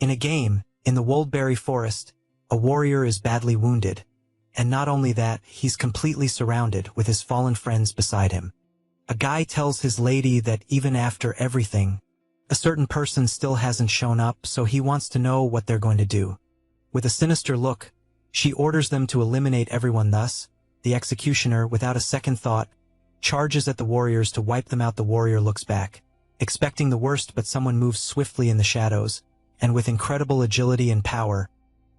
In a game, in the Woldberry Forest, a warrior is badly wounded. And not only that, he's completely surrounded with his fallen friends beside him. A guy tells his lady that even after everything, a certain person still hasn't shown up, so he wants to know what they're going to do. With a sinister look, she orders them to eliminate everyone. Thus, the executioner, without a second thought, charges at the warriors to wipe them out. The warrior looks back, expecting the worst, but someone moves swiftly in the shadows, and with incredible agility and power,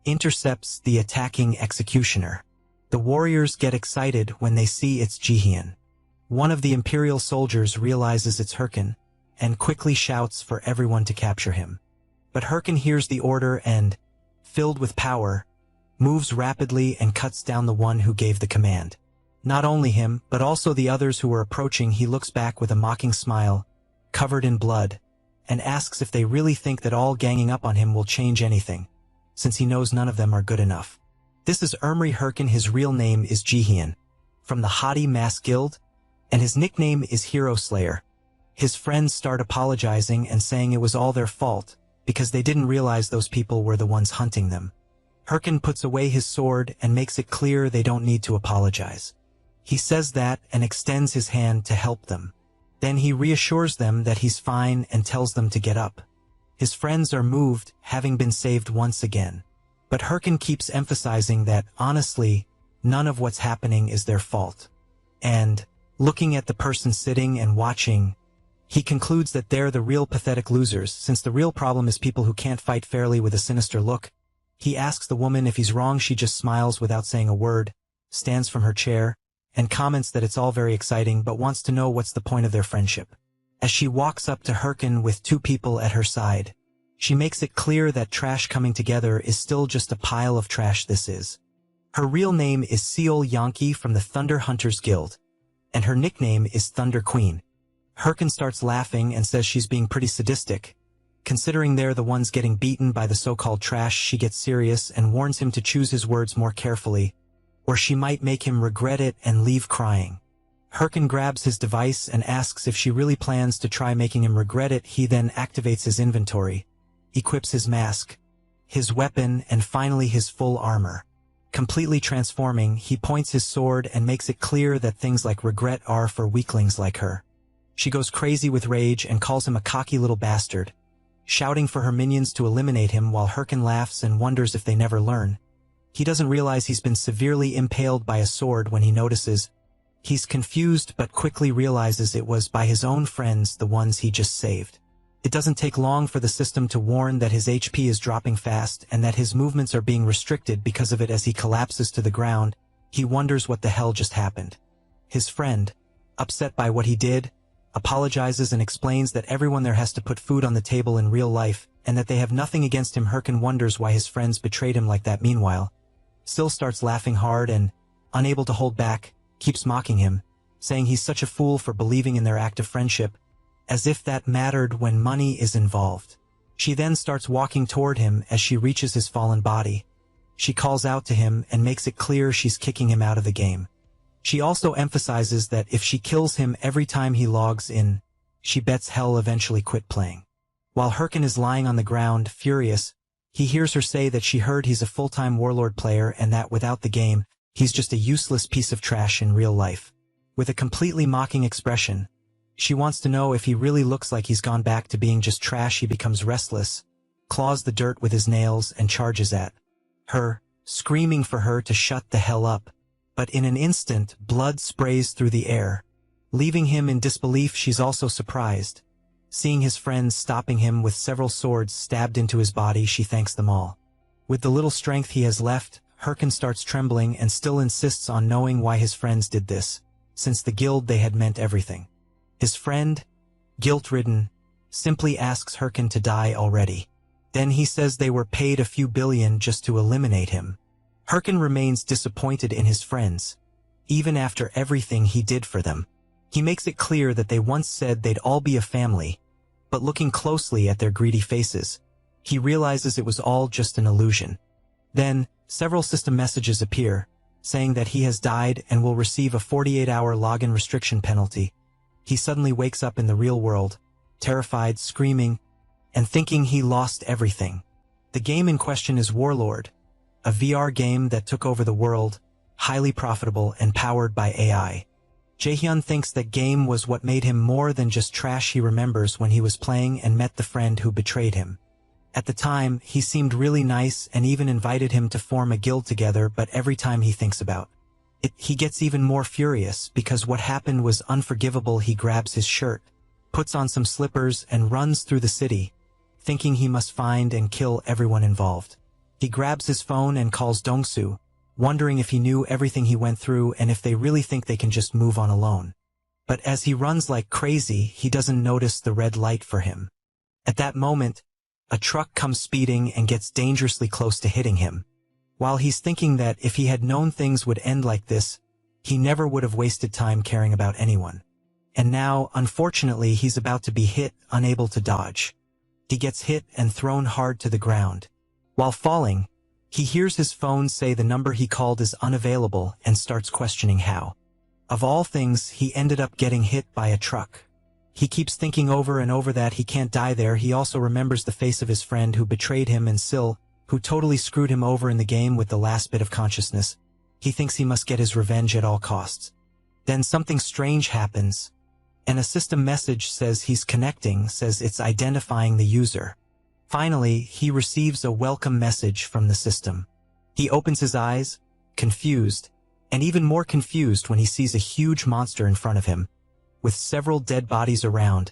intercepts the attacking executioner. The warriors get excited when they see it's Jihyun. One of the Imperial soldiers realizes it's Hyrcan, and quickly shouts for everyone to capture him. But Hyrcan hears the order and, filled with power, moves rapidly and cuts down the one who gave the command. Not only him, but also the others who were approaching. He looks back with a mocking smile, covered in blood, and asks if they really think that all ganging up on him will change anything, since he knows none of them are good enough. This is Ermry Hyrcan. His real name is Jihyun, from the Haughty Mass Guild, and his nickname is Hero Slayer. His friends start apologizing and saying it was all their fault, because they didn't realize those people were the ones hunting them. Hyrcan puts away his sword and makes it clear they don't need to apologize. He says that and extends his hand to help them. Then he reassures them that he's fine and tells them to get up. His friends are moved, having been saved once again. But Hyrcan keeps emphasizing that, honestly, none of what's happening is their fault. And, looking at the person sitting and watching, he concludes that they're the real pathetic losers, since the real problem is people who can't fight fairly. With a sinister look, he asks the woman if he's wrong. She just smiles without saying a word, stands from her chair, and comments that it's all very exciting but wants to know what's the point of their friendship. As she walks up to Hyrcan with two people at her side, she makes it clear that trash coming together is still just a pile of trash. This is. Her real name is Seol Yonki from the Thunder Hunters Guild, and her nickname is Thunder Queen. Hyrcan starts laughing and says she's being pretty sadistic. Considering they're the ones getting beaten by the so-called trash, she gets serious and warns him to choose his words more carefully, or she might make him regret it and leave crying. Hyrcan grabs his device and asks if she really plans to try making him regret it. He then activates his inventory, equips his mask, his weapon, and finally his full armor. Completely transforming, he points his sword and makes it clear that things like regret are for weaklings like her. She goes crazy with rage and calls him a cocky little bastard, shouting for her minions to eliminate him while Hyrcan laughs and wonders if they never learn. He doesn't realize he's been severely impaled by a sword when he notices. He's confused but quickly realizes it was by his own friends, the ones he just saved. It doesn't take long for the system to warn that his HP is dropping fast and that his movements are being restricted because of it. As he collapses to the ground, he wonders what the hell just happened. His friend, upset by what he did, apologizes and explains that everyone there has to put food on the table in real life and that they have nothing against him. Hyrcan wonders why his friends betrayed him like that. Meanwhile, Syl starts laughing hard and, unable to hold back, keeps mocking him, saying he's such a fool for believing in their act of friendship, as if that mattered when money is involved. She then starts walking toward him. As she reaches his fallen body, she calls out to him and makes it clear she's kicking him out of the game. She also emphasizes that if she kills him every time he logs in, she bets he'll eventually quit playing. While Hyrcan is lying on the ground, furious, he hears her say that she heard he's a full-time warlord player and that without the game, he's just a useless piece of trash in real life. With a completely mocking expression, she wants to know if he really looks like he's gone back to being just trash. He becomes restless, claws the dirt with his nails, and charges at her, screaming for her to shut the hell up. But in an instant, blood sprays through the air, leaving him in disbelief. She's also surprised, seeing his friends stopping him with several swords stabbed into his body. She thanks them all. With the little strength he has left, Hyrcan starts trembling and still insists on knowing why his friends did this, since the guild they had meant everything. His friend, guilt-ridden, simply asks Hyrcan to die already. Then he says they were paid a few billion just to eliminate him. Hyrcan remains disappointed in his friends, even after everything he did for them. He makes it clear that they once said they'd all be a family, but looking closely at their greedy faces, he realizes it was all just an illusion. Then, several system messages appear, saying that he has died and will receive a 48-hour login restriction penalty. He suddenly wakes up in the real world, terrified, screaming, and thinking he lost everything. The game in question is Warlord, a VR game that took over the world, highly profitable and powered by AI. Jaehyun thinks that game was what made him more than just trash. He remembers when he was playing and met the friend who betrayed him. At the time, he seemed really nice and even invited him to form a guild together, but every time he thinks about it, he gets even more furious because what happened was unforgivable. He grabs his shirt, puts on some slippers and runs through the city, thinking he must find and kill everyone involved. He grabs his phone and calls Dongsu, wondering if he knew everything he went through and if they really think they can just move on alone. But as he runs like crazy, he doesn't notice the red light for him. At that moment, a truck comes speeding and gets dangerously close to hitting him. While he's thinking that if he had known things would end like this, he never would have wasted time caring about anyone. And now, unfortunately, he's about to be hit, unable to dodge. He gets hit and thrown hard to the ground. While falling, he hears his phone say the number he called is unavailable and starts questioning how. Of all things, he ended up getting hit by a truck. He keeps thinking over and over that he can't die there. He also remembers the face of his friend who betrayed him and Sil, who totally screwed him over in the game with the last bit of consciousness. He thinks he must get his revenge at all costs. Then something strange happens, and a system message says he's connecting, says it's identifying the user. Finally, he receives a welcome message from the system. He opens his eyes, confused, and even more confused when he sees a huge monster in front of him, with several dead bodies around,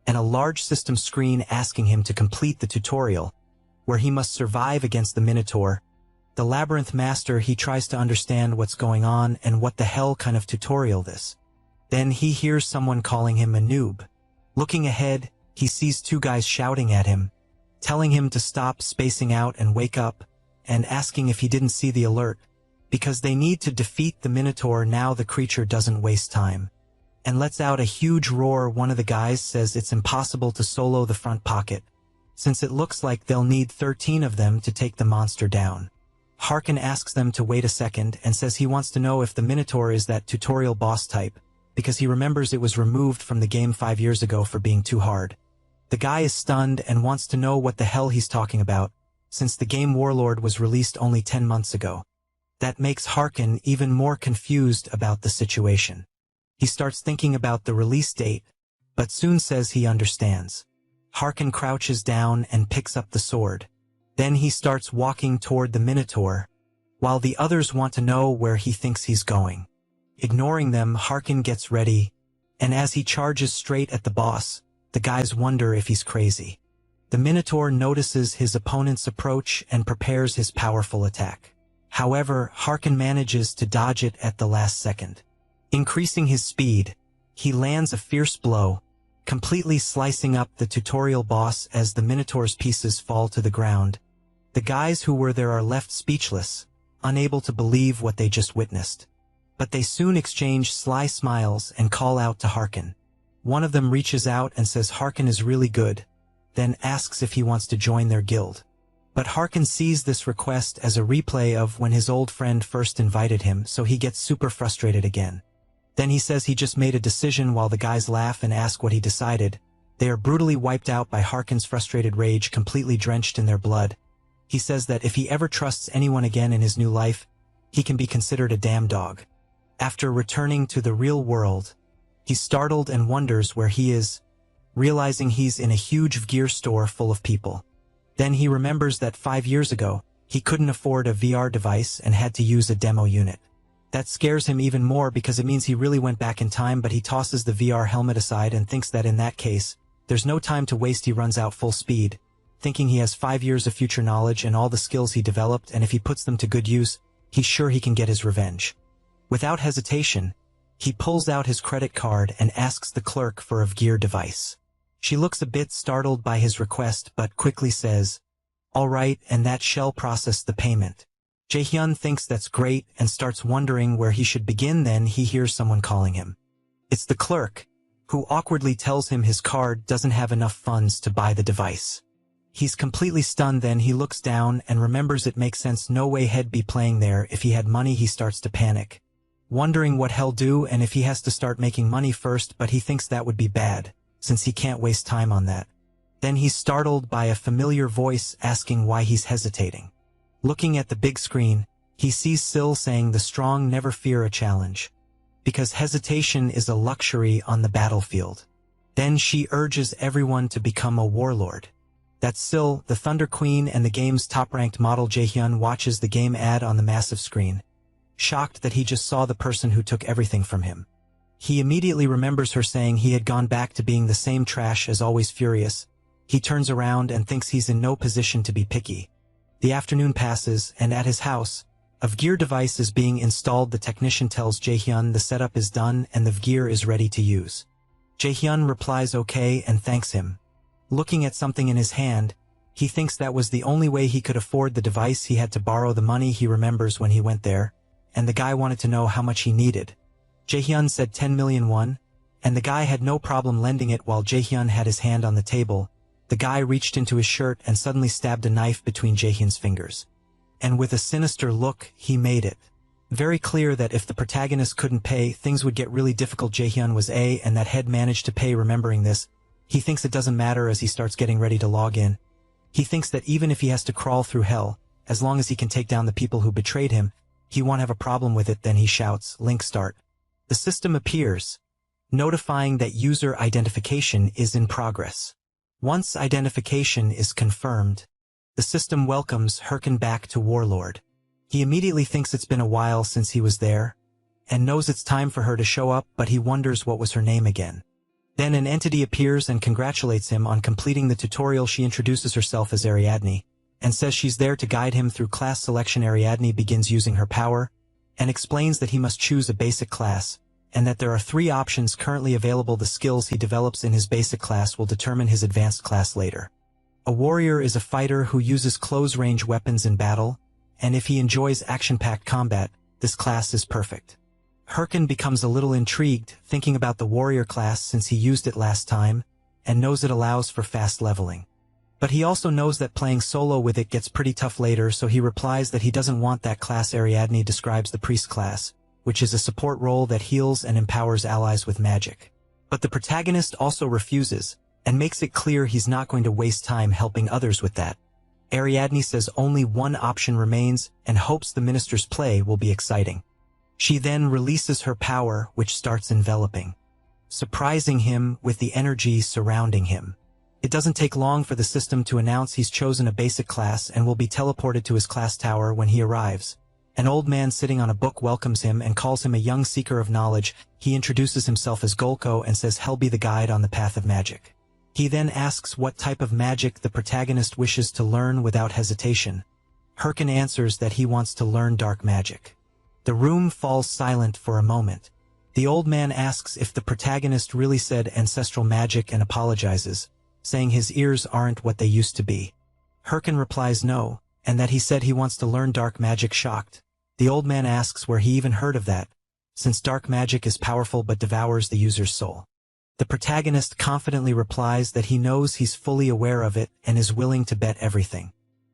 and a large system screen asking him to complete the tutorial, where he must survive against the Minotaur. The Labyrinth Master, he tries to understand what's going on and what the hell kind of tutorial this. Then he hears someone calling him a noob. Looking ahead, he sees two guys shouting at him, telling him to stop spacing out and wake up, and asking if he didn't see the alert, because they need to defeat the Minotaur now. The creature doesn't waste time, and lets out a huge roar. One of the guys says it's impossible to solo the front pocket, since it looks like they'll need 13 of them to take the monster down. Harkin asks them to wait a second and says he wants to know if the Minotaur is that tutorial boss type, because he remembers it was removed from the game 5 years ago for being too hard. The guy is stunned and wants to know what the hell he's talking about, since the game Warlord was released only 10 months ago. That makes Harkin even more confused about the situation. He starts thinking about the release date, but soon says he understands. Harkin crouches down and picks up the sword. Then he starts walking toward the Minotaur, while the others want to know where he thinks he's going. Ignoring them, Harkin gets ready, and as he charges straight at the boss, the guys wonder if he's crazy. The Minotaur notices his opponent's approach and prepares his powerful attack. However, Harkin manages to dodge it at the last second. Increasing his speed, he lands a fierce blow, completely slicing up the tutorial boss as the Minotaur's pieces fall to the ground. The guys who were there are left speechless, unable to believe what they just witnessed. But they soon exchange sly smiles and call out to Harkin. One of them reaches out and says Harkin is really good, then asks if he wants to join their guild. But Harkin sees this request as a replay of when his old friend first invited him, so he gets super frustrated again. Then he says he just made a decision while the guys laugh and ask what he decided. They are brutally wiped out by Harkin's frustrated rage, completely drenched in their blood. He says that if he ever trusts anyone again in his new life, he can be considered a damn dog. After returning to the real world, he's startled and wonders where he is, realizing he's in a huge gear store full of people. Then he remembers that 5 years ago, he couldn't afford a VR device and had to use a demo unit. That scares him even more because it means he really went back in time, but he tosses the VR helmet aside and thinks that in that case, there's no time to waste. He runs out full speed, thinking he has 5 years of future knowledge and all the skills he developed, and if he puts them to good use, he's sure he can get his revenge. Without hesitation, he pulls out his credit card and asks the clerk for a gear device. She looks a bit startled by his request but quickly says, "All right," and that shall process the payment. Jaehyun thinks that's great and starts wondering where he should begin. Then he hears someone calling him. It's the clerk, who awkwardly tells him his card doesn't have enough funds to buy the device. He's completely stunned. Then he looks down and remembers it makes sense. No way he'd be playing there if he had money. He starts to panic, wondering what he'll do and if he has to start making money first, but he thinks that would be bad, since he can't waste time on that. Then he's startled by a familiar voice asking why he's hesitating. Looking at the big screen, he sees Syl saying the strong never fear a challenge, because hesitation is a luxury on the battlefield. Then she urges everyone to become a warlord. That's Syl, the Thunder Queen, and the game's top-ranked model Jaehyun watches the game ad on the massive screen, shocked that he just saw the person who took everything from him. He immediately remembers her saying he had gone back to being the same trash as always furious. He turns around and thinks he's in no position to be picky. The afternoon passes, and at his house, a gear device is being installed. The technician tells Jaehyun the setup is done and the gear is ready to use. Jaehyun replies okay and thanks him. Looking at something in his hand, he thinks that was the only way he could afford the device. He had to borrow the money he remembers when he went there, and the guy wanted to know how much he needed. Jaehyun said 10 million won, and the guy had no problem lending it. While Jaehyun had his hand on the table, the guy reached into his shirt and suddenly stabbed a knife between Jaehyun's fingers. And with a sinister look, he made it very clear that if the protagonist couldn't pay, things would get really difficult. Jaehyun was and that head managed to pay. Remembering this, he thinks it doesn't matter as he starts getting ready to log in. He thinks that even if he has to crawl through hell, as long as he can take down the people who betrayed him, he won't have a problem with it. Then he shouts, "Link start." The system appears, notifying that user identification is in progress. Once identification is confirmed, the system welcomes Herkin back to Warlord. He immediately thinks it's been a while since he was there, and knows it's time for her to show up, but he wonders what was her name again. Then an entity appears and congratulates him on completing the tutorial. She introduces herself as Ariadne, and says she's there to guide him through class selection. Ariadne begins using her power, and explains that he must choose a basic class, and that there are 3 options currently available. The skills he develops in his basic class will determine his advanced class later. A warrior is a fighter who uses close-range weapons in battle, and if he enjoys action-packed combat, this class is perfect. Herkin becomes a little intrigued, thinking about the warrior class since he used it last time, and knows it allows for fast leveling. But he also knows that playing solo with it gets pretty tough later, so he replies that he doesn't want that class. Ariadne describes the priest class, which is a support role that heals and empowers allies with magic. But the protagonist also refuses, and makes it clear he's not going to waste time helping others with that. Ariadne says only one option remains, and hopes the minister's play will be exciting. She then releases her power, which starts enveloping, surprising him with the energy surrounding him. It doesn't take long for the system to announce he's chosen a basic class and will be teleported to his class tower when he arrives. An old man sitting on a book welcomes him and calls him a young seeker of knowledge. He introduces himself as Golko and says he'll be the guide on the path of magic. He then asks what type of magic the protagonist wishes to learn without hesitation. Herkin answers that he wants to learn dark magic. The room falls silent for a moment. The old man asks if the protagonist really said ancestral magic and apologizes, saying his ears aren't what they used to be. Herkin replies no, and that he said he wants to learn dark magic. Shocked, the old man asks where he even heard of that, since dark magic is powerful but devours the user's soul. The protagonist confidently replies that he knows he's fully aware of it and is willing to bet everything.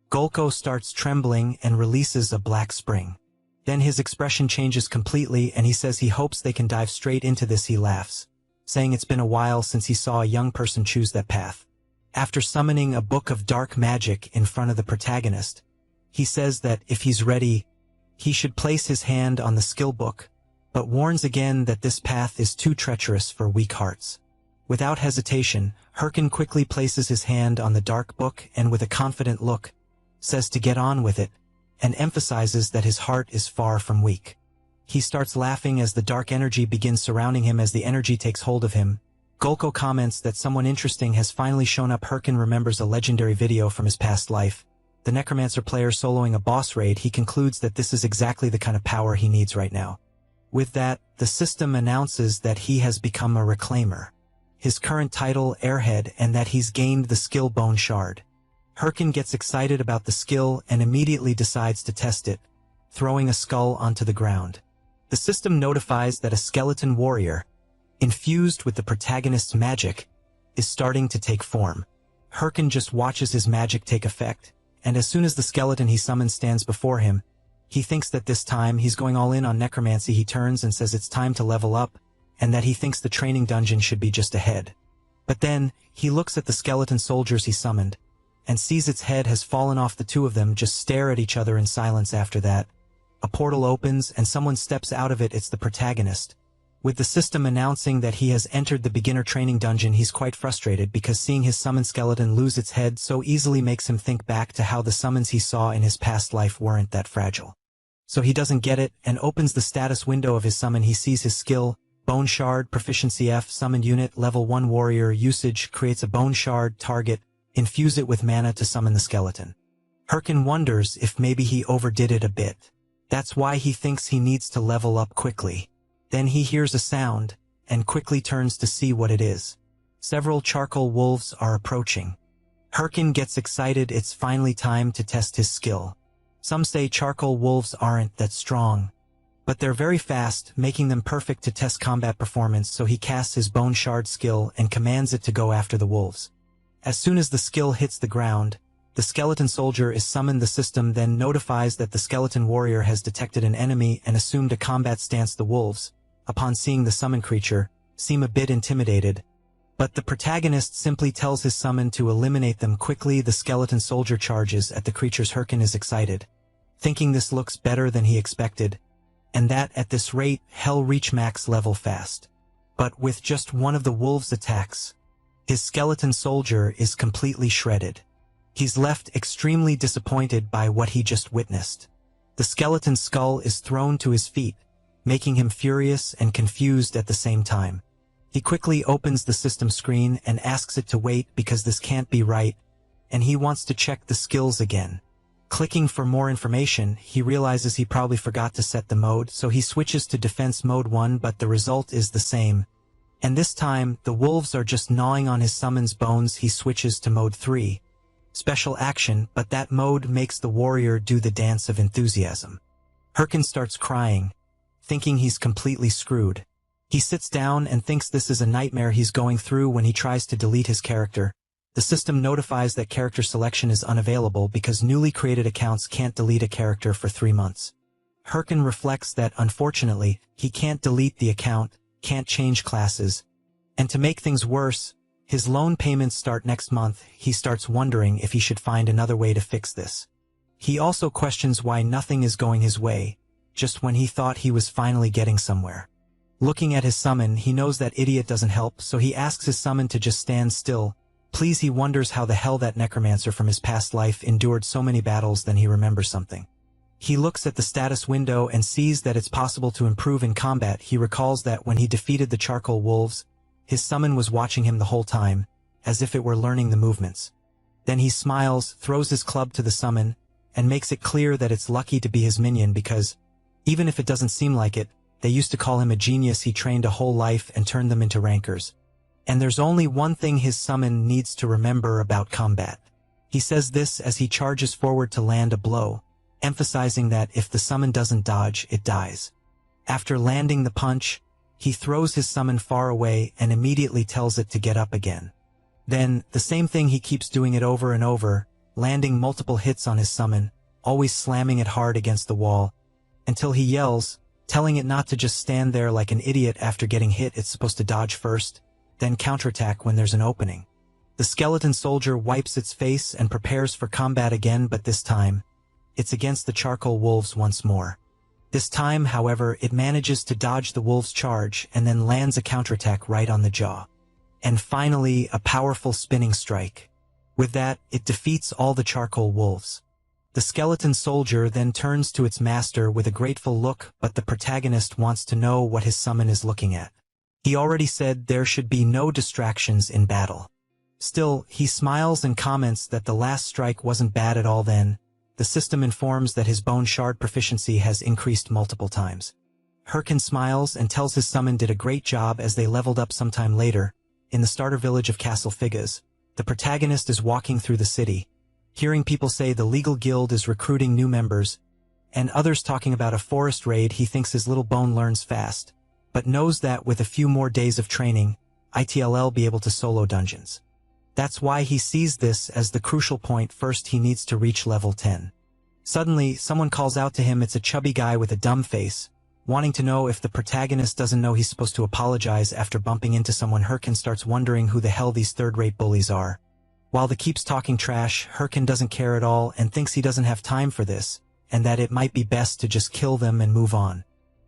Golko starts trembling and releases a black spring. Then his expression changes completely and he says he hopes they can dive straight into this. He laughs, saying it's been a while since he saw a young person choose that path. After summoning a book of dark magic in front of the protagonist, he says that if he's ready, he should place his hand on the skill book, but warns again that this path is too treacherous for weak hearts. Without hesitation, Herkin quickly places his hand on the dark book and with a confident look, says to get on with it, and emphasizes that his heart is far from weak. He starts laughing as the dark energy begins surrounding him. As the energy takes hold of him, Golko comments that someone interesting has finally shown up. Herkin remembers a legendary video from his past life, the necromancer player soloing a boss raid. He concludes that this is exactly the kind of power he needs right now. With that, the system announces that he has become a reclaimer, his current title Airhead, and that he's gained the skill Bone Shard. Herkin gets excited about the skill and immediately decides to test it, throwing a skull onto the ground. The system notifies that a skeleton warrior, infused with the protagonist's magic, is starting to take form. Herkin just watches his magic take effect, and as soon as the skeleton he summons stands before him, he thinks that this time he's going all in on necromancy. He turns and says it's time to level up, and that he thinks the training dungeon should be just ahead. But then, he looks at the skeleton soldiers he summoned, and sees its head has fallen off. The two of them just stare at each other in silence. After that, a portal opens and someone steps out of it. It's the protagonist. With the system announcing that he has entered the beginner training dungeon, he's quite frustrated because seeing his summoned skeleton lose its head so easily makes him think back to how the summons he saw in his past life weren't that fragile. So he doesn't get it and opens the status window of his summon. He sees his skill, Bone Shard, Proficiency F, Summoned Unit, Level 1 Warrior, Usage, creates a Bone Shard, target, infuse it with mana to summon the skeleton. Herkin wonders if maybe he overdid it a bit. That's why he thinks he needs to level up quickly. Then he hears a sound, and quickly turns to see what it is. Several charcoal wolves are approaching. Herkin gets excited. It's finally time to test his skill. Some say charcoal wolves aren't that strong, but they're very fast, making them perfect to test combat performance. So he casts his Bone Shard skill and commands it to go after the wolves. As soon as the skill hits the ground, the skeleton soldier is summoned. The system then notifies that the skeleton warrior has detected an enemy and assumed a combat stance. The wolves, upon seeing the summoned creature, seem a bit intimidated, but the protagonist simply tells his summon to eliminate them quickly. The skeleton soldier charges at the creatures. Herkin is excited, thinking this looks better than he expected, and that at this rate he'll reach max level fast. But with just one of the wolves' attacks, his skeleton soldier is completely shredded. He's left extremely disappointed by what he just witnessed. The skeleton skull is thrown to his feet, making him furious and confused at the same time. He quickly opens the system screen and asks it to wait because this can't be right, and he wants to check the skills again. Clicking for more information, he realizes he probably forgot to set the mode, so he switches to Defense Mode 1, but the result is the same. And this time, the wolves are just gnawing on his summon's bones. He switches to Mode 3. Special action, but that mode makes the warrior do the dance of enthusiasm. Herkin starts crying, thinking he's completely screwed. He sits down and thinks this is a nightmare he's going through. When he tries to delete his character, the system notifies that character selection is unavailable because newly created accounts can't delete a character for 3 months. Herkin reflects that unfortunately, he can't delete the account, can't change classes, and to make things worse, his loan payments start next month. He starts wondering if he should find another way to fix this. He also questions why nothing is going his way, just when he thought he was finally getting somewhere. Looking at his summon, he knows that idiot doesn't help, so he asks his summon to just stand still. Please. He wonders how the hell that necromancer from his past life endured so many battles. Then he remembers something. He looks at the status window and sees that it's possible to improve in combat. He recalls that when he defeated the charcoal wolves, his summon was watching him the whole time, as if it were learning the movements. Then he smiles, throws his club to the summon, and makes it clear that it's lucky to be his minion because, even if it doesn't seem like it, they used to call him a genius. He trained a whole life and turned them into rankers. And there's only one thing his summon needs to remember about combat. He says this as he charges forward to land a blow, emphasizing that if the summon doesn't dodge, it dies. After landing the punch, he throws his summon far away and immediately tells it to get up again. Then, the same thing, he keeps doing it over and over, landing multiple hits on his summon, always slamming it hard against the wall, until he yells, telling it not to just stand there like an idiot after getting hit. It's supposed to dodge first, then counterattack when there's an opening. The skeleton soldier wipes its face and prepares for combat again, but this time, it's against the charcoal wolves once more. This time, however, it manages to dodge the wolves' charge and then lands a counterattack right on the jaw. And finally, a powerful spinning strike. With that, it defeats all the charcoal wolves. The skeleton soldier then turns to its master with a grateful look, but the protagonist wants to know what his summon is looking at. He already said there should be no distractions in battle. Still, he smiles and comments that the last strike wasn't bad at all. Then, the system informs that his Bone Shard proficiency has increased multiple times. Herkin smiles and tells his summon did a great job. As they leveled up sometime later, in the starter village of Castle Figas, the protagonist is walking through the city, hearing people say the legal guild is recruiting new members, and others talking about a forest raid. He thinks his little bone learns fast, but knows that with a few more days of training, it'll be able to solo dungeons. That's why he sees this as the crucial point. First, he needs to reach level 10. Suddenly, someone calls out to him. It's a chubby guy with a dumb face, Wanting to know if the protagonist doesn't know he's supposed to apologize after bumping into someone, Hurricane starts wondering who the hell these third-rate bullies are. While the keeps talking trash, Hurricane doesn't care at all and thinks he doesn't have time for this, and that it might be best to just kill them and move on.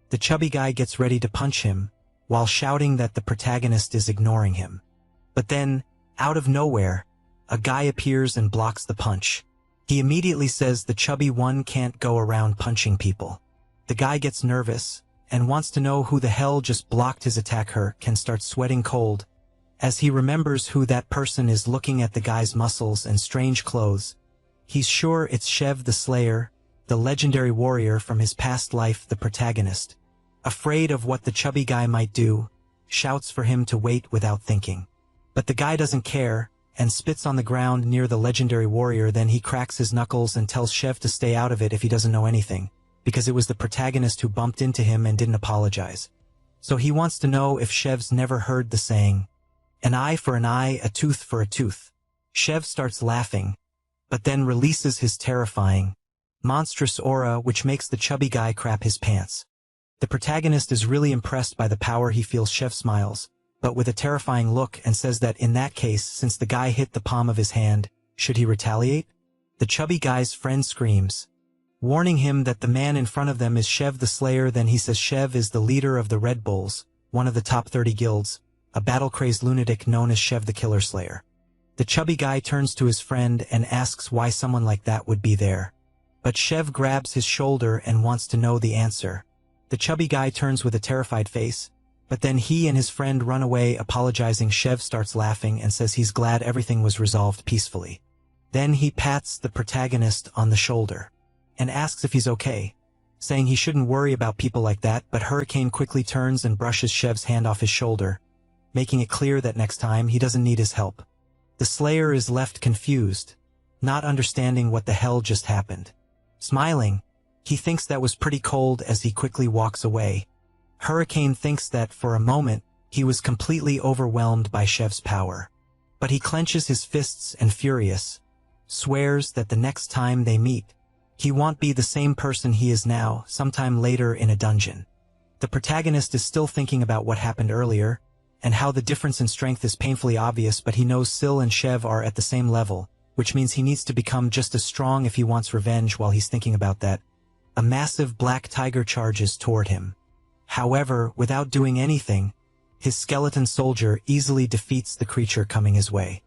The chubby guy gets ready to punch him, while shouting that the protagonist is ignoring him. But then, out of nowhere, a guy appears and blocks the punch. He immediately says the chubby one can't go around punching people. The guy gets nervous, and wants to know who the hell just blocked his attack. Hurricane starts sweating cold, as he remembers who that person is looking at the guy's muscles and strange clothes. He's sure it's Shev the Slayer, the legendary warrior from his past life. The protagonist, afraid of what the chubby guy might do, shouts for him to wait without thinking. But the guy doesn't care, and spits on the ground near the legendary warrior. Then he cracks his knuckles and tells Shev to stay out of it if he doesn't know anything, because it was the protagonist who bumped into him and didn't apologize. So he wants to know if Shev's never heard the saying, "An eye for an eye, a tooth for a tooth." Shev starts laughing, but then releases his terrifying, monstrous aura, which makes the chubby guy crap his pants. The protagonist is really impressed by the power he feels. Shev smiles, but with a terrifying look, and says that in that case, since the guy hit the palm of his hand, should he retaliate? The chubby guy's friend screams, warning him that the man in front of them is Shev the Slayer. Then he says Shev is the leader of the Red Bulls, one of the top 30 guilds, a battle-crazed lunatic known as Shev the Killer Slayer. The chubby guy turns to his friend and asks why someone like that would be there. But Shev grabs his shoulder and wants to know the answer. The chubby guy turns with a terrified face, but then he and his friend run away apologizing. Shev starts laughing and says he's glad everything was resolved peacefully. Then he pats the protagonist on the shoulder and asks if he's okay, saying he shouldn't worry about people like that. But Hurricane quickly turns and brushes Shev's hand off his shoulder, making it clear that next time he doesn't need his help. The Slayer is left confused, not understanding what the hell just happened. Smiling, he thinks that was pretty cold as he quickly walks away. Hurricane thinks that for a moment he was completely overwhelmed by Shev's power, but he clenches his fists and furious, swears that the next time they meet, he won't be the same person he is now. Sometime later in a dungeon, the protagonist is still thinking about what happened earlier, and how the difference in strength is painfully obvious, but he knows Sil and Shev are at the same level, which means he needs to become just as strong if he wants revenge. While he's thinking about that, a massive black tiger charges toward him. However, without doing anything, his skeleton soldier easily defeats the creature coming his way.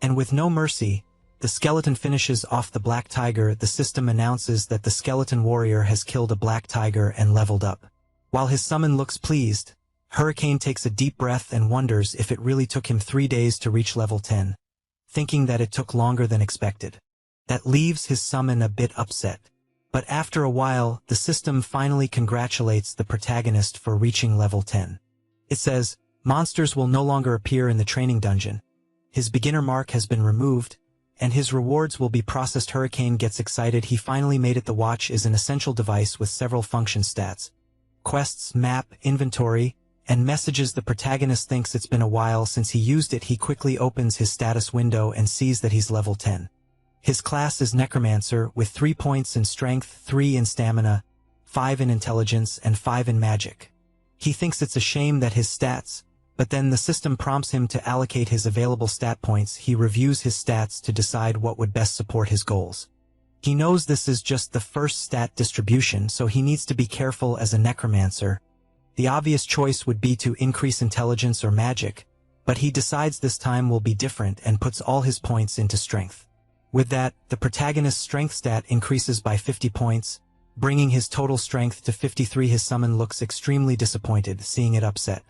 And with no mercy, the skeleton finishes off the black tiger. The system announces that the skeleton warrior has killed a black tiger and leveled up. While his summon looks pleased, Hurricane takes a deep breath and wonders if it really took him 3 days to reach level 10, thinking that it took longer than expected. That leaves his summon a bit upset. But after a while, the system finally congratulates the protagonist for reaching level 10. It says, monsters will no longer appear in the training dungeon. His beginner mark has been removed, and his rewards will be processed. Hurricane gets excited. He finally made it. The watch is an essential device with several function stats: quests, map, inventory, and messages. The protagonist thinks it's been a while since he used it. He quickly opens his status window and sees that he's level 10. His class is Necromancer, with 3 points in Strength, 3 in Stamina, 5 in Intelligence, and 5 in Magic. He thinks it's a shame that his stats, but then the system prompts him to allocate his available stat points. He reviews his stats to decide what would best support his goals. He knows this is just the first stat distribution, so he needs to be careful as a Necromancer. The obvious choice would be to increase Intelligence or Magic, but he decides this time will be different and puts all his points into Strength. With that, the protagonist's Strength stat increases by 50 points, bringing his total Strength to 53. His summon looks extremely disappointed, seeing it upset.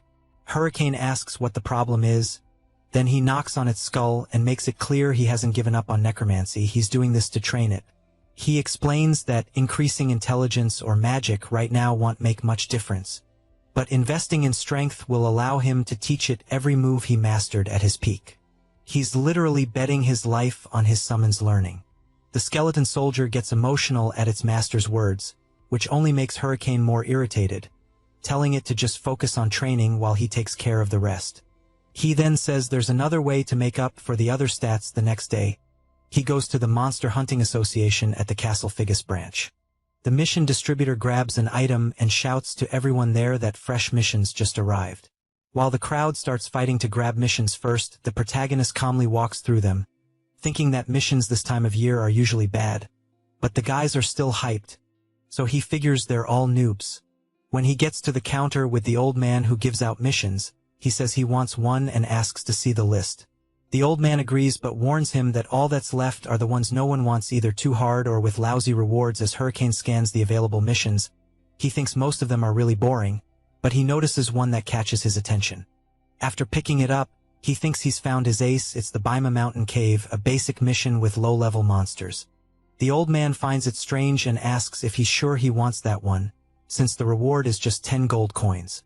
Hurricane asks what the problem is, then he knocks on its skull and makes it clear he hasn't given up on necromancy. He's doing this to train it. He explains that increasing Intelligence or Magic right now won't make much difference, but investing in Strength will allow him to teach it every move he mastered at his peak. He's literally betting his life on his summon's learning. The skeleton soldier gets emotional at its master's words, which only makes Hurricane more irritated, telling it to just focus on training while he takes care of the rest. He then says there's another way to make up for the other stats. The next day, he goes to the Monster Hunting Association at the Castle Figus branch. The mission distributor grabs an item and shouts to everyone there that fresh missions just arrived. While the crowd starts fighting to grab missions first, the protagonist calmly walks through them, thinking that missions this time of year are usually bad. But the guys are still hyped, so he figures they're all noobs. When he gets to the counter with the old man who gives out missions, he says he wants one and asks to see the list. The old man agrees but warns him that all that's left are the ones no one wants, either too hard or with lousy rewards. As Hurricane scans the available missions, he thinks most of them are really boring, but he notices one that catches his attention. After picking it up, he thinks he's found his ace. It's the Bima Mountain Cave, a basic mission with low-level monsters. The old man finds it strange and asks if he's sure he wants that one, since the reward is just 10 gold coins.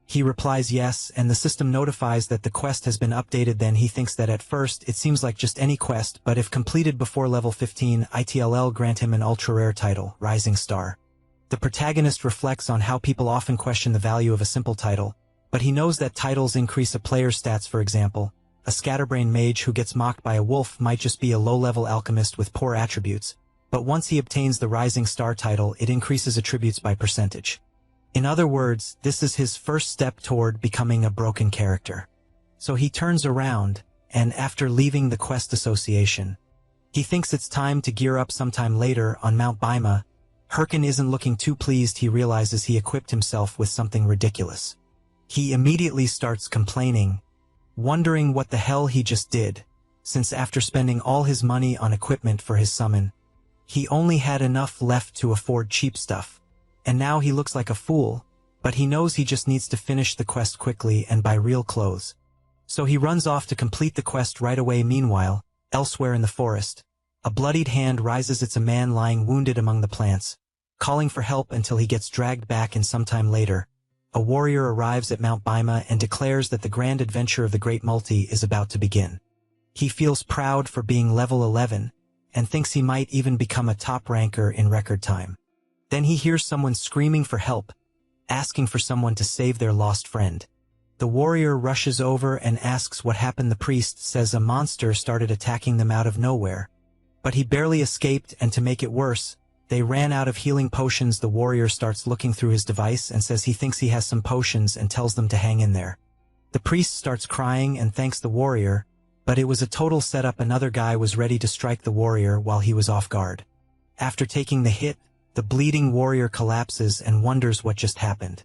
He replies yes, and the system notifies that the quest has been updated. Then he thinks that at first it seems like just any quest, but if completed before level 15, ITLL grant him an ultra-rare title, Rising Star. The protagonist reflects on how people often question the value of a simple title, but he knows that titles increase a player's stats. For example, a scatterbrain mage who gets mocked by a wolf might just be a low-level alchemist with poor attributes, but once he obtains the Rising Star title, it increases attributes by percentage. In other words, this is his first step toward becoming a broken character. So he turns around, and after leaving the quest association, he thinks it's time to gear up. Sometime later, on Mount Bima, Hurricane isn't looking too pleased. He realizes he equipped himself with something ridiculous. He immediately starts complaining, wondering what the hell he just did, since after spending all his money on equipment for his summon, he only had enough left to afford cheap stuff. And now he looks like a fool, but he knows he just needs to finish the quest quickly and buy real clothes. So he runs off to complete the quest right away. Meanwhile, elsewhere in the forest, a bloodied hand rises. It's a man lying wounded among the plants, calling for help until he gets dragged back. And sometime later, a warrior arrives at Mount Bima and declares that the grand adventure of the Great Multi is about to begin. He feels proud for being level 11, and thinks he might even become a top ranker in record time. Then he hears someone screaming for help, asking for someone to save their lost friend. The warrior rushes over and asks what happened. The priest says a monster started attacking them out of nowhere, but he barely escaped, and to make it worse, they ran out of healing potions. The warrior starts looking through his device and says he thinks he has some potions and tells them to hang in there. The priest starts crying and thanks the warrior, but it was a total setup. Another guy was ready to strike the warrior while he was off guard. After taking the hit, the bleeding warrior collapses and wonders what just happened.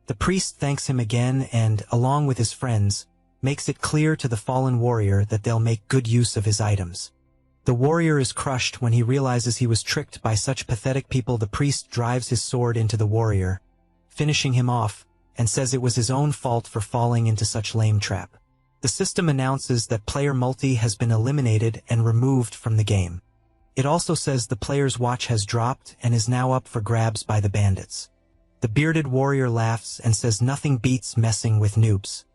The priest thanks him again and, along with his friends, makes it clear to the fallen warrior that they'll make good use of his items. The warrior is crushed when he realizes he was tricked by such pathetic people. The priest drives his sword into the warrior, finishing him off, and says it was his own fault for falling into such lame trap. The system announces that player multi has been eliminated and removed from the game. It also says the player's watch has dropped and is now up for grabs by the bandits. The bearded warrior laughs and says nothing beats messing with noobs.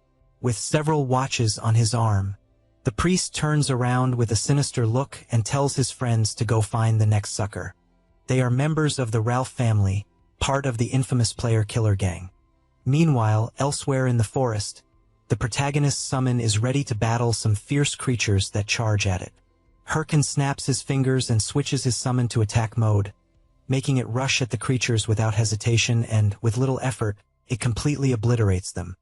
With several watches on his arm, the priest turns around with a sinister look and tells his friends to go find the next sucker. They are members of the Ralph family, part of the infamous player killer gang. Meanwhile, elsewhere in the forest, the protagonist's summon is ready to battle some fierce creatures that charge at it. Hurricane snaps his fingers and switches his summon to attack mode, making it rush at the creatures without hesitation, and, with little effort, it completely obliterates them.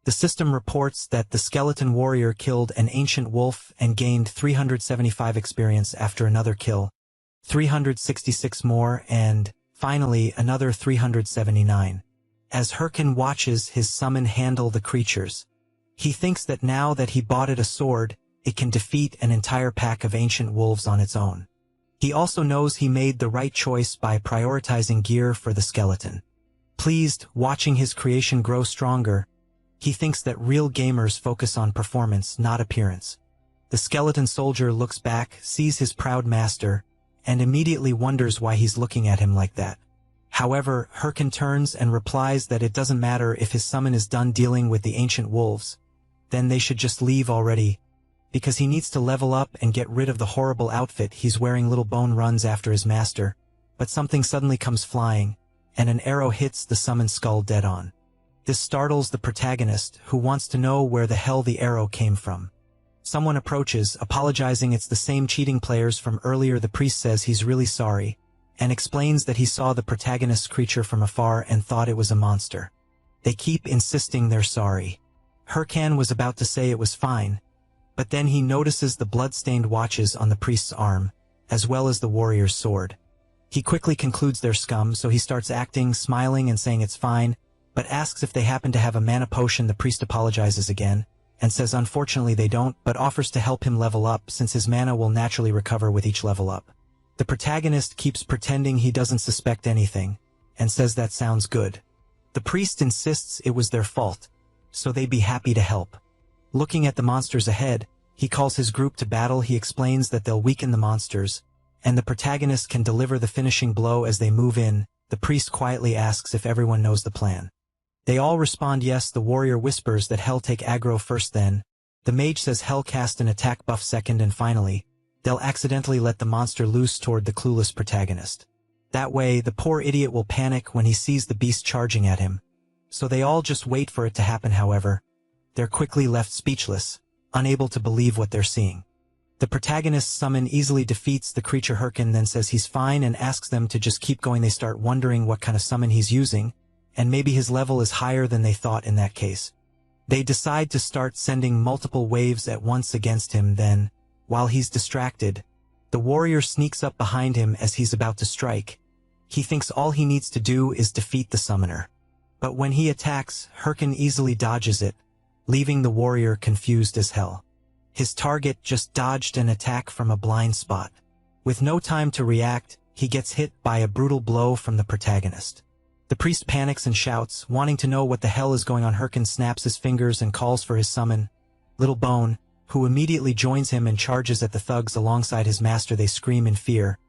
The system reports that the skeleton warrior killed an ancient wolf and gained 375 experience after another kill, 366 more, and, finally, another 379. As Hurricane watches his summon handle the creatures, he thinks that now that he bought it a sword, it can defeat an entire pack of ancient wolves on its own. He also knows he made the right choice by prioritizing gear for the skeleton. Pleased, watching his creation grow stronger, he thinks that real gamers focus on performance, not appearance. The skeleton soldier looks back, sees his proud master, and immediately wonders why he's looking at him like that. However, Hurricane turns and replies that it doesn't matter if his summon is done dealing with the ancient wolves, then they should just leave already, because he needs to level up and get rid of the horrible outfit he's wearing. Little Bone runs after his master, but something suddenly comes flying, and an arrow hits the summoned skull dead on. This startles the protagonist, who wants to know where the hell the arrow came from. Someone approaches, apologizing. It's the same cheating players from earlier. The priest says he's really sorry, and explains that he saw the protagonist's creature from afar and thought it was a monster. They keep insisting they're sorry. Hyrcan was about to say it was fine, but then he notices the blood-stained watches on the priest's arm, as well as the warrior's sword. He quickly concludes they're scum, so he starts acting, smiling and saying it's fine, but asks if they happen to have a mana potion. The priest apologizes again, and says unfortunately they don't, but offers to help him level up since his mana will naturally recover with each level up. The protagonist keeps pretending he doesn't suspect anything, and says that sounds good. The priest insists it was their fault, so they'd be happy to help. Looking at the monsters ahead, he calls his group to battle. He explains that they'll weaken the monsters, and the protagonist can deliver the finishing blow as they move in. The priest quietly asks if everyone knows the plan. They all respond yes. The warrior whispers that Hell take aggro first, then the mage says Hell cast an attack buff second, and finally, they'll accidentally let the monster loose toward the clueless protagonist. That way, the poor idiot will panic when he sees the beast charging at him. So they all just wait for it to happen. However, they're quickly left speechless, unable to believe what they're seeing. The protagonist's summon easily defeats the creature. Hyrcan then says he's fine and asks them to just keep going. They start wondering what kind of summon he's using, and maybe his level is higher than they thought in that case. They decide to start sending multiple waves at once against him. Then, while he's distracted, the warrior sneaks up behind him as he's about to strike. He thinks all he needs to do is defeat the summoner. But when he attacks, Hyrcan easily dodges it, leaving the warrior confused as hell. His target just dodged an attack from a blind spot. With no time to react, he gets hit by a brutal blow from the protagonist. The priest panics and shouts, wanting to know what the hell is going on. Hyrcan snaps his fingers and calls for his summon, Little Bone, who immediately joins him and charges at the thugs alongside his master. They scream in fear,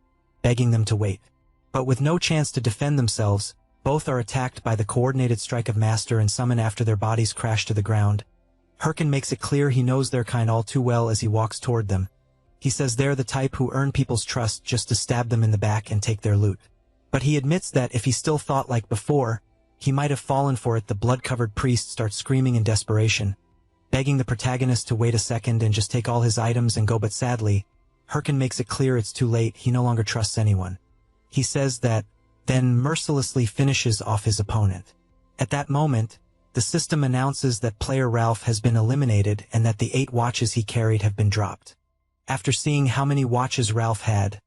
begging them to wait. But with no chance to defend themselves, both are attacked by the coordinated strike of master and summon after their bodies crash to the ground. Hyrcan makes it clear he knows their kind all too well as he walks toward them. He says they're the type who earn people's trust just to stab them in the back and take their loot. But he admits that if he still thought like before, he might have fallen for it. The blood-covered priest starts screaming in desperation, begging the protagonist to wait a second and just take all his items and go. But sadly, Hyrcan makes it clear it's too late. He no longer trusts anyone. He says that, then mercilessly finishes off his opponent. At that moment, the system announces that player Ralph has been eliminated and that the 8 watches he carried have been dropped. After seeing how many watches Ralph had,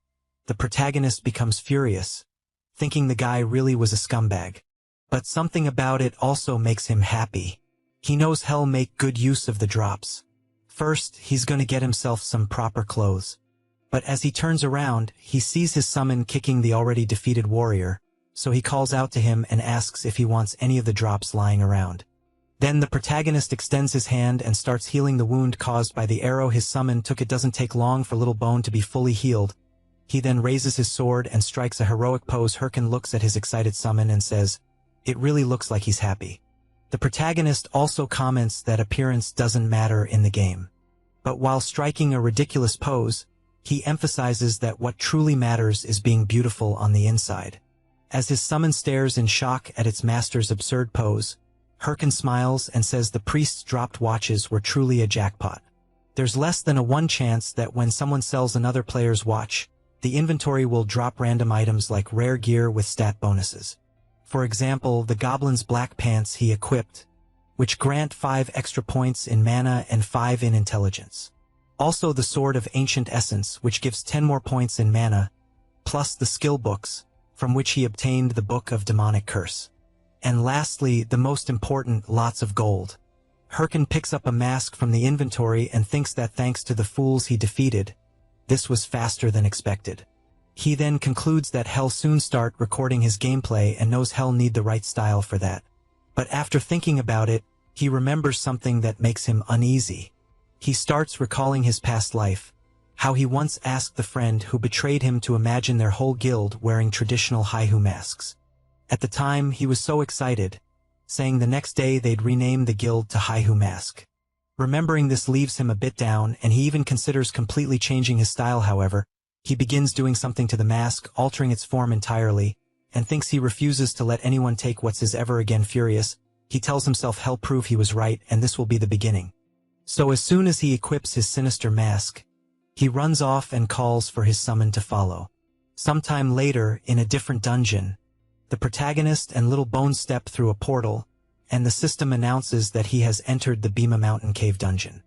the protagonist becomes furious, thinking the guy really was a scumbag. But something about it also makes him happy. He knows Hell make good use of the drops. First, he's gonna get himself some proper clothes. But as he turns around, he sees his summon kicking the already defeated warrior, so he calls out to him and asks if he wants any of the drops lying around. Then the protagonist extends his hand and starts healing the wound caused by the arrow his summon took. It doesn't take long for Little Bone to be fully healed. He then raises his sword and strikes a heroic pose. Hyrcan looks at his excited summon and says, "It really looks like he's happy." The protagonist also comments that appearance doesn't matter in the game. But while striking a ridiculous pose, he emphasizes that what truly matters is being beautiful on the inside. As his summon stares in shock at its master's absurd pose, Hyrcan smiles and says the priest's dropped watches were truly a jackpot. There's less than a 1 chance that when someone sells another player's watch, the inventory will drop random items like rare gear with stat bonuses. For example, the goblin's black pants he equipped, which grant 5 extra points in mana and 5 in intelligence. Also the Sword of Ancient Essence, which gives 10 more points in mana, plus the skill books, from which he obtained the Book of Demonic Curse. And lastly, the most important, lots of gold. Hyrcan picks up a mask from the inventory and thinks that thanks to the fools he defeated, this was faster than expected. He then concludes that Hell soon start recording his gameplay and knows Hell need the right style for that. But after thinking about it, he remembers something that makes him uneasy. He starts recalling his past life, how he once asked the friend who betrayed him to imagine their whole guild wearing traditional Haihu masks. At the time, he was so excited, saying the next day they'd rename the guild to Haihu Mask. Remembering this leaves him a bit down, and he even considers completely changing his style. However, he begins doing something to the mask, altering its form entirely, and thinks he refuses to let anyone take what's his. Ever again furious, he tells himself Hell prove he was right and this will be the beginning. So as soon as he equips his sinister mask, he runs off and calls for his summon to follow. Sometime later, in a different dungeon, the protagonist and Little Bones step through a portal, and the system announces that he has entered the Bima Mountain Cave dungeon.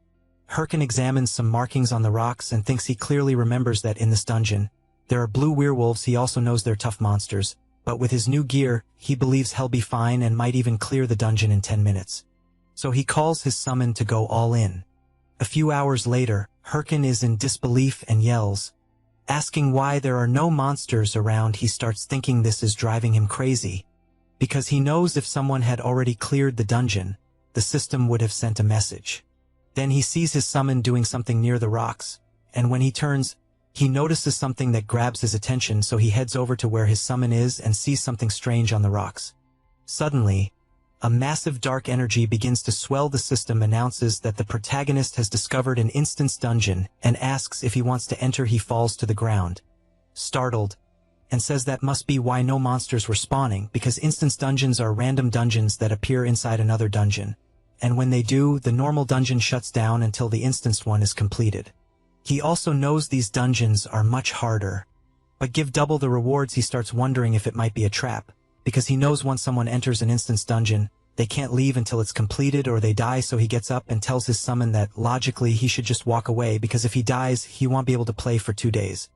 Hurricane examines some markings on the rocks and thinks he clearly remembers that in this dungeon, there are blue werewolves. He also knows they're tough monsters, but with his new gear, he believes he'll be fine and might even clear the dungeon in 10 minutes. So he calls his summon to go all in. A few hours later, Hurricane is in disbelief and yells, asking why there are no monsters around. He starts thinking this is driving him crazy, because he knows if someone had already cleared the dungeon, the system would have sent a message. Then he sees his summon doing something near the rocks, and when he turns, he notices something that grabs his attention, so he heads over to where his summon is and sees something strange on the rocks. Suddenly, a massive dark energy begins to swell. The system announces that the protagonist has discovered an instance dungeon and asks if he wants to enter. He falls to the ground, startled, and says that must be why no monsters were spawning, because instance dungeons are random dungeons that appear inside another dungeon, and when they do, the normal dungeon shuts down until the instanced one is completed. He also knows these dungeons are much harder, but give double the rewards. He starts wondering if it might be a trap, because he knows once someone enters an instance dungeon, they can't leave until it's completed or they die. So he gets up and tells his summon that logically he should just walk away, because if he dies, he won't be able to play for 2 days.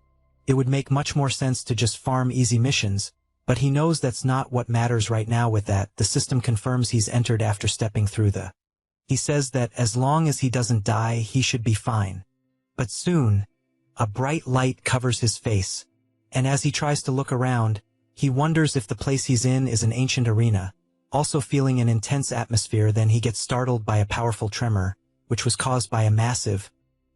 It would make much more sense to just farm easy missions, but he knows that's not what matters right now. With that, the system confirms he's entered after stepping through the. He says that as long as he doesn't die, he should be fine. But soon, a bright light covers his face, and as he tries to look around, he wonders if the place he's in is an ancient arena, also feeling an intense atmosphere. Then he gets startled by a powerful tremor, which was caused by a massive,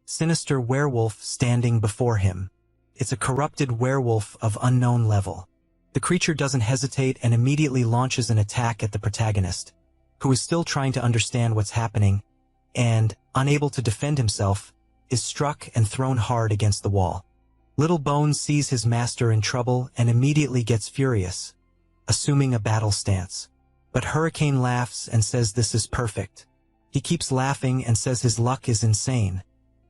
sinister werewolf standing before him. It's a corrupted werewolf of unknown level. The creature doesn't hesitate and immediately launches an attack at the protagonist, who is still trying to understand what's happening, and, unable to defend himself, is struck and thrown hard against the wall. Little Bones sees his master in trouble and immediately gets furious, assuming a battle stance. But Hurricane laughs and says this is perfect. He keeps laughing and says his luck is insane,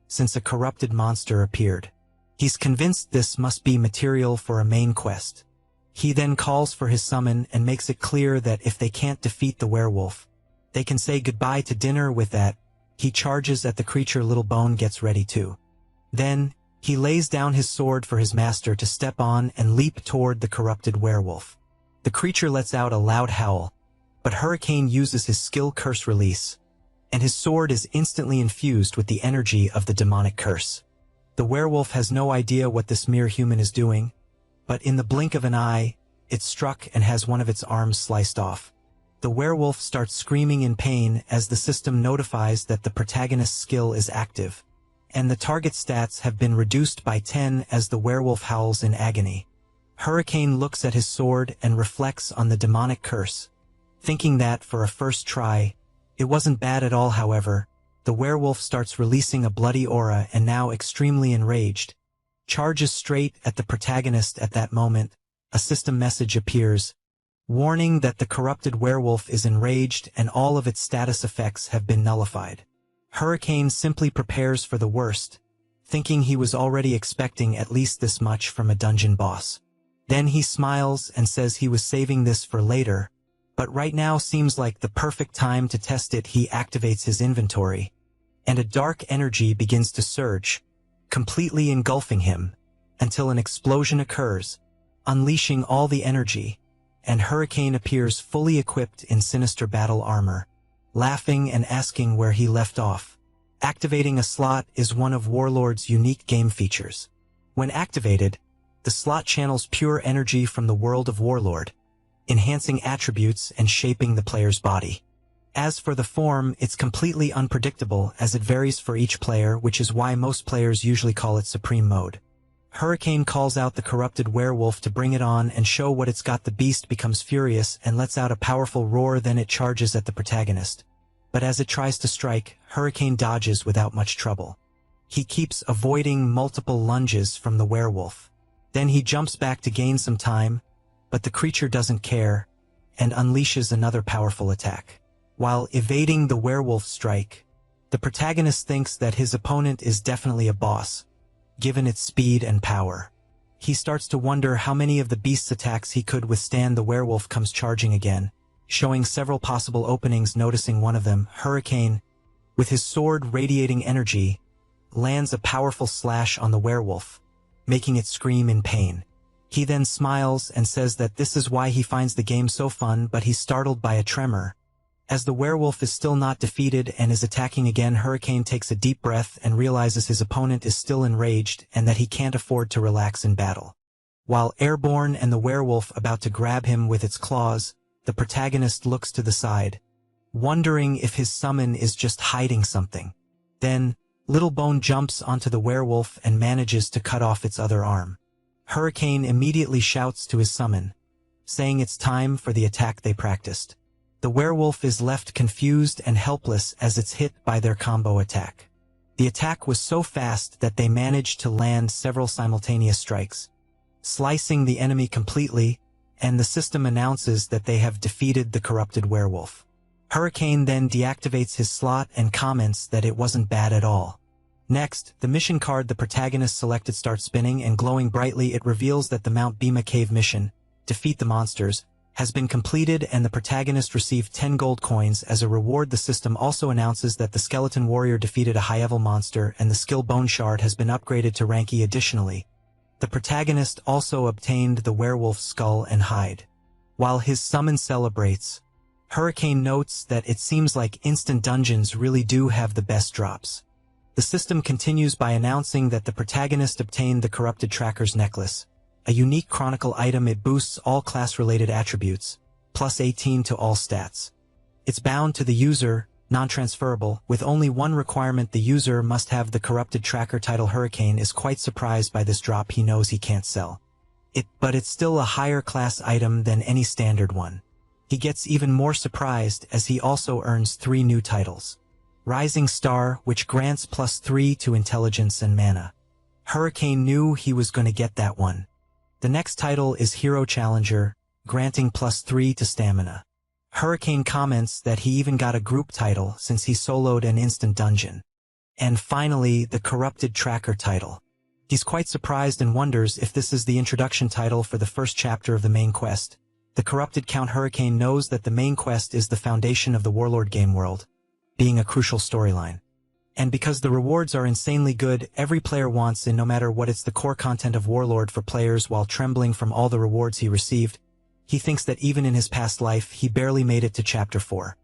since a corrupted monster appeared. He's convinced this must be material for a main quest. He then calls for his summon and makes it clear that if they can't defeat the werewolf, they can say goodbye to dinner. With that, he charges at the creature. Little Bone gets ready too. Then, he lays down his sword for his master to step on and leap toward the corrupted werewolf. The creature lets out a loud howl, but Hurricane uses his skill Curse Release, and his sword is instantly infused with the energy of the demonic curse. The werewolf has no idea what this mere human is doing, but in the blink of an eye, it's struck and has one of its arms sliced off. The werewolf starts screaming in pain as the system notifies that the protagonist's skill is active, and the target stats have been reduced by 10 as the werewolf howls in agony. Hurricane looks at his sword and reflects on the demonic curse, thinking that for a first try, it wasn't bad at all. However, the werewolf starts releasing a bloody aura and, now extremely enraged, charges straight at the protagonist. At that moment, a system message appears, warning that the corrupted werewolf is enraged and all of its status effects have been nullified. Hurricane simply prepares for the worst, thinking he was already expecting at least this much from a dungeon boss. Then he smiles and says he was saving this for later, but right now seems like the perfect time to test it. He activates his inventory, and a dark energy begins to surge, completely engulfing him, until an explosion occurs, unleashing all the energy, and Hurricane appears fully equipped in sinister battle armor, laughing and asking where he left off. Activating a slot is one of Warlord's unique game features. When activated, the slot channels pure energy from the world of Warlord, enhancing attributes and shaping the player's body. As for the form, it's completely unpredictable as it varies for each player, which is why most players usually call it Supreme Mode. Hurricane calls out the corrupted werewolf to bring it on and show what it's got. The beast becomes furious and lets out a powerful roar. Then it charges at the protagonist. But as it tries to strike, Hurricane dodges without much trouble. He keeps avoiding multiple lunges from the werewolf. Then he jumps back to gain some time, but the creature doesn't care and unleashes another powerful attack. While evading the werewolf strike, the protagonist thinks that his opponent is definitely a boss, given its speed and power. He starts to wonder how many of the beast's attacks he could withstand. The werewolf comes charging again, showing several possible openings. Noticing one of them, Hurricane, with his sword radiating energy, lands a powerful slash on the werewolf, making it scream in pain. He then smiles and says that this is why he finds the game so fun, but he's startled by a tremor. As the werewolf is still not defeated and is attacking again, Hurricane takes a deep breath and realizes his opponent is still enraged and that he can't afford to relax in battle. While Airborne and the werewolf about to grab him with its claws, the protagonist looks to the side, wondering if his summon is just hiding something. Then, Little Bone jumps onto the werewolf and manages to cut off its other arm. Hurricane immediately shouts to his summon, saying it's time for the attack they practiced. The werewolf is left confused and helpless as it's hit by their combo attack. The attack was so fast that they managed to land several simultaneous strikes, slicing the enemy completely, and the system announces that they have defeated the corrupted werewolf. Hurricane then deactivates his slot and comments that it wasn't bad at all. Next, the mission card the protagonist selected starts spinning and glowing brightly. It reveals that the Mount Bima Cave mission, Defeat the Monsters, has been completed and the protagonist received 10 gold coins as a reward. The system also announces that the Skeleton Warrior defeated a high-level monster and the skill Bone Shard has been upgraded to rank E. Additionally, the protagonist also obtained the werewolf's skull and hide. While his summon celebrates, Hurricane notes that it seems like instant dungeons really do have the best drops. The system continues by announcing that the protagonist obtained the Corrupted Tracker's necklace, a unique chronicle item. It boosts all class-related attributes, plus 18 to all stats. It's bound to the user, non-transferable, with only one requirement: the user must have the Corrupted Tracker title. Hurricane is quite surprised by this drop. He knows he can't sell it, but it's still a higher class item than any standard one. He gets even more surprised as he also earns 3 new titles. Rising Star, which grants plus 3 to intelligence and mana. Hurricane knew he was going to get that one. The next title is Hero Challenger, granting plus 3 to stamina. Hurricane comments that he even got a group title since he soloed an instant dungeon. And finally, the Corrupted Tracker title. He's quite surprised and wonders if this is the introduction title for the first chapter of the main quest. The Corrupted Count. Hurricane knows that the main quest is the foundation of the Warlord game world, being a crucial storyline. And because the rewards are insanely good, every player wants in, no matter what. It's the core content of Warlord for players. While trembling from all the rewards he received, he thinks that even in his past life he barely made it to chapter 4.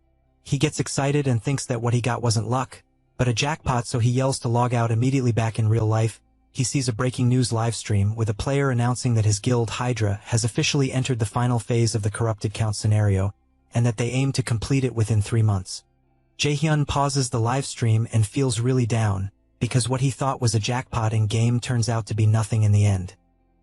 He gets excited and thinks that what he got wasn't luck, but a jackpot, so he yells to log out. Immediately back in real life, he sees a breaking news live stream with a player announcing that his guild, Hydra, has officially entered the final phase of the Corrupted Count scenario, and that they aim to complete it within 3 months. Jaehyun pauses the live stream and feels really down, because what he thought was a jackpot in game turns out to be nothing in the end.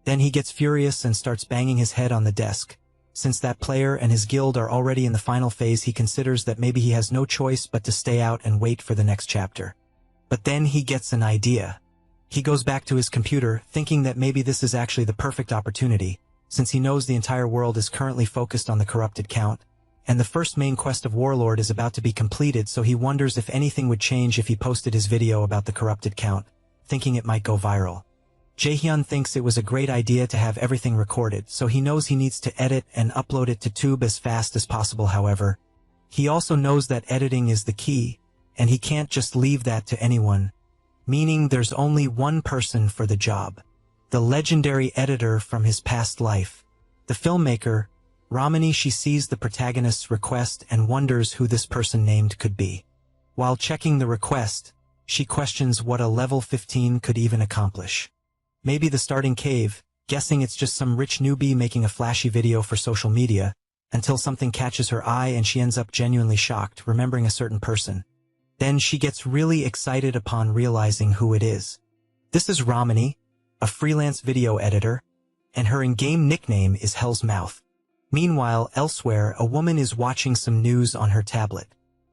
Then he gets furious and starts banging his head on the desk. Since that player and his guild are already in the final phase, he considers that maybe he has no choice but to stay out and wait for the next chapter. But then he gets an idea. He goes back to his computer, thinking that maybe this is actually the perfect opportunity, since he knows the entire world is currently focused on the Corrupted Count, and the first main quest of Warlord is about to be completed, so he wonders if anything would change if he posted his video about the Corrupted Count, thinking it might go viral. Jaehyun thinks it was a great idea to have everything recorded, so he knows he needs to edit and upload it to Tube as fast as possible. However, he also knows that editing is the key, and he can't just leave that to anyone, meaning there's only one person for the job. The legendary editor from his past life. The filmmaker, Ramani. She sees the protagonist's request and wonders who this person named could be. While checking the request, she questions what a level 15 could even accomplish. Maybe the starting cave, guessing it's just some rich newbie making a flashy video for social media, until something catches her eye and she ends up genuinely shocked, remembering a certain person. Then she gets really excited upon realizing who it is. This is Ramani, a freelance video editor, and her in-game nickname is Hell's Mouth. Meanwhile, elsewhere, a woman is watching some news on her tablet.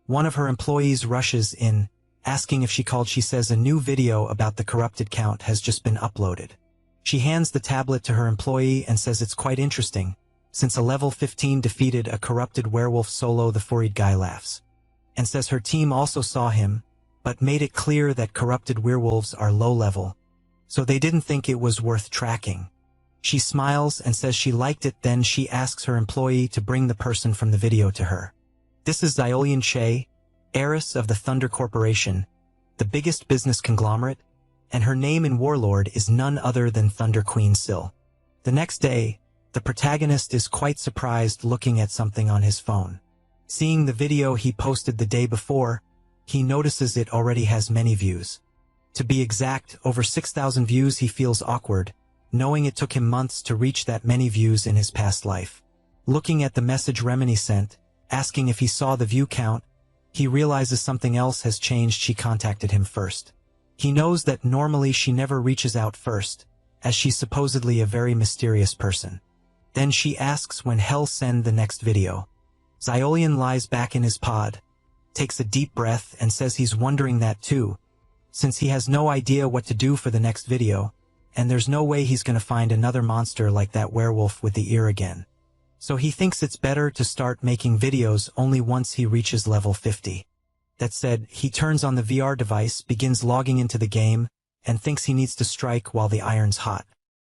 One of her employees rushes in, asking if she called. She says a new video about the Corrupted Count has just been uploaded. She hands the tablet to her employee and says it's quite interesting, since a level 15 defeated a corrupted werewolf solo. The furried guy laughs, and says her team also saw him, but made it clear that corrupted werewolves are low level, so they didn't think it was worth tracking. She smiles and says she liked it, then she asks her employee to bring the person from the video to her. This is Xiaolian Che, heiress of the Thunder Corporation, the biggest business conglomerate, and her name in Warlord is none other than Thunder Queen Sil. The next day, the protagonist is quite surprised looking at something on his phone. Seeing the video he posted the day before, he notices it already has many views. To be exact, over 6,000 views. He feels awkward, knowing it took him months to reach that many views in his past life. Looking at the message Remini sent, asking if he saw the view count, he realizes something else has changed. She contacted him first. He knows that normally she never reaches out first, as she's supposedly a very mysterious person. Then she asks when he'll send the next video. Xiaolian lies back in his pod, takes a deep breath and says he's wondering that too, since he has no idea what to do for the next video, and there's no way he's gonna find another monster like that werewolf with the ear again. So he thinks it's better to start making videos only once he reaches level 50. That said, he turns on the VR device, begins logging into the game, and thinks he needs to strike while the iron's hot.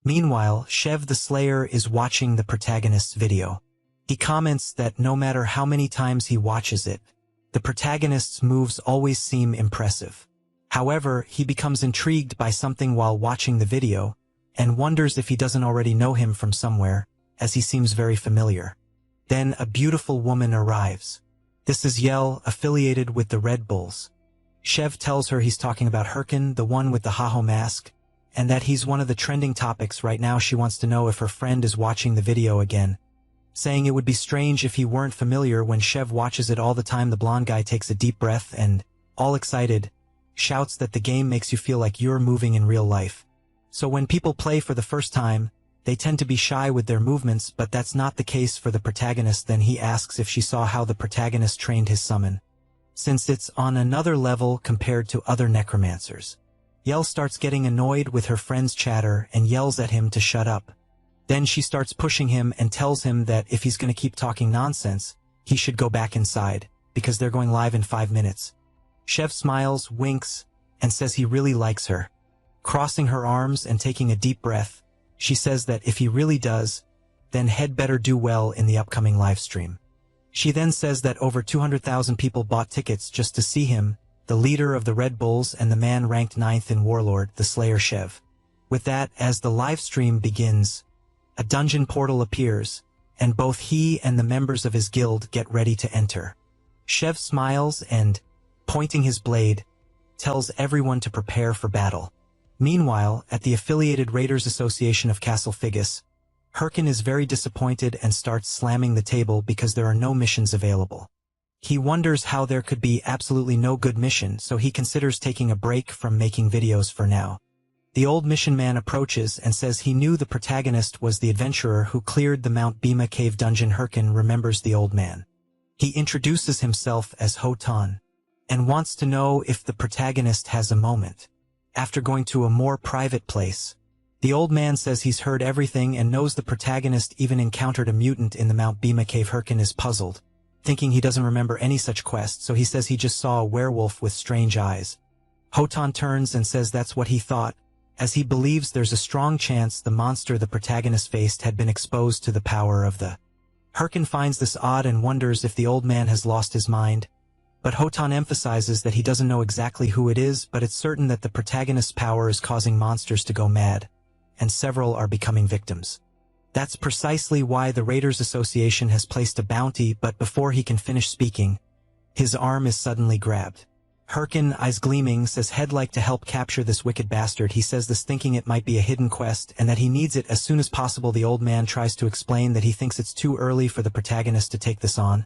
Meanwhile, Shev the Slayer is watching the protagonist's video. He comments that no matter how many times he watches it, the protagonist's moves always seem impressive. However, he becomes intrigued by something while watching the video, and wonders if he doesn't already know him from somewhere, as he seems very familiar. Then a beautiful woman arrives. This is Yel, affiliated with the Red Bulls. Shev tells her he's talking about Herkin, the one with the Haho mask, and that he's one of the trending topics right now. She wants to know if her friend is watching the video again, saying it would be strange if he weren't familiar. When Shev watches it all the time, the blonde guy takes a deep breath and, all excited, shouts that the game makes you feel like you're moving in real life. So when people play for the first time, they tend to be shy with their movements, but that's not the case for the protagonist. Then he asks if she saw how the protagonist trained his summon, since it's on another level compared to other necromancers. Yel starts getting annoyed with her friend's chatter and yells at him to shut up. Then she starts pushing him and tells him that if he's going to keep talking nonsense, he should go back inside, because they're going live in 5 minutes. Shev smiles, winks, and says he really likes her. Crossing her arms and taking a deep breath, she says that if he really does, then he'd better do well in the upcoming livestream. She then says that over 200,000 people bought tickets just to see him, the leader of the Red Bulls and the man ranked 9th in Warlord, the Slayer Shev. With that, as the livestream begins, a dungeon portal appears, and both he and the members of his guild get ready to enter. Shev smiles and, pointing his blade, tells everyone to prepare for battle. Meanwhile, at the affiliated Raiders Association of Castle Figus, Herkin is very disappointed and starts slamming the table because there are no missions available. He wonders how there could be absolutely no good mission, so he considers taking a break from making videos for now. The old mission man approaches and says he knew the protagonist was the adventurer who cleared the Mount Bima cave dungeon. Herkin remembers the old man. He introduces himself as Hotan, and wants to know if the protagonist has a moment. After going to a more private place, the old man says he's heard everything and knows the protagonist even encountered a mutant in the Mount Bima cave. Herkin is puzzled, thinking he doesn't remember any such quest, so he says he just saw a werewolf with strange eyes. Hotan turns and says that's what he thought, as he believes there's a strong chance the monster the protagonist faced had been exposed to the power of the. Herkin finds this odd and wonders if the old man has lost his mind, but Hotan emphasizes that he doesn't know exactly who it is, but it's certain that the protagonist's power is causing monsters to go mad, and several are becoming victims. That's precisely why the Raiders Association has placed a bounty, but before he can finish speaking, his arm is suddenly grabbed. Herkin, eyes gleaming, says he'd like to help capture this wicked bastard. He says this thinking it might be a hidden quest and that he needs it as soon as possible. The old man tries to explain that he thinks it's too early for the protagonist to take this on,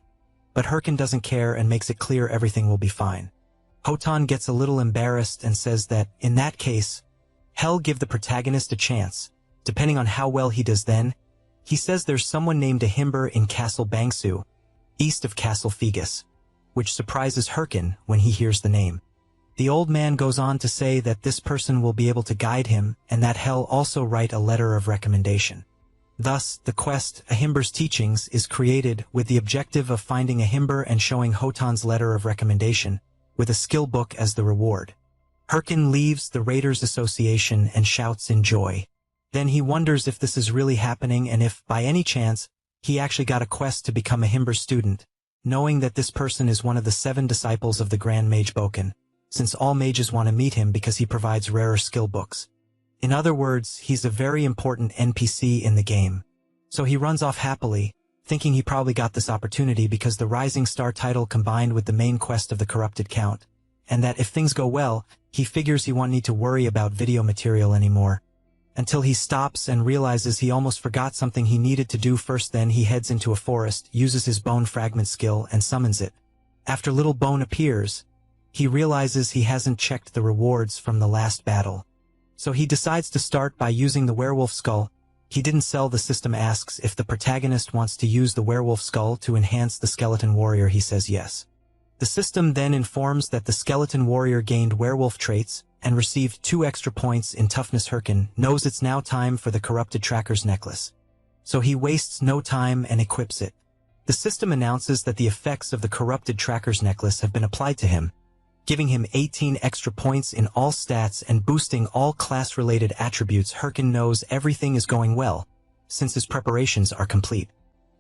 but Herkin doesn't care and makes it clear everything will be fine. Hotan gets a little embarrassed and says that, in that case, he'll give the protagonist a chance, depending on how well he does. Then, he says there's someone named Ahimber in Castle Bangsu, east of Castle Figus, which surprises Herkin when he hears the name. The old man goes on to say that this person will be able to guide him and that he'll also write a letter of recommendation. Thus, the quest, Ahimber's Teachings, is created with the objective of finding Ahimber and showing Hotan's letter of recommendation, with a skill book as the reward. Herkin leaves the Raiders Association and shouts in joy. Then he wonders if this is really happening and if, by any chance, he actually got a quest to become a Himber student, knowing that this person is one of the 7 disciples of the Grand Mage Boken, since all mages want to meet him because he provides rarer skill books. In other words, he's a very important NPC in the game. So he runs off happily, thinking he probably got this opportunity because the Rising Star title combined with the main quest of the Corrupted Count, and that if things go well, he figures he won't need to worry about video material anymore. Until he stops and realizes he almost forgot something he needed to do first. Then he heads into a forest, uses his bone fragment skill, and summons it. After Little Bone appears, he realizes he hasn't checked the rewards from the last battle. So he decides to start by using the werewolf skull. He didn't sell. The system asks if the protagonist wants to use the werewolf skull to enhance the skeleton warrior. He says yes. The system then informs that the skeleton warrior gained werewolf traits and received 2 extra points in toughness. Hirkin knows it's now time for the corrupted tracker's necklace. So he wastes no time and equips it. The system announces that the effects of the corrupted tracker's necklace have been applied to him, giving him 18 extra points in all stats and boosting all class-related attributes. Hirkin knows everything is going well, since his preparations are complete.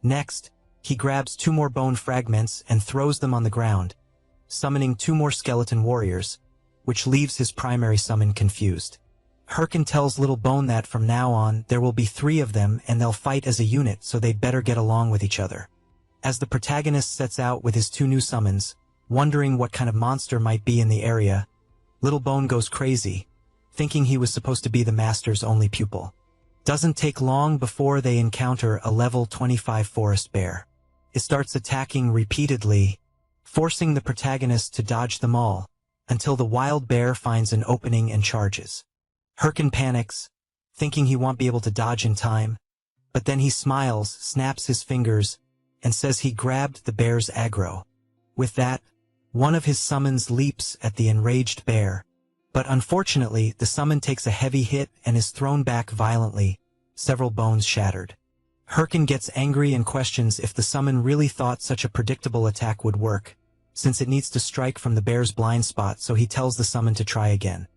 Next, he grabs 2 more bone fragments and throws them on the ground, summoning 2 more skeleton warriors, which leaves his primary summon confused. Hirkin tells Little Bone that from now on there will be 3 of them and they'll fight as a unit, so they'd better get along with each other. As the protagonist sets out with his 2 new summons, wondering what kind of monster might be in the area, Little Bone goes crazy, thinking he was supposed to be the master's only pupil. Doesn't take long before they encounter a level 25 forest bear. It starts attacking repeatedly, forcing the protagonist to dodge them all, until the wild bear finds an opening and charges. Hirkin panics, thinking he won't be able to dodge in time, but then he smiles, snaps his fingers, and says he grabbed the bear's aggro. With that, one of his summons leaps at the enraged bear, but unfortunately the summon takes a heavy hit and is thrown back violently, several bones shattered. Hirkin gets angry and questions if the summon really thought such a predictable attack would work, since it needs to strike from the bear's blind spot, so he tells the summon to try again.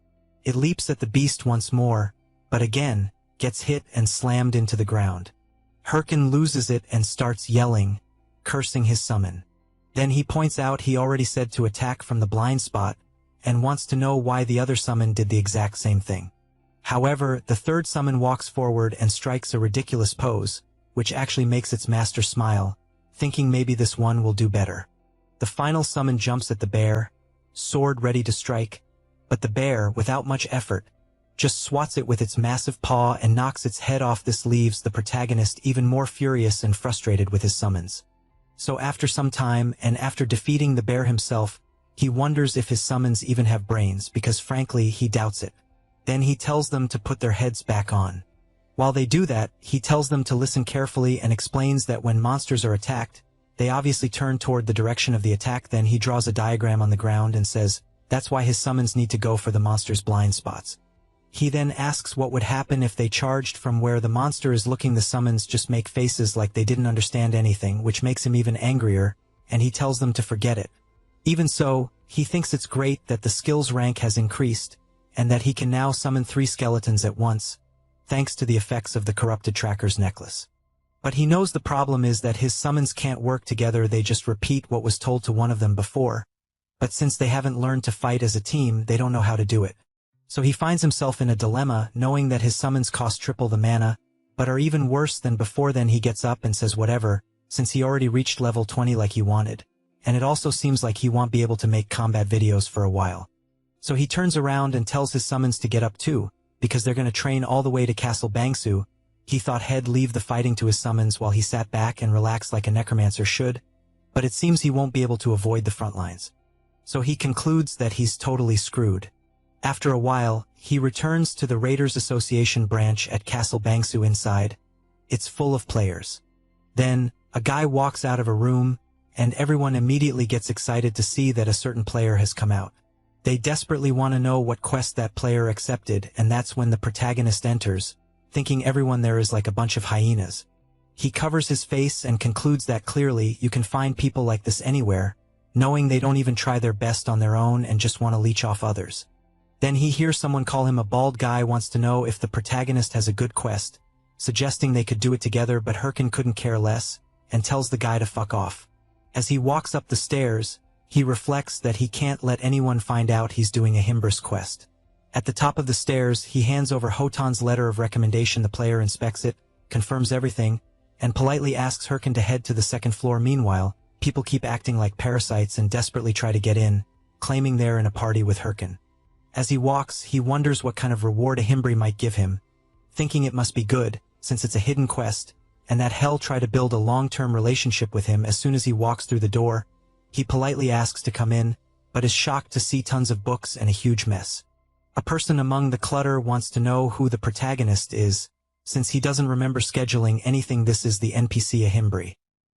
It leaps at the beast once more, but again, gets hit and slammed into the ground. Hirkin loses it and starts yelling, cursing his summon. Then he points out he already said to attack from the blind spot, and wants to know why the other summon did the exact same thing. However, the third summon walks forward and strikes a ridiculous pose, which actually makes its master smile, thinking maybe this one will do better. The final summon jumps at the bear, sword ready to strike, but the bear, without much effort, just swats it with its massive paw and knocks its head off. This leaves the protagonist even more furious and frustrated with his summons. So after some time, and after defeating the bear himself, he wonders if his summons even have brains, because frankly he doubts it. Then he tells them to put their heads back on. While they do that, he tells them to listen carefully and explains that when monsters are attacked, they obviously turn toward the direction of the attack. Then he draws a diagram on the ground and says that's why his summons need to go for the monster's blind spots. He then asks what would happen if they charged from where the monster is looking. The summons just make faces like they didn't understand anything, which makes him even angrier, and he tells them to forget it. Even so, he thinks it's great that the skills rank has increased, and that he can now summon 3 skeletons at once, thanks to the effects of the corrupted tracker's necklace. But he knows the problem is that his summons can't work together. They just repeat what was told to one of them before, but since they haven't learned to fight as a team, they don't know how to do it. So he finds himself in a dilemma, knowing that his summons cost triple the mana, but are even worse than before. Then he gets up and says whatever, since he already reached level 20 like he wanted, and it also seems like he won't be able to make combat videos for a while. So he turns around and tells his summons to get up too, because they're going to train all the way to Castle Bangsu. He thought he'd leave the fighting to his summons while he sat back and relaxed like a necromancer should, but it seems he won't be able to avoid the front lines. So he concludes that he's totally screwed. After a while, he returns to the Raiders Association branch at Castle Bangsu. Inside, it's full of players. Then, a guy walks out of a room, and everyone immediately gets excited to see that a certain player has come out. They desperately want to know what quest that player accepted, and that's when the protagonist enters, thinking everyone there is like a bunch of hyenas. He covers his face and concludes that clearly you can find people like this anywhere, knowing they don't even try their best on their own and just want to leech off others. Then he hears someone call him a bald guy wants to know if the protagonist has a good quest, suggesting they could do it together, but Herkin couldn't care less, and tells the guy to fuck off. As he walks up the stairs, he reflects that he can't let anyone find out he's doing a Himbrus quest. At the top of the stairs, he hands over Hotan's letter of recommendation. The player inspects it, confirms everything, and politely asks Herkin to head to the second floor. Meanwhile, people keep acting like parasites and desperately try to get in, claiming they're in a party with Herkin. As he walks, he wonders what kind of reward a Himbri might give him, thinking it must be good, since it's a hidden quest, and that hell try to build a long-term relationship with him. As soon as he walks through the door, he politely asks to come in, but is shocked to see tons of books and a huge mess. A person among the clutter wants to know who the protagonist is, since he doesn't remember scheduling anything. This is the NPC, a Himbri.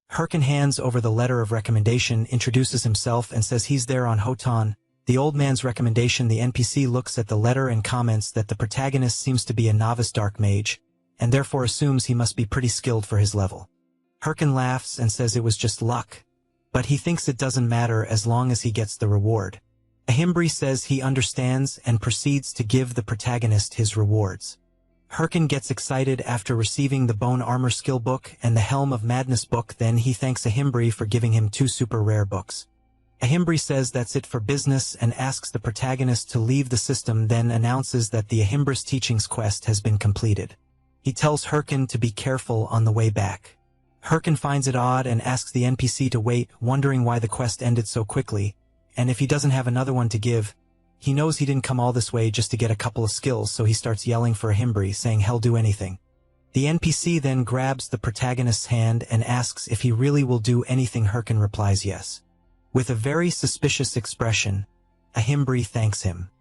Herkin hands over the letter of recommendation, introduces himself, and says he's there on Hotan, the old man's recommendation. The NPC looks at the letter and comments that the protagonist seems to be a novice dark mage, and therefore assumes he must be pretty skilled for his level. Herkin laughs and says it was just luck, but he thinks it doesn't matter as long as he gets the reward. A Himbri says he understands and proceeds to give the protagonist his rewards. Herkin gets excited after receiving the Bone Armor skill book and the Helm of Madness book. Then he thanks a Himbri for giving him 2 super rare books. A Himbri says that's it for business and asks the protagonist to leave the system, then announces that the Himbrus Teachings quest has been completed. He tells Herkin to be careful on the way back. Herkin finds it odd and asks the NPC to wait, wondering why the quest ended so quickly, and if he doesn't have another one to give. He knows he didn't come all this way just to get a couple of skills, so he starts yelling for a Himbri, saying he'll do anything. The NPC then grabs the protagonist's hand and asks if he really will do anything. Herkin replies yes. With a very suspicious expression, a Himbri thanks him.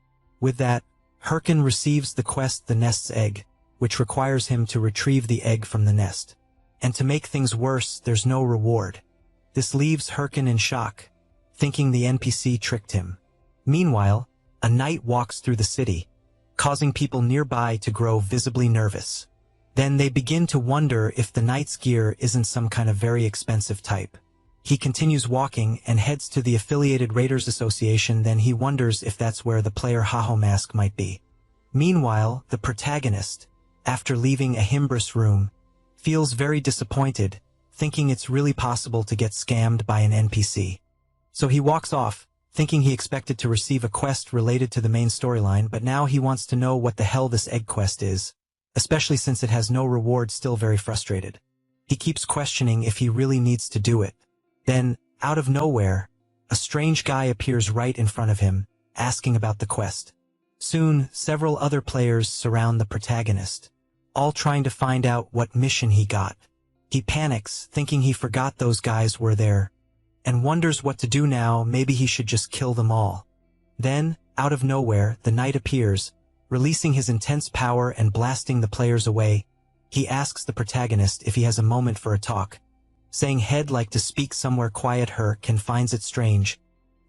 With that, Herkin receives the quest, the nest's egg, which requires him to retrieve the egg from the nest. And to make things worse, there's no reward. This leaves Herkin in shock, thinking the NPC tricked him. Meanwhile, a knight walks through the city, causing people nearby to grow visibly nervous. Then they begin to wonder if the knight's gear isn't some kind of very expensive type. He continues walking and heads to the affiliated Raiders Association. Then he wonders if that's where the player Haho Mask might be. Meanwhile, the protagonist, after leaving a Himbrus room, feels very disappointed, thinking it's really possible to get scammed by an NPC. So he walks off, thinking he expected to receive a quest related to the main storyline, but now he wants to know what the hell this egg quest is, especially since it has no reward. Still very frustrated, he keeps questioning if he really needs to do it. Then, out of nowhere, a strange guy appears right in front of him, asking about the quest. Soon, several other players surround the protagonist, all trying to find out what mission he got. He panics, thinking he forgot those guys were there, and wonders what to do now. Maybe he should just kill them all. Then, out of nowhere, the knight appears, releasing his intense power and blasting the players away. He asks the protagonist if he has a moment for a talk, saying he'd like to speak somewhere quiet. Herkin finds it strange,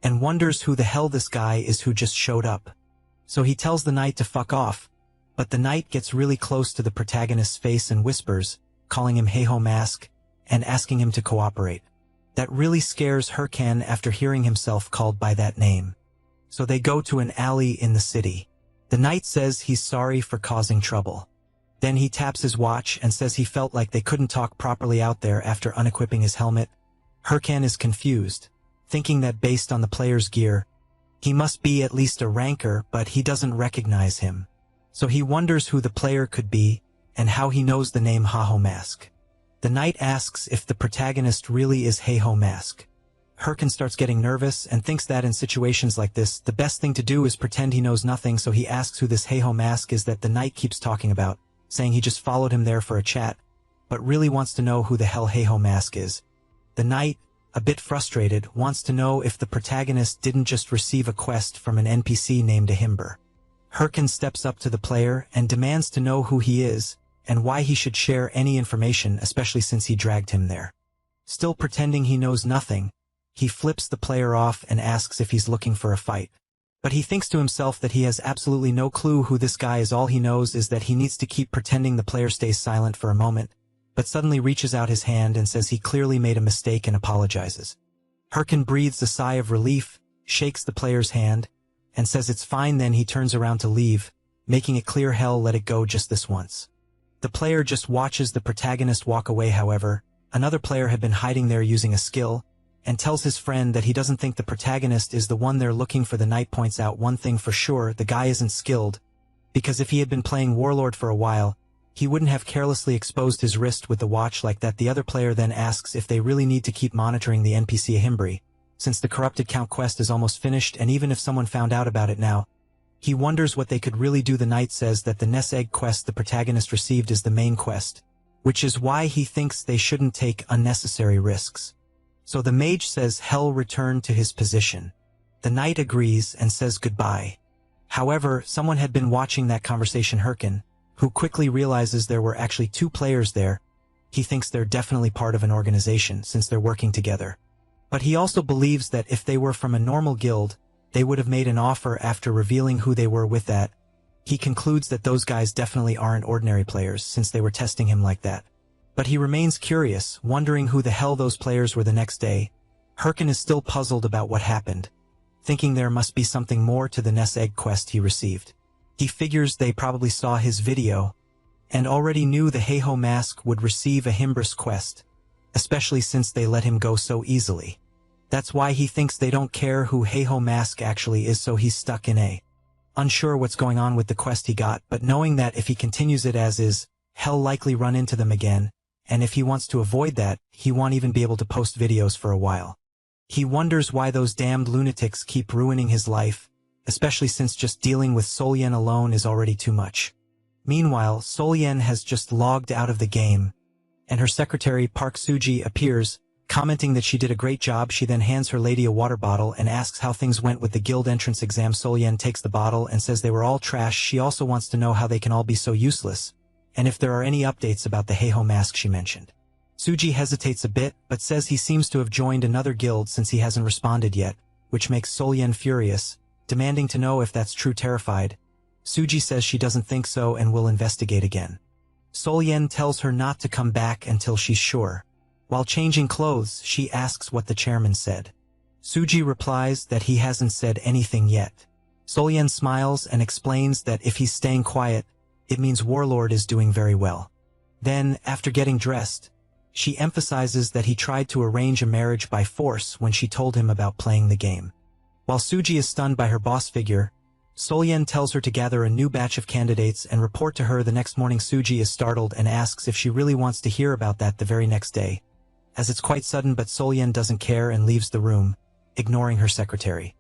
and wonders who the hell this guy is who just showed up. So he tells the knight to fuck off, but the knight gets really close to the protagonist's face and whispers, calling him Haho Mask, and asking him to cooperate. That really scares Herkin after hearing himself called by that name. So they go to an alley in the city. The knight says he's sorry for causing trouble. Then he taps his watch and says he felt like they couldn't talk properly out there after unequipping his helmet. Herkin is confused, thinking that based on the player's gear, he must be at least a ranker, but he doesn't recognize him. So he wonders who the player could be, and how he knows the name Haho Mask. The knight asks if the protagonist really is Haho Mask. Herkin starts getting nervous and thinks that in situations like this, the best thing to do is pretend he knows nothing, so he asks who this Haho Mask is that the knight keeps talking about, saying he just followed him there for a chat, but really wants to know who the hell Haho Mask is. The knight, a bit frustrated, wants to know if the protagonist didn't just receive a quest from an NPC named a Himber. Herkin steps up to the player and demands to know who he is, and why he should share any information, especially since he dragged him there. Still pretending he knows nothing, he flips the player off and asks if he's looking for a fight. But he thinks to himself that he has absolutely no clue who this guy is. All he knows is that he needs to keep pretending. The player stays silent for a moment, but suddenly reaches out his hand and says he clearly made a mistake and apologizes. Herkin breathes a sigh of relief, shakes the player's hand, and says it's fine. Then he turns around to leave, making it clear Hell let it go just this once. The player just watches the protagonist walk away. However, another player had been hiding there using a skill, and tells his friend that he doesn't think the protagonist is the one they're looking for. The knight points out one thing for sure: the guy isn't skilled, because if he had been playing Warlord for a while, he wouldn't have carelessly exposed his wrist with the watch like that. The other player then asks if they really need to keep monitoring the NPC Ahimbri, since the Corrupted Count quest is almost finished, and even if someone found out about it now, he wonders what they could really do. The knight says that the Ness Egg quest the protagonist received is the main quest, which is why he thinks they shouldn't take unnecessary risks. So the mage says Hell return to his position. The knight agrees and says goodbye. However, someone had been watching that conversation. Hyrcan, who quickly realizes there were actually two players there. He thinks they're definitely part of an organization since they're working together. But he also believes that if they were from a normal guild, they would have made an offer. After revealing who they were with that, he concludes that those guys definitely aren't ordinary players since they were testing him like that. But he remains curious, wondering who the hell those players were. The next day, Hyrcan is still puzzled about what happened, thinking there must be something more to the Ness Egg quest he received. He figures they probably saw his video, and already knew the Heiho Mask would receive a Himbris quest, especially since they let him go so easily. That's why he thinks they don't care who Heiho Mask actually is, so he's stuck in a unsure what's going on with the quest he got, but knowing that if he continues it as is, Hell likely run into them again, and if he wants to avoid that, he won't even be able to post videos for a while. He wonders why those damned lunatics keep ruining his life, especially since just dealing with Solyen alone is already too much. Meanwhile, Solyen has just logged out of the game, and her secretary Park Suji appears, commenting that she did a great job. She then hands her lady a water bottle and asks how things went with the guild entrance exam. Solyen takes the bottle and says they were all trash. She also wants to know how they can all be so useless, and if there are any updates about the Heiho Mask she mentioned. Suji hesitates a bit, but says he seems to have joined another guild since he hasn't responded yet, which makes Solyen furious, demanding to know if that's true. Terrified, Suji says she doesn't think so and will investigate again. Solyen tells her not to come back until she's sure. While changing clothes, she asks what the chairman said. Suji replies that he hasn't said anything yet. Solyen smiles and explains that if he's staying quiet, it means Warlord is doing very well. Then, after getting dressed, she emphasizes that he tried to arrange a marriage by force when she told him about playing the game. While Suji is stunned by her boss figure, Solyen tells her to gather a new batch of candidates and report to her the next morning. Suji is startled and asks if she really wants to hear about that the very next day, as it's quite sudden, but Solyen doesn't care and leaves the room, ignoring her secretary.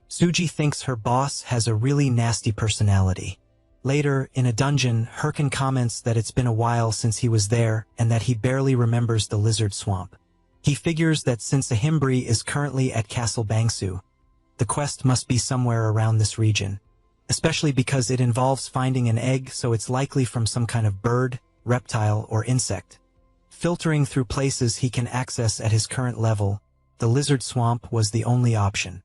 Suji thinks her boss has a really nasty personality. Later, in a dungeon, Hyrcan comments that it's been a while since he was there and that he barely remembers the lizard swamp. He figures that since Ahimbri is currently at Castle Bangsu, the quest must be somewhere around this region, especially because it involves finding an egg, so it's likely from some kind of bird, reptile, or insect. Filtering through places he can access at his current level, the lizard swamp was the only option.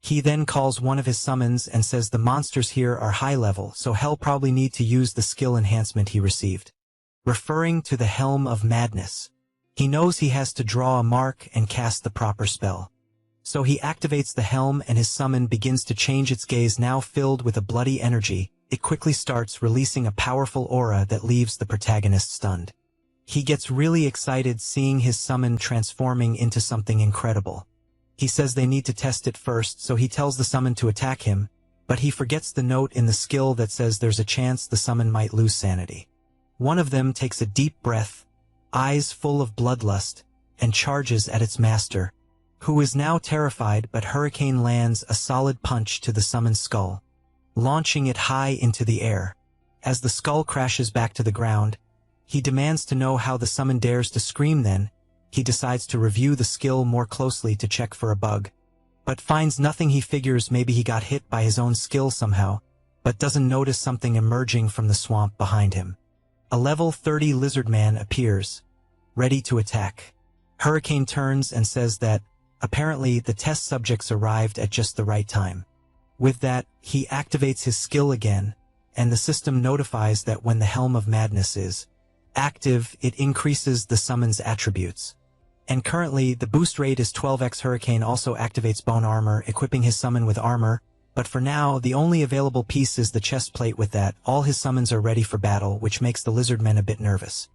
He then calls one of his summons and says the monsters here are high level, so Hell probably need to use the skill enhancement he received. Referring to the Helm of Madness, he knows he has to draw a mark and cast the proper spell. So he activates the helm and his summon begins to change. Its gaze now filled with a bloody energy, it quickly starts releasing a powerful aura that leaves the protagonist stunned. He gets really excited seeing his summon transforming into something incredible. He says they need to test it first, so he tells the summon to attack him, but he forgets the note in the skill that says there's a chance the summon might lose sanity. One of them takes a deep breath, eyes full of bloodlust, and charges at its master, who is now terrified, but Hurricane lands a solid punch to the summon's skull, launching it high into the air. As the skull crashes back to the ground, he demands to know how the summon dares to scream. Then, he decides to review the skill more closely to check for a bug, but finds nothing. He figures maybe he got hit by his own skill somehow, but doesn't notice something emerging from the swamp behind him. A level 30 lizard man appears, ready to attack. Hurricane turns and says that, apparently, the test subjects arrived at just the right time. With that, he activates his skill again, and the system notifies that when the Helm of Madness is active, it increases the summon's attributes. And currently, the boost rate is 12x. Hurricane also activates Bone Armor, equipping his summon with armor, But for now, the only available piece is the chest plate. With that, all his summons are ready for battle, which makes the lizardmen a bit nervous.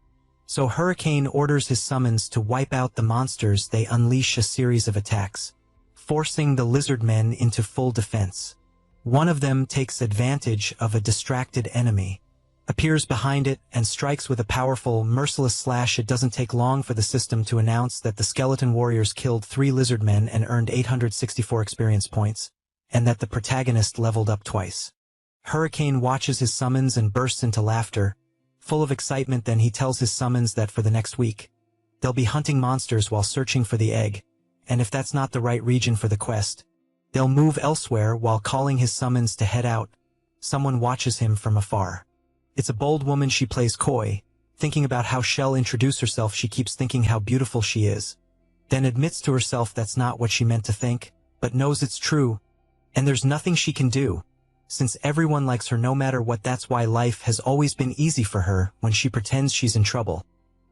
So Hurricane orders his summons to wipe out the monsters. They unleash a series of attacks, forcing the lizardmen into full defense. One of them takes advantage of a distracted enemy, appears behind it, and strikes with a powerful, merciless slash. It doesn't take long for the system to announce that the skeleton warriors killed 3 lizardmen and earned 864 experience points, and that the protagonist leveled up twice. Hurricane watches his summons and bursts into laughter, full of excitement. Then he tells his summons that for the next week, they'll be hunting monsters while searching for the egg, and if that's not the right region for the quest, they'll move elsewhere. While calling his summons to head out, someone watches him from afar. It's a bold woman. She plays coy, thinking about how she'll introduce herself. She keeps thinking how beautiful she is, then admits to herself that's not what she meant to think, but knows it's true, and there's nothing she can do, since everyone likes her no matter what. That's why life has always been easy for her. When she pretends she's in trouble,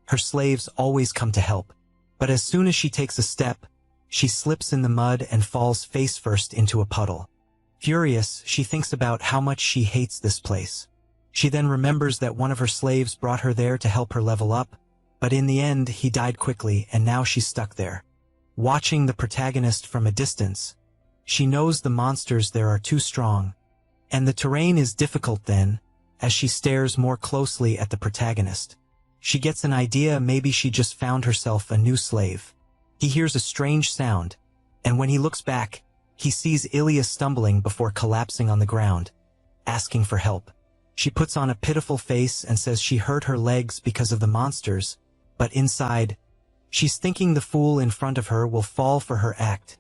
her slaves always come to help. But as soon as she takes a step, she slips in the mud and falls face first into a puddle. Furious, she thinks about how much she hates this place. She then remembers that one of her slaves brought her there to help her level up, but in the end he died quickly, and now she's stuck there. Watching the protagonist from a distance, she knows the monsters there are too strong, and the terrain is difficult. Then, as she stares more closely at the protagonist, she gets an idea. Maybe she just found herself a new slave. He hears a strange sound, and when he looks back, he sees Ilya stumbling before collapsing on the ground, asking for help. She puts on a pitiful face and says she hurt her legs because of the monsters, but inside, she's thinking the fool in front of her will fall for her act,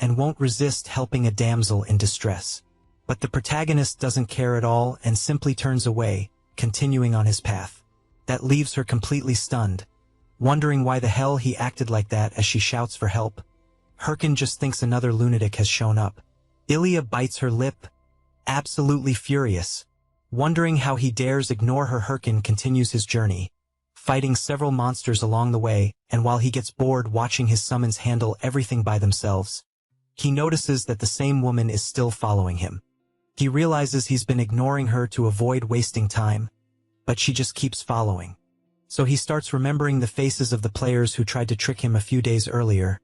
and won't resist helping a damsel in distress. But the protagonist doesn't care at all and simply turns away, continuing on his path. That leaves her completely stunned, wondering why the hell he acted like that. As she shouts for help, Hurricane just thinks another lunatic has shown up. Ilya bites her lip, absolutely furious, wondering how he dares ignore her. Hurricane continues his journey, fighting several monsters along the way, and while he gets bored watching his summons handle everything by themselves, he notices that the same woman is still following him. He realizes he's been ignoring her to avoid wasting time, but she just keeps following. So he starts remembering the faces of the players who tried to trick him a few days earlier,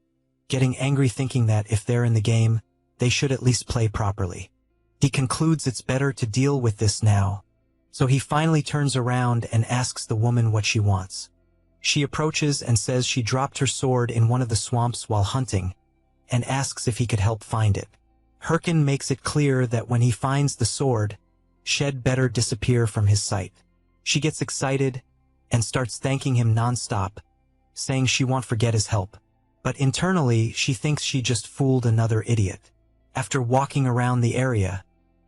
getting angry, thinking that if they're in the game, they should at least play properly. He concludes it's better to deal with this now, so he finally turns around and asks the woman what she wants. She approaches and says she dropped her sword in one of the swamps while hunting, and asks if he could help find it. Hurricane makes it clear that when he finds the sword, she'd better disappear from his sight. She gets excited and starts thanking him non-stop, saying she won't forget his help. But internally, she thinks she just fooled another idiot. After walking around the area,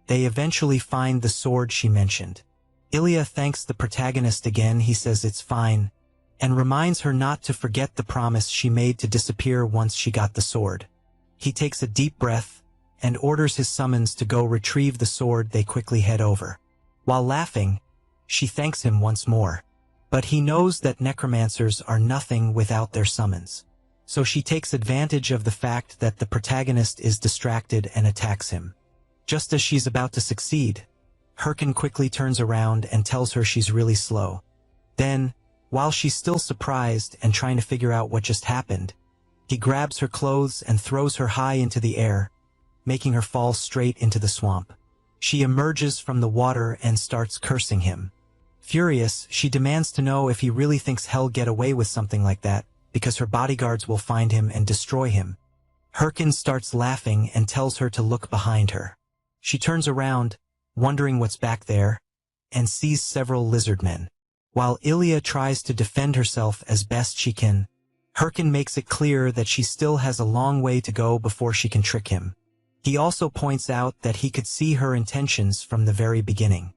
they eventually find the sword she mentioned. Ilya thanks the protagonist again. He says it's fine, and reminds her not to forget the promise she made to disappear once she got the sword. He takes a deep breath and orders his summons to go retrieve the sword. They quickly head over. While laughing, she thanks him once more. But he knows that necromancers are nothing without their summons. So she takes advantage of the fact that the protagonist is distracted and attacks him. Just as she's about to succeed, Hurricane quickly turns around and tells her she's really slow. Then, while she's still surprised and trying to figure out what just happened, he grabs her clothes and throws her high into the air, making her fall straight into the swamp. She emerges from the water and starts cursing him. Furious, she demands to know if he really thinks he'll get away with something like that, because her bodyguards will find him and destroy him. Hurricane starts laughing and tells her to look behind her. She turns around, wondering what's back there, and sees several lizardmen. While Ilya tries to defend herself as best she can, Hurricane makes it clear that she still has a long way to go before she can trick him. He also points out that he could see her intentions from the very beginning.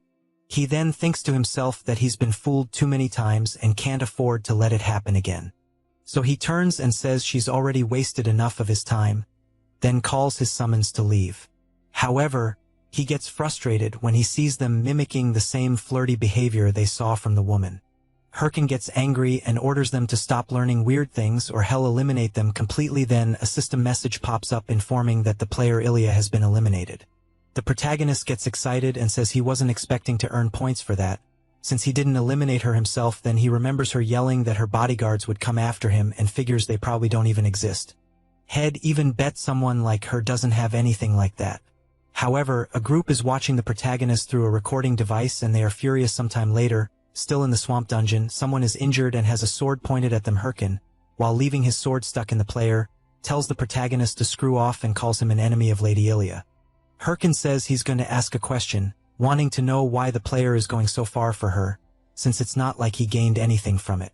He then thinks to himself that he's been fooled too many times and can't afford to let it happen again. So he turns and says she's already wasted enough of his time, then calls his summons to leave. However, he gets frustrated when he sees them mimicking the same flirty behavior they saw from the woman. Hurricane gets angry and orders them to stop learning weird things or he'll eliminate them completely. Then a system message pops up informing that the player Ilya has been eliminated. The protagonist gets excited and says he wasn't expecting to earn points for that. Since he didn't eliminate her himself, then he remembers her yelling that her bodyguards would come after him and figures they probably don't even exist. Head even bet someone like her doesn't have anything like that. However, a group is watching the protagonist through a recording device and they are furious. Sometime later, still in the swamp dungeon, someone is injured and has a sword pointed at them. Hyrkin, while leaving his sword stuck in the player, tells the protagonist to screw off and calls him an enemy of Lady Ilia. Hyrkin says he's going to ask a question, wanting to know why the player is going so far for her, since it's not like he gained anything from it.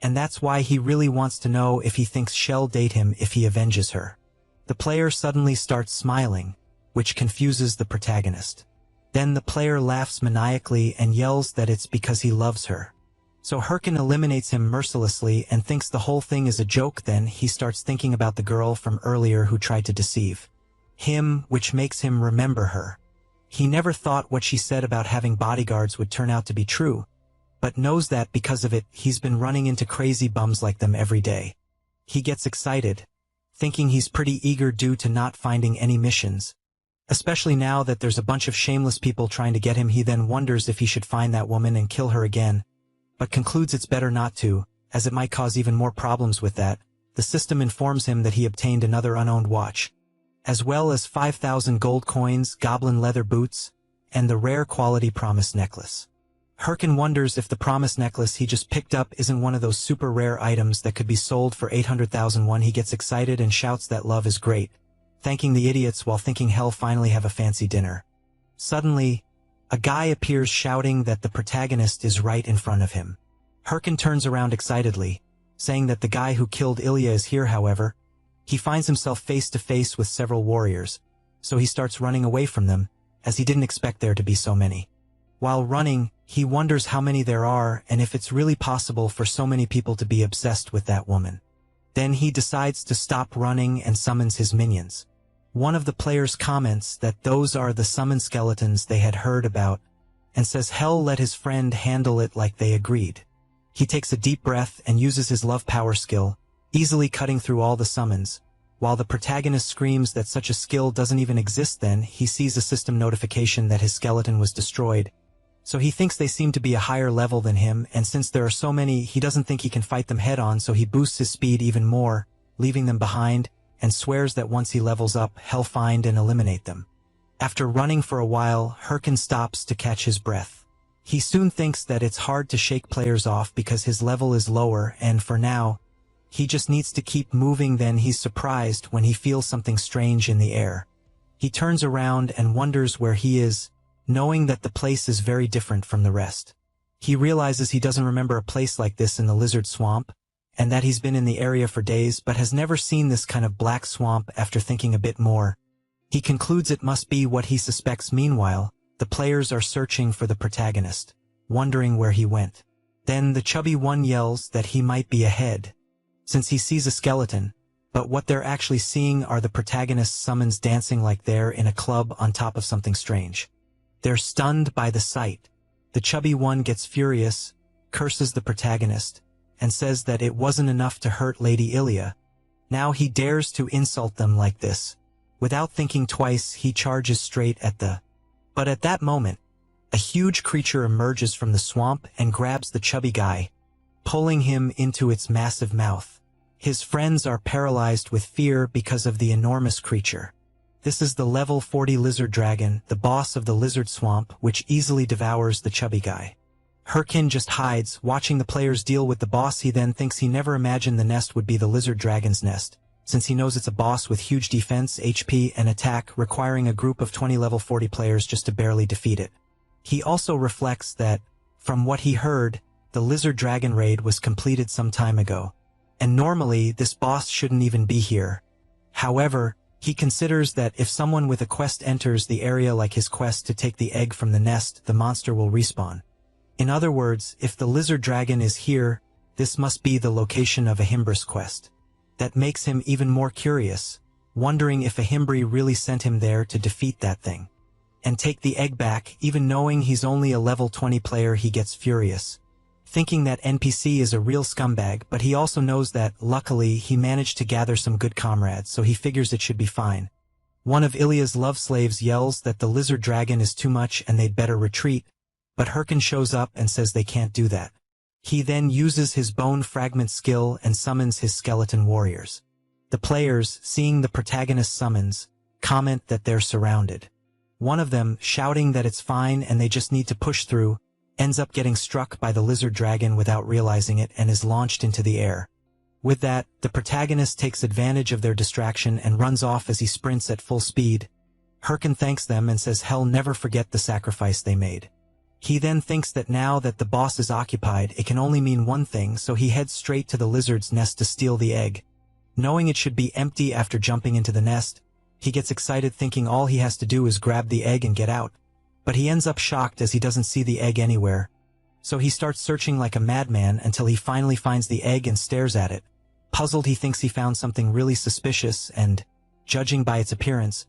And that's why he really wants to know if he thinks she'll date him if he avenges her. The player suddenly starts smiling, which confuses the protagonist. Then the player laughs maniacally and yells that it's because he loves her. So Hyrkin eliminates him mercilessly and thinks the whole thing is a joke. Then he starts thinking about the girl from earlier who tried to deceive him, which makes him remember her. He never thought what she said about having bodyguards would turn out to be true, but knows that because of it, he's been running into crazy bums like them every day. He gets excited, thinking he's pretty eager due to not finding any missions, especially now that there's a bunch of shameless people trying to get him. He then wonders if he should find that woman and kill her again, but concludes it's better not to, as it might cause even more problems with that. The system informs him that he obtained another unowned watch, as well as 5,000 gold coins, goblin leather boots, and the rare quality promise necklace. Hyrkin wonders if the promise necklace he just picked up isn't one of those super rare items that could be sold for 800,000 won. He gets excited and shouts that love is great, thanking the idiots while thinking he'll finally have a fancy dinner. Suddenly, a guy appears shouting that the protagonist is right in front of him. Hyrkin turns around excitedly, saying that the guy who killed Ilya is here. However, he finds himself face to face with several warriors, so he starts running away from them, as he didn't expect there to be so many. While running, he wonders how many there are and if it's really possible for so many people to be obsessed with that woman. Then he decides to stop running and summons his minions. One of the players comments that those are the summoned skeletons they had heard about, and says hell let his friend handle it like they agreed. He takes a deep breath and uses his love power skill, easily cutting through all the summons. While the protagonist screams that such a skill doesn't even exist, then he sees a system notification that his skeleton was destroyed. So he thinks they seem to be a higher level than him, and since there are so many, he doesn't think he can fight them head on, so he boosts his speed even more, leaving them behind, and swears that once he levels up, he'll find and eliminate them. After running for a while, Hyrkin stops to catch his breath. He soon thinks that it's hard to shake players off because his level is lower, and for now, he just needs to keep moving. Then he's surprised when he feels something strange in the air. He turns around and wonders where he is, knowing that the place is very different from the rest. He realizes he doesn't remember a place like this in the lizard swamp, and that he's been in the area for days but has never seen this kind of black swamp. After thinking a bit more, he concludes it must be what he suspects. Meanwhile, the players are searching for the protagonist, wondering where he went. Then the chubby one yells that he might be ahead, since he sees a skeleton, but what they're actually seeing are the protagonist's summons dancing like they're in a club on top of something strange. They're stunned by the sight. The chubby one gets furious, curses the protagonist, and says that it wasn't enough to hurt Lady Ilia. Now he dares to insult them like this. Without thinking twice, he charges straight at the... But at that moment, a huge creature emerges from the swamp and grabs the chubby guy, pulling him into its massive mouth. His friends are paralyzed with fear because of the enormous creature. This is the level 40 lizard dragon, the boss of the lizard swamp, which easily devours the chubby guy. Hyrkin just hides, watching the players deal with the boss. He then thinks he never imagined the nest would be the lizard dragon's nest, since he knows it's a boss with huge defense, HP, and attack, requiring a group of 20 level 40 players just to barely defeat it. He also reflects that, from what he heard, the lizard dragon raid was completed some time ago, and normally this boss shouldn't even be here. However, he considers that if someone with a quest enters the area like his quest to take the egg from the nest, the monster will respawn. In other words, if the lizard dragon is here, this must be the location of a Himbris quest. That makes him even more curious, wondering if a Himbri really sent him there to defeat that thing and take the egg back. Even knowing he's only a level 20 player, he gets furious, thinking that NPC is a real scumbag, but he also knows that, luckily, he managed to gather some good comrades, so he figures it should be fine. One of Ilya's love slaves yells that the lizard dragon is too much and they'd better retreat, but Herkin shows up and says they can't do that. He then uses his bone fragment skill and summons his skeleton warriors. The players, seeing the protagonist's summons, comment that they're surrounded. One of them, shouting that it's fine and they just need to push through, ends up getting struck by the lizard dragon without realizing it and is launched into the air. With that, the protagonist takes advantage of their distraction and runs off as he sprints at full speed. Herkin thanks them and says he'll never forget the sacrifice they made. He then thinks that now that the boss is occupied, it can only mean one thing, so he heads straight to the lizard's nest to steal the egg. Knowing it should be empty after jumping into the nest, he gets excited thinking all he has to do is grab the egg and get out. But he ends up shocked as he doesn't see the egg anywhere. So he starts searching like a madman until he finally finds the egg and stares at it. Puzzled, he thinks he found something really suspicious and, judging by its appearance,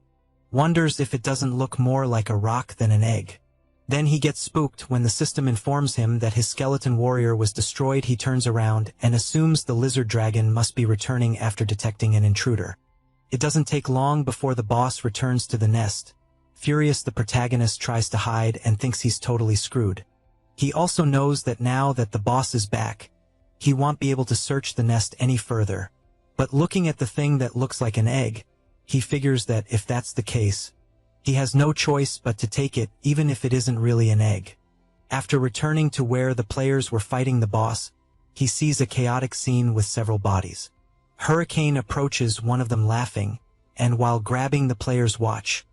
wonders if it doesn't look more like a rock than an egg. Then he gets spooked when the system informs him that his skeleton warrior was destroyed. He turns around and assumes the lizard dragon must be returning after detecting an intruder. It doesn't take long before the boss returns to the nest. Furious, the protagonist tries to hide and thinks he's totally screwed. He also knows that now that the boss is back, he won't be able to search the nest any further. But looking at the thing that looks like an egg, he figures that if that's the case, he has no choice but to take it even if it isn't really an egg. After returning to where the players were fighting the boss, he sees a chaotic scene with several bodies. Hurricane approaches one of them laughing, and while grabbing the player's watch,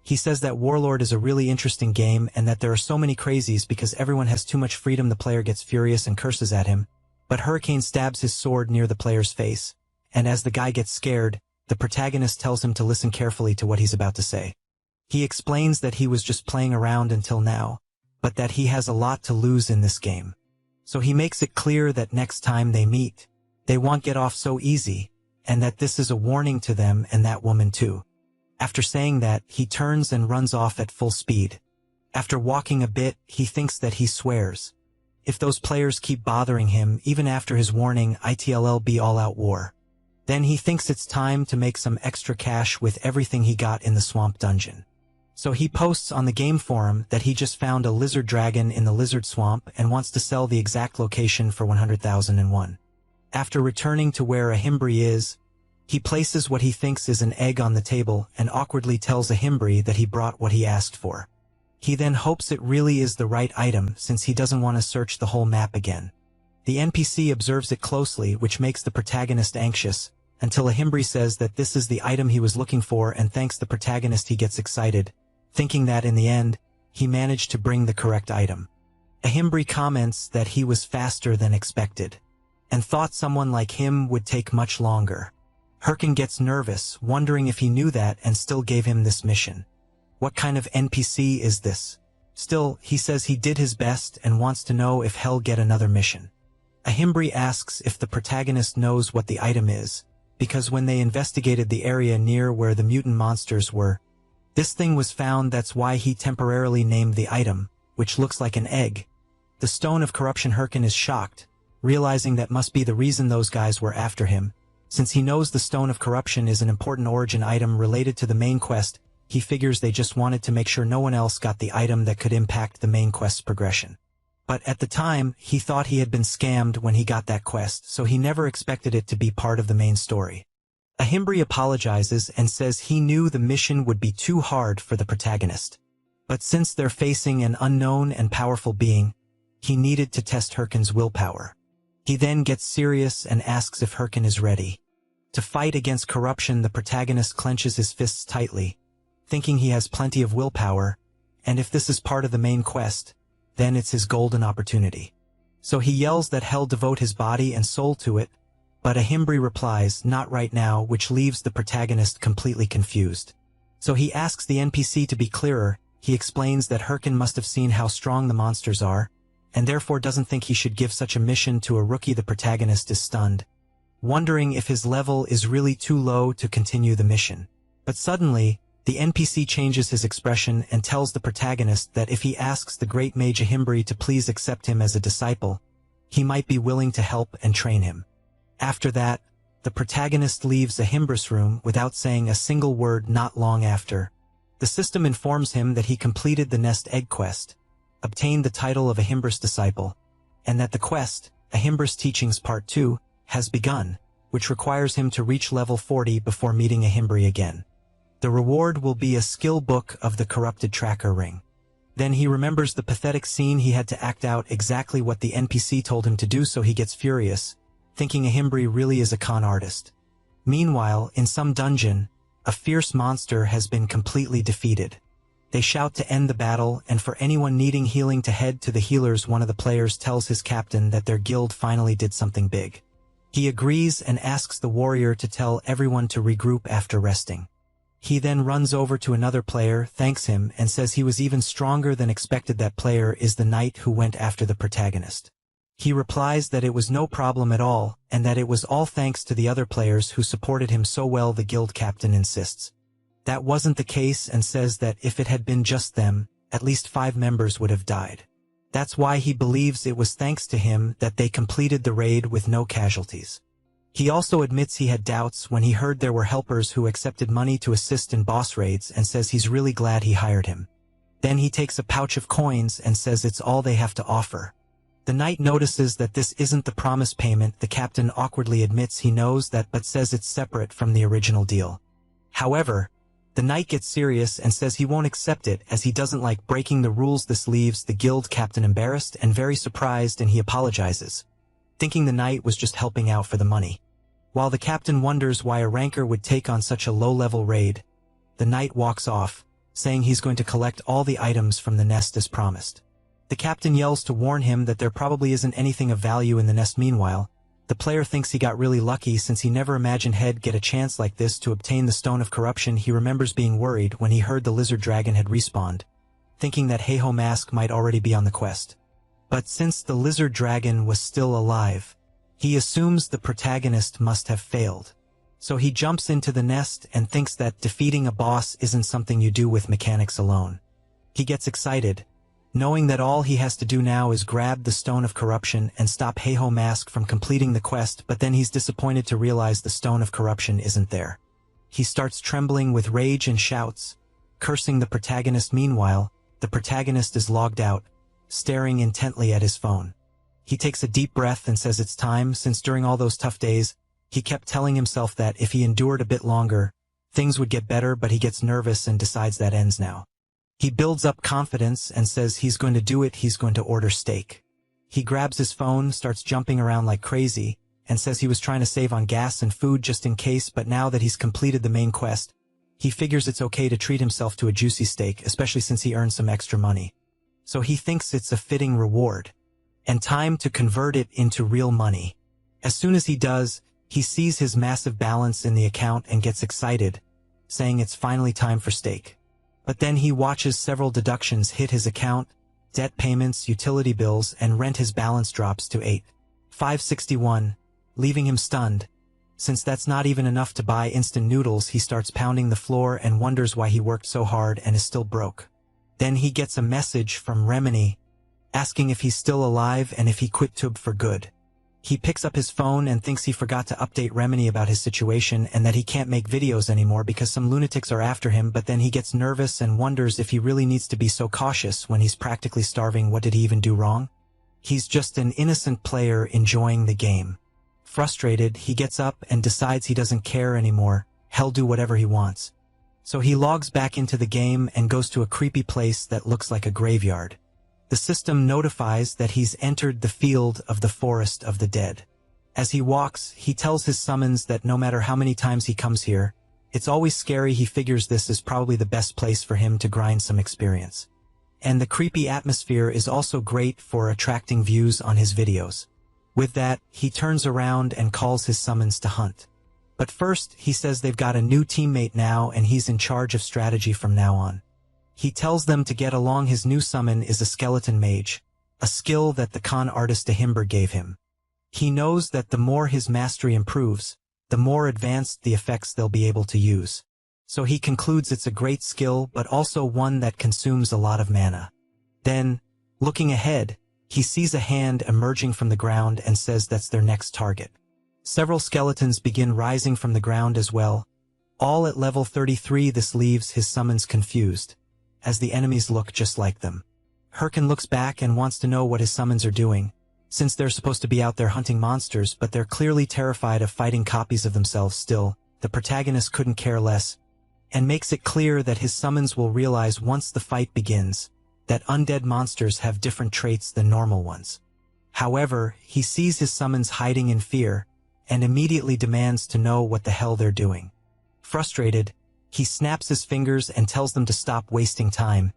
he says that Warlord is a really interesting game and that there are so many crazies because everyone has too much freedom. The player gets furious and curses at him, but Hurricane stabs his sword near the player's face, and as the guy gets scared, the protagonist tells him to listen carefully to what he's about to say. He explains that he was just playing around until now, but that he has a lot to lose in this game. So he makes it clear that next time they meet, they won't get off so easy, and that this is a warning to them and that woman too. After saying that, he turns and runs off at full speed. After walking a bit, he thinks that he swears. If those players keep bothering him, even after his warning, it'll be all-out war. Then he thinks it's time to make some extra cash with everything he got in the swamp dungeon. So he posts on the game forum that he just found a lizard dragon in the lizard swamp and wants to sell the exact location for 100,001. After returning to where a Himbri is, he places what he thinks is an egg on the table and awkwardly tells a Himbri that he brought what he asked for. He then hopes it really is the right item since he doesn't want to search the whole map again. The NPC observes it closely, which makes the protagonist anxious, until a Himbri says that this is the item he was looking for and thanks the protagonist. He gets excited, thinking that in the end, he managed to bring the correct item. A Himbri comments that he was faster than expected, and thought someone like him would take much longer. Herkin gets nervous, wondering if he knew that and still gave him this mission. What kind of NPC is this? Still, he says he did his best and wants to know if he'll get another mission. A Himbri asks if the protagonist knows what the item is, because when they investigated the area near where the mutant monsters were, this thing was found. That's why he temporarily named the item, which looks like an egg. The Stone of Corruption. Herkin is shocked, realizing that must be the reason those guys were after him. Since he knows the Stone of Corruption is an important origin item related to the main quest, he figures they just wanted to make sure no one else got the item that could impact the main quest's progression. But at the time, he thought he had been scammed when he got that quest, so he never expected it to be part of the main story. A Himbri apologizes and says he knew the mission would be too hard for the protagonist. But since they're facing an unknown and powerful being, he needed to test Herkin's willpower. He then gets serious and asks if Herkin is ready. To fight against corruption, the protagonist clenches his fists tightly, thinking he has plenty of willpower, and if this is part of the main quest, then it's his golden opportunity. So he yells that he'll devote his body and soul to it, but a Himbri replies, "Not right now," which leaves the protagonist completely confused. So he asks the NPC to be clearer. He explains that Herkin must have seen how strong the monsters are, and therefore doesn't think he should give such a mission to a rookie. The protagonist is stunned, wondering if his level is really too low to continue the mission. But suddenly, the NPC changes his expression and tells the protagonist that if he asks the great mage Himbri to please accept him as a disciple, he might be willing to help and train him. After that, The protagonist leaves a Himbris room without saying a single word not long after. The system informs him that he completed the Nest Egg quest, obtained the title of a Himbris disciple, and that the quest, A Himbris Teachings Part 2, has begun, which requires him to reach level 40 before meeting a Himbri again. The reward will be a skill book of the corrupted tracker ring. Then he remembers the pathetic scene he had to act out exactly what the NPC told him to do, so he gets furious, thinking a Himbri really is a con artist. Meanwhile, in some dungeon, a fierce monster has been completely defeated. They shout to end the battle, and for anyone needing healing to head to the healers. One of the players tells his captain that their guild finally did something big. He agrees and asks the warrior to tell everyone to regroup after resting. He then runs over to another player, thanks him, and says he was even stronger than expected. That player is the knight who went after the protagonist. He replies that it was no problem at all, and that it was all thanks to the other players who supported him so well. The guild captain insists that wasn't the case and says that if it had been just them, at least 5 members would have died. That's why he believes it was thanks to him that they completed the raid with no casualties. He also admits he had doubts when he heard there were helpers who accepted money to assist in boss raids, and says he's really glad he hired him. Then he takes a pouch of coins and says it's all they have to offer. The knight notices that this isn't the promised payment. The captain awkwardly admits he knows that but says it's separate from the original deal. However, the knight gets serious and says he won't accept it as he doesn't like breaking the rules. This leaves the guild captain embarrassed and very surprised, and he apologizes, thinking the knight was just helping out for the money. While the captain wonders why a ranker would take on such a low-level raid, the knight walks off, saying he's going to collect all the items from the nest as promised. The captain yells to warn him that there probably isn't anything of value in the nest. Meanwhile, the player thinks he got really lucky since he never imagined he'd get a chance like this to obtain the Stone of Corruption. He remembers being worried when he heard the lizard dragon had respawned, thinking that Heiho Mask might already be on the quest. But since the lizard dragon was still alive, he assumes the protagonist must have failed. So he jumps into the nest and thinks that defeating a boss isn't something you do with mechanics alone. He gets excited, knowing that all he has to do now is grab the Stone of Corruption and stop Heiho Mask from completing the quest, but then he's disappointed to realize the Stone of Corruption isn't there. He starts trembling with rage and shouts, cursing the protagonist. Meanwhile, the protagonist is logged out, staring intently at his phone. He takes a deep breath and says it's time, since during all those tough days, he kept telling himself that if he endured a bit longer, things would get better, but he gets nervous and decides that ends now. He builds up confidence and says he's going to do it. He's going to order steak. He grabs his phone, starts jumping around like crazy, and says he was trying to save on gas and food just in case, but now that he's completed the main quest, he figures it's okay to treat himself to a juicy steak, especially since he earned some extra money. So he thinks it's a fitting reward, and time to convert it into real money. As soon as he does, he sees his massive balance in the account and gets excited, saying it's finally time for steak. But then he watches several deductions hit his account, debt payments, utility bills, and rent. His balance drops to $8,561, leaving him stunned. Since that's not even enough to buy instant noodles, he starts pounding the floor and wonders why he worked so hard and is still broke. Then he gets a message from Remini, asking if he's still alive and if he quit Tube for good. He picks up his phone and thinks he forgot to update Remini about his situation and that he can't make videos anymore because some lunatics are after him, but then he gets nervous and wonders if he really needs to be so cautious when he's practically starving. What did he even do wrong? He's just an innocent player enjoying the game. Frustrated, he gets up and decides he doesn't care anymore. He'll do whatever he wants. So he logs back into the game and goes to a creepy place that looks like a graveyard. The system notifies that he's entered the field of the Forest of the Dead. As he walks, he tells his summons that no matter how many times he comes here, it's always scary. He figures this is probably the best place for him to grind some experience. And the creepy atmosphere is also great for attracting views on his videos. With that, he turns around and calls his summons to hunt. But first, he says they've got a new teammate now and he's in charge of strategy from now on. He tells them to get along. His new summon is a skeleton mage, a skill that the con artist Ahimber gave him. He knows that the more his mastery improves, the more advanced the effects they'll be able to use. So he concludes it's a great skill, but also one that consumes a lot of mana. Then, looking ahead, he sees a hand emerging from the ground and says that's their next target. Several skeletons begin rising from the ground as well. All at level 33. This leaves his summons confused, as the enemies look just like them. Herkin looks back and wants to know what his summons are doing, since they're supposed to be out there hunting monsters, but they're clearly terrified of fighting copies of themselves still. The protagonist couldn't care less, and makes it clear that his summons will realize once the fight begins that undead monsters have different traits than normal ones. However, he sees his summons hiding in fear, and immediately demands to know what the hell they're doing. Frustrated, he snaps his fingers and tells them to stop wasting time.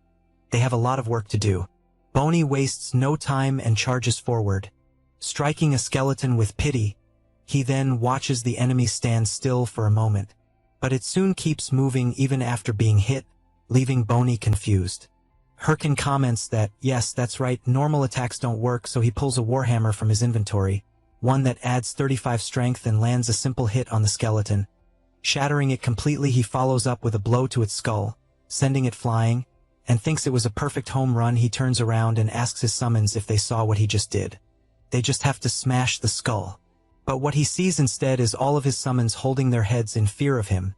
They have a lot of work to do. Boney wastes no time and charges forward. Striking a skeleton with pity, he then watches the enemy stand still for a moment, but it soon keeps moving even after being hit, leaving Boney confused. Herkin comments that, yes, that's right, normal attacks don't work, so he pulls a warhammer from his inventory, one that adds 35 strength, and lands a simple hit on the skeleton. Shattering it completely, he follows up with a blow to its skull, sending it flying, and thinks it was a perfect home run. He turns around and asks his summons if they saw what he just did. They just have to smash the skull. But what he sees instead is all of his summons holding their heads in fear of him.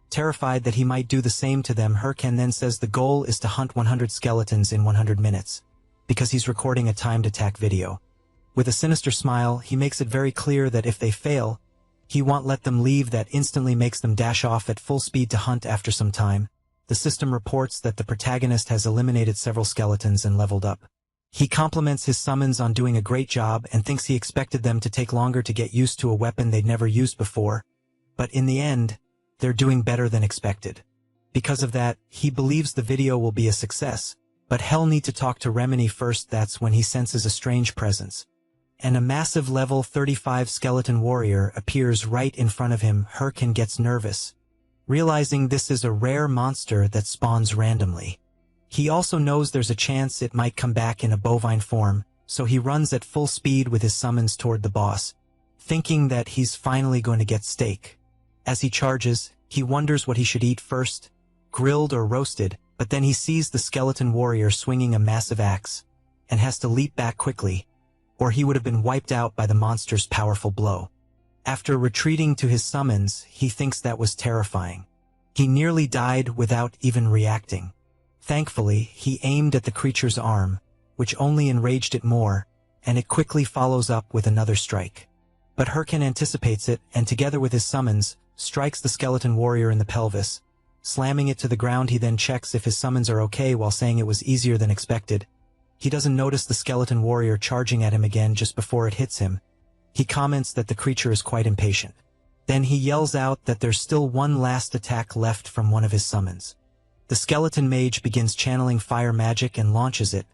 Terrified that he might do the same to them, Herkin then says the goal is to hunt 100 skeletons in 100 minutes, because he's recording a timed attack video. With a sinister smile, he makes it very clear that if they fail, he won't let them leave. That instantly makes them dash off at full speed to hunt. After some time, the system reports that the protagonist has eliminated several skeletons and leveled up. He compliments his summons on doing a great job and thinks he expected them to take longer to get used to a weapon they'd never used before, but in the end, they're doing better than expected. Because of that, he believes the video will be a success, but he'll need to talk to Remini first. That's when he senses a strange presence, and a massive level 35 skeleton warrior appears right in front of him. Herkin gets nervous, realizing this is a rare monster that spawns randomly. He also knows there's a chance it might come back in a bovine form, so he runs at full speed with his summons toward the boss, thinking that he's finally going to get steak. As he charges, he wonders what he should eat first, grilled or roasted, but then he sees the skeleton warrior swinging a massive axe, and has to leap back quickly, or he would have been wiped out by the monster's powerful blow. After retreating to his summons, he thinks that was terrifying. He nearly died without even reacting. Thankfully, he aimed at the creature's arm, which only enraged it more, and it quickly follows up with another strike. But Herkin anticipates it, and together with his summons, strikes the skeleton warrior in the pelvis, slamming it to the ground. He then checks if his summons are okay while saying it was easier than expected. He doesn't notice the skeleton warrior charging at him again just before it hits him. He comments that the creature is quite impatient. Then he yells out that there's still one last attack left from one of his summons. The skeleton mage begins channeling fire magic and launches it,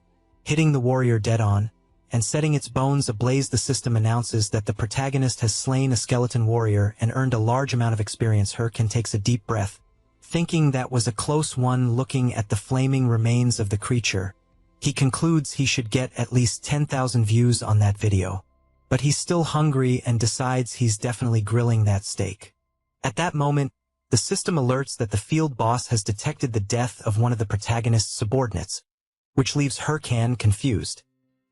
hitting the warrior dead on, and setting its bones ablaze. The system announces that the protagonist has slain a skeleton warrior and earned a large amount of experience. Herkin takes a deep breath, thinking that was a close one. Looking at the flaming remains of the creature, he concludes he should get at least 10,000 views on that video. But he's still hungry and decides he's definitely grilling that steak. At that moment, the system alerts that the field boss has detected the death of one of the protagonist's subordinates, which leaves Herkin confused.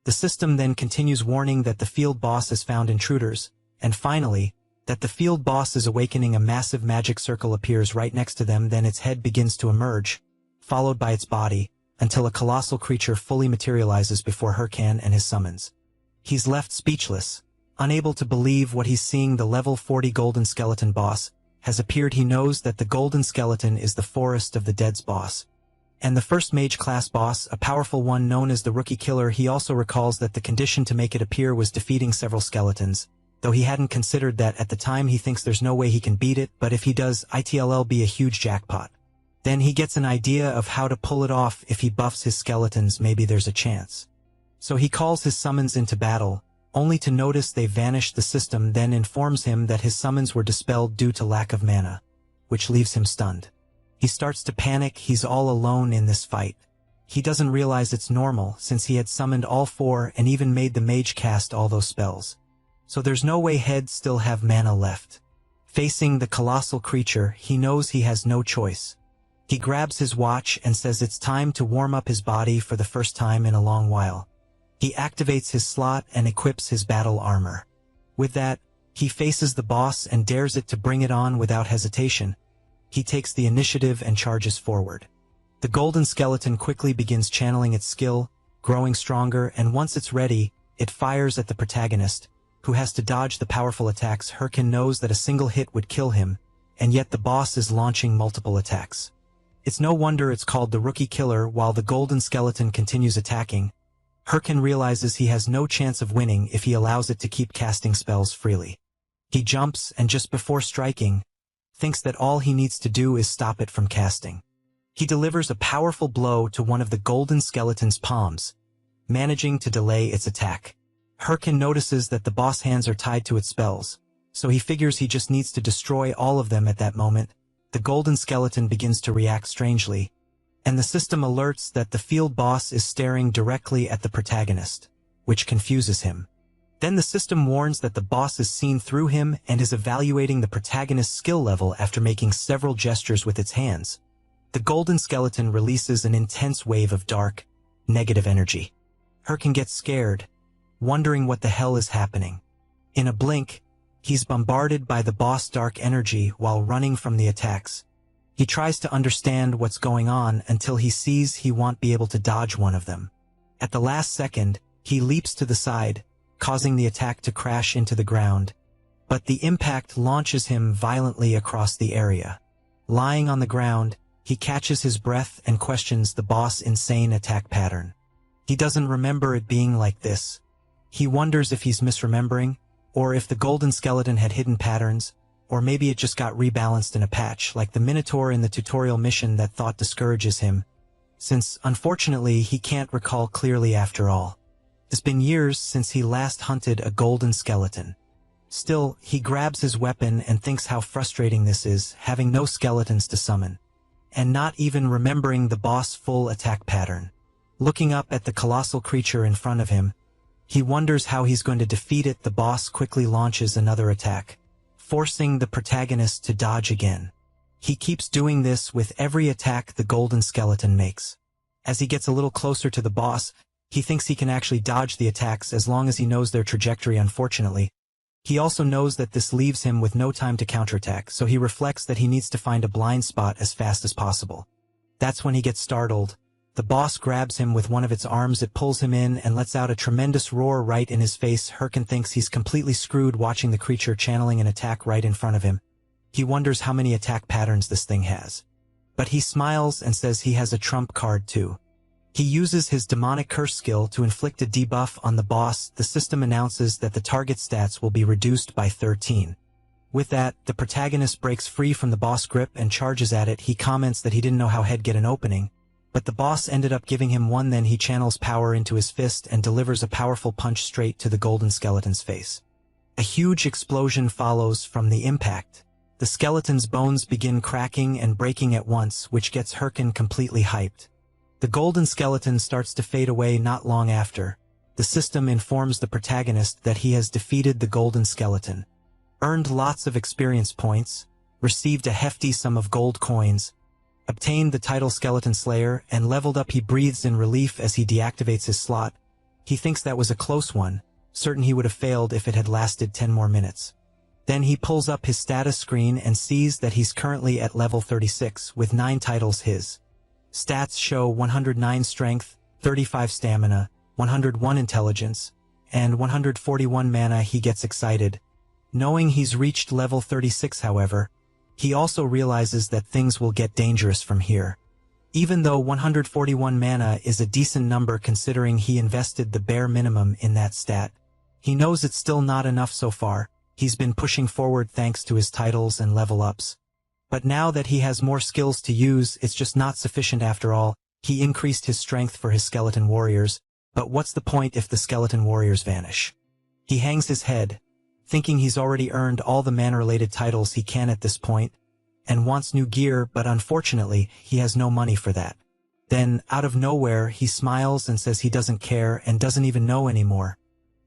The system then continues, warning that the field boss has found intruders, and finally, that the field boss is awakening. A massive magic circle appears right next to them, then its head begins to emerge, followed by its body, until a colossal creature fully materializes before Herkin and his summons. He's left speechless, unable to believe what he's seeing. The level 40 golden skeleton boss has appeared. He knows that the golden skeleton is the Forest of the Dead's boss, and the first mage-class boss, a powerful one known as the Rookie Killer. He also recalls that the condition to make it appear was defeating several skeletons, though he hadn't considered that at the time. He thinks there's no way he can beat it, but if he does, it'll be a huge jackpot. Then he gets an idea of how to pull it off. If he buffs his skeletons, maybe there's a chance. So he calls his summons into battle, only to notice they vanished. The system then informs him that his summons were dispelled due to lack of mana, which leaves him stunned. He starts to panic. He's all alone in this fight. He doesn't realize it's normal, since he had summoned all four and even made the mage cast all those spells. So there's no way he'd still have mana left. Facing the colossal creature, he knows he has no choice. He grabs his watch and says it's time to warm up his body for the first time in a long while. He activates his slot and equips his battle armor. With that, He faces the boss and dares it to bring it on without hesitation. He takes the initiative and charges forward. The golden skeleton quickly begins channeling its skill, growing stronger, and once it's ready, it fires at the protagonist, who has to dodge the powerful attacks. Herkin knows that a single hit would kill him, and yet the boss is launching multiple attacks. It's no wonder it's called the Rookie Killer. While the golden skeleton continues attacking, Herkin realizes he has no chance of winning if he allows it to keep casting spells freely. He jumps and just before striking, thinks that all he needs to do is stop it from casting. He delivers a powerful blow to one of the golden skeleton's palms, managing to delay its attack. Herkin notices that the boss hands are tied to its spells, so he figures he just needs to destroy all of them at that moment. The golden skeleton begins to react strangely, and the system alerts that the field boss is staring directly at the protagonist, which confuses him. Then the system warns that the boss is seen through him and is evaluating the protagonist's skill level after making several gestures with its hands. The golden skeleton releases an intense wave of dark, negative energy. Herkin gets scared, wondering what the hell is happening. In a blink, he's bombarded by the boss' dark energy while running from the attacks. He tries to understand what's going on until he sees he won't be able to dodge one of them. At the last second, he leaps to the side, causing the attack to crash into the ground, but the impact launches him violently across the area. Lying on the ground, he catches his breath and questions the boss' insane attack pattern. He doesn't remember it being like this. He wonders if he's misremembering, or if the golden skeleton had hidden patterns, or maybe it just got rebalanced in a patch, like the Minotaur in the tutorial mission that thought discourages him, since, unfortunately, he can't recall clearly after all. It's been years since he last hunted a golden skeleton. Still, he grabs his weapon and thinks how frustrating this is, having no skeletons to summon, and not even remembering the boss' full attack pattern. Looking up at the colossal creature in front of him, he wonders how he's going to defeat it. The boss quickly launches another attack, forcing the protagonist to dodge again. He keeps doing this with every attack the golden skeleton makes. As he gets a little closer to the boss, he thinks he can actually dodge the attacks as long as he knows their trajectory. Unfortunately, he also knows that this leaves him with no time to counterattack, so he reflects that he needs to find a blind spot as fast as possible. That's when he gets startled. The boss grabs him with one of its arms. It pulls him in and lets out a tremendous roar right in his face. Herkin thinks he's completely screwed watching the creature channeling an attack right in front of him. He wonders how many attack patterns this thing has. But he smiles and says he has a trump card too. He uses his demonic curse skill to inflict a debuff on the boss. The system announces that the target stats will be reduced by 13. With that, the protagonist breaks free from the boss grip and charges at it. He comments that he didn't know how he'd get an opening, but the boss ended up giving him one. Then he channels power into his fist and delivers a powerful punch straight to the golden skeleton's face. A huge explosion follows from the impact. The skeleton's bones begin cracking and breaking at once, which gets Herkin completely hyped. The golden skeleton starts to fade away not long after. The system informs the protagonist that he has defeated the golden skeleton, earned lots of experience points, received a hefty sum of gold coins, obtained the title Skeleton Slayer, and leveled up. He breathes in relief as he deactivates his slot. He thinks that was a close one, certain he would have failed if it had lasted 10 more minutes. Then he pulls up his status screen and sees that he's currently at level 36 with 9 titles. His stats show 109 strength, 35 stamina, 101 intelligence, and 141 mana. He gets excited. Knowing he's reached level 36, however, he also realizes that things will get dangerous from here. Even though 141 mana is a decent number considering he invested the bare minimum in that stat, he knows it's still not enough so far. He's been pushing forward thanks to his titles and level ups. But now that he has more skills to use, it's just not sufficient after all. He increased his strength for his skeleton warriors, but what's the point if the skeleton warriors vanish? He hangs his head, thinking he's already earned all the mana-related titles he can at this point, and wants new gear, but unfortunately, he has no money for that. Then, out of nowhere, he smiles and says he doesn't care and doesn't even know anymore.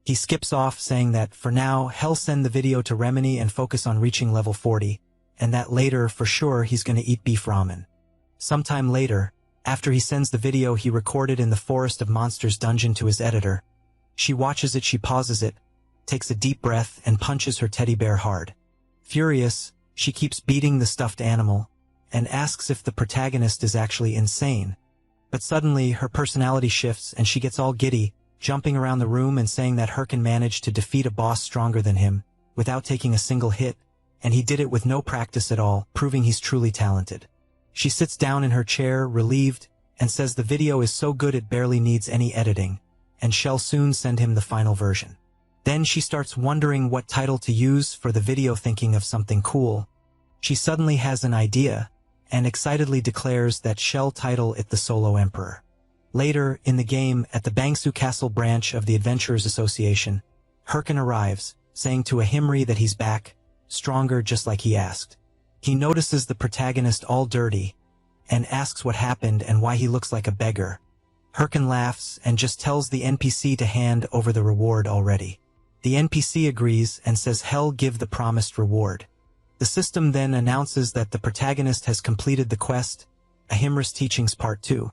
He skips off, saying that, for now, he'll send the video to Remini and focus on reaching level 40, and that later, for sure, he's gonna eat beef ramen. Sometime later, after he sends the video he recorded in the Forest of Monsters dungeon to his editor, she watches it. She pauses it, takes a deep breath and punches her teddy bear hard. Furious, she keeps beating the stuffed animal and asks if the protagonist is actually insane. But suddenly, her personality shifts and she gets all giddy, jumping around the room and saying that Herkin managed to defeat a boss stronger than him without taking a single hit, and he did it with no practice at all, proving he's truly talented. She sits down in her chair, relieved, and says the video is so good it barely needs any editing, and she'll soon send him the final version. Then she starts wondering what title to use for the video, thinking of something cool. She suddenly has an idea, and excitedly declares that she'll title it The Solo Emperor. Later, in the game, at the Bangsu Castle branch of the Adventurers Association, Herkin arrives, saying to Ahimri that he's back, stronger just like he asked. He notices the protagonist all dirty, and asks what happened and why he looks like a beggar. Herkin laughs and just tells the NPC to hand over the reward already. The NPC agrees and says he'll give the promised reward. The system then announces that the protagonist has completed the quest, Ahimra's Teachings Part 2,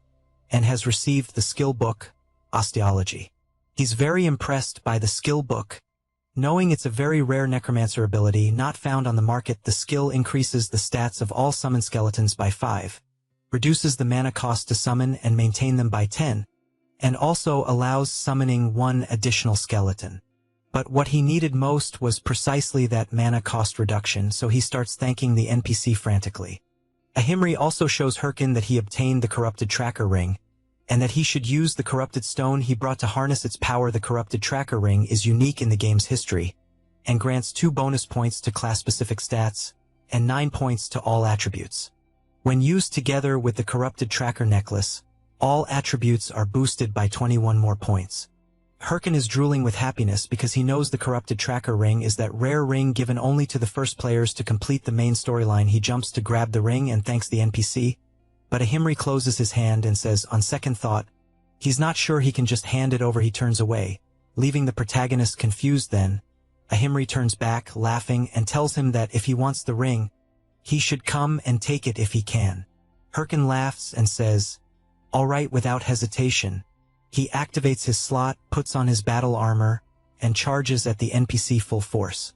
and has received the skill book, Osteology. He's very impressed by the skill book. Knowing it's a very rare necromancer ability not found on the market, the skill increases the stats of all summoned skeletons by 5, reduces the mana cost to summon and maintain them by 10, and also allows summoning 1 additional skeleton. But what he needed most was precisely that mana cost reduction, so he starts thanking the NPC frantically. Ahimri also shows Herkin that he obtained the corrupted tracker ring, and that he should use the corrupted stone he brought to harness its power. The corrupted tracker ring is unique in the game's history, and grants 2 bonus points to class-specific stats, and 9 points to all attributes. When used together with the corrupted tracker necklace, all attributes are boosted by 21 more points. Herkin is drooling with happiness because he knows the corrupted tracker ring is that rare ring given only to the first players to complete the main storyline. He jumps to grab the ring and thanks the NPC, but Ahimri closes his hand and says, on second thought, he's not sure he can just hand it over. He turns away, leaving the protagonist confused. Then, Ahimri turns back, laughing, and tells him that if he wants the ring, he should come and take it if he can. Herkin laughs and says, all right, without hesitation. He activates his slot, puts on his battle armor, and charges at the NPC full force.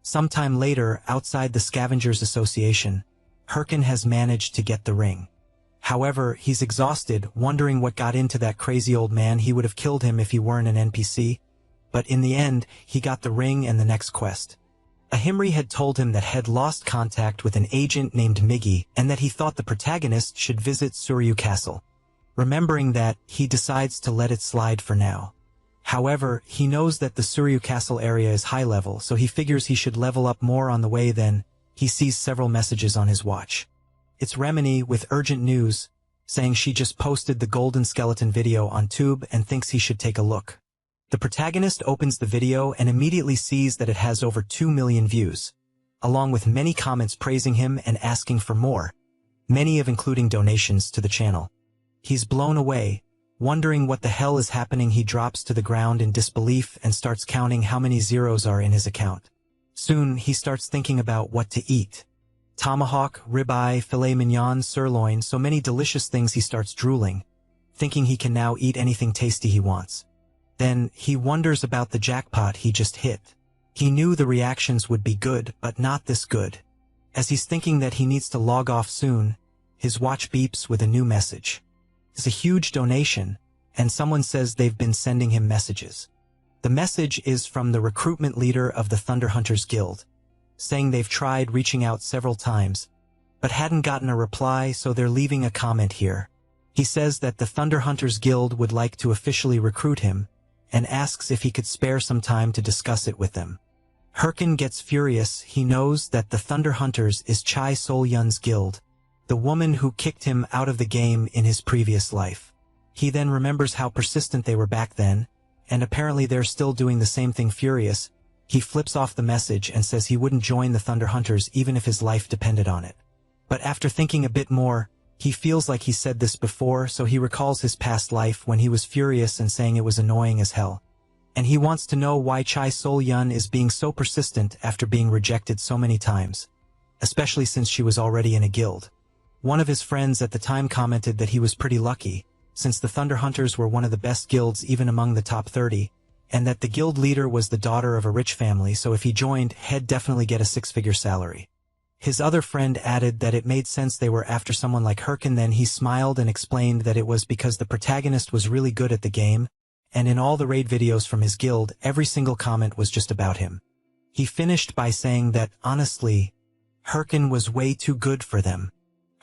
Sometime later, outside the Scavengers Association, Herkin has managed to get the ring. However, he's exhausted, wondering what got into that crazy old man. He would have killed him if he weren't an NPC, but in the end, he got the ring and the next quest. Ahimri had told him that had lost contact with an agent named Miggy, and that he thought the protagonist should visit Suryu Castle. Remembering that, he decides to let it slide for now. However, he knows that the Suryu Castle area is high level, so he figures he should level up more on the way. Then, he sees several messages on his watch. It's Remini with urgent news, saying she just posted the golden skeleton video on Tube and thinks he should take a look. The protagonist opens the video and immediately sees that it has over 2 million views, along with many comments praising him and asking for more, many of including donations to the channel. He's blown away, wondering what the hell is happening. He drops to the ground in disbelief and starts counting how many zeros are in his account. Soon, he starts thinking about what to eat. Tomahawk, ribeye, filet mignon, sirloin, so many delicious things. He starts drooling, thinking he can now eat anything tasty he wants. Then, he wonders about the jackpot he just hit. He knew the reactions would be good, but not this good. As he's thinking that he needs to log off soon, his watch beeps with a new message. It's a huge donation, and someone says they've been sending him messages. The message is from the recruitment leader of the Thunder Hunters Guild, saying they've tried reaching out several times, but hadn't gotten a reply, so they're leaving a comment here. He says that the Thunder Hunters Guild would like to officially recruit him, and asks if he could spare some time to discuss it with them. Herkin gets furious. He knows that the Thunder Hunters is Chai Sol-yun's guild, the woman who kicked him out of the game in his previous life. He then remembers how persistent they were back then, and apparently they're still doing the same thing. Furious, he flips off the message and says he wouldn't join the Thunder Hunters even if his life depended on it. But after thinking a bit more, he feels like he said this before, so he recalls his past life when he was furious and saying it was annoying as hell. And he wants to know why Chai Sol-yun is being so persistent after being rejected so many times, especially since she was already in a guild. One of his friends at the time commented that he was pretty lucky, since the Thunder Hunters were one of the best guilds even among the top 30, and that the guild leader was the daughter of a rich family, so if he joined, he'd definitely get a six-figure salary. His other friend added that it made sense they were after someone like Herkin. Then he smiled and explained that it was because the protagonist was really good at the game, and in all the raid videos from his guild, every single comment was just about him. He finished by saying that, honestly, Herkin was way too good for them.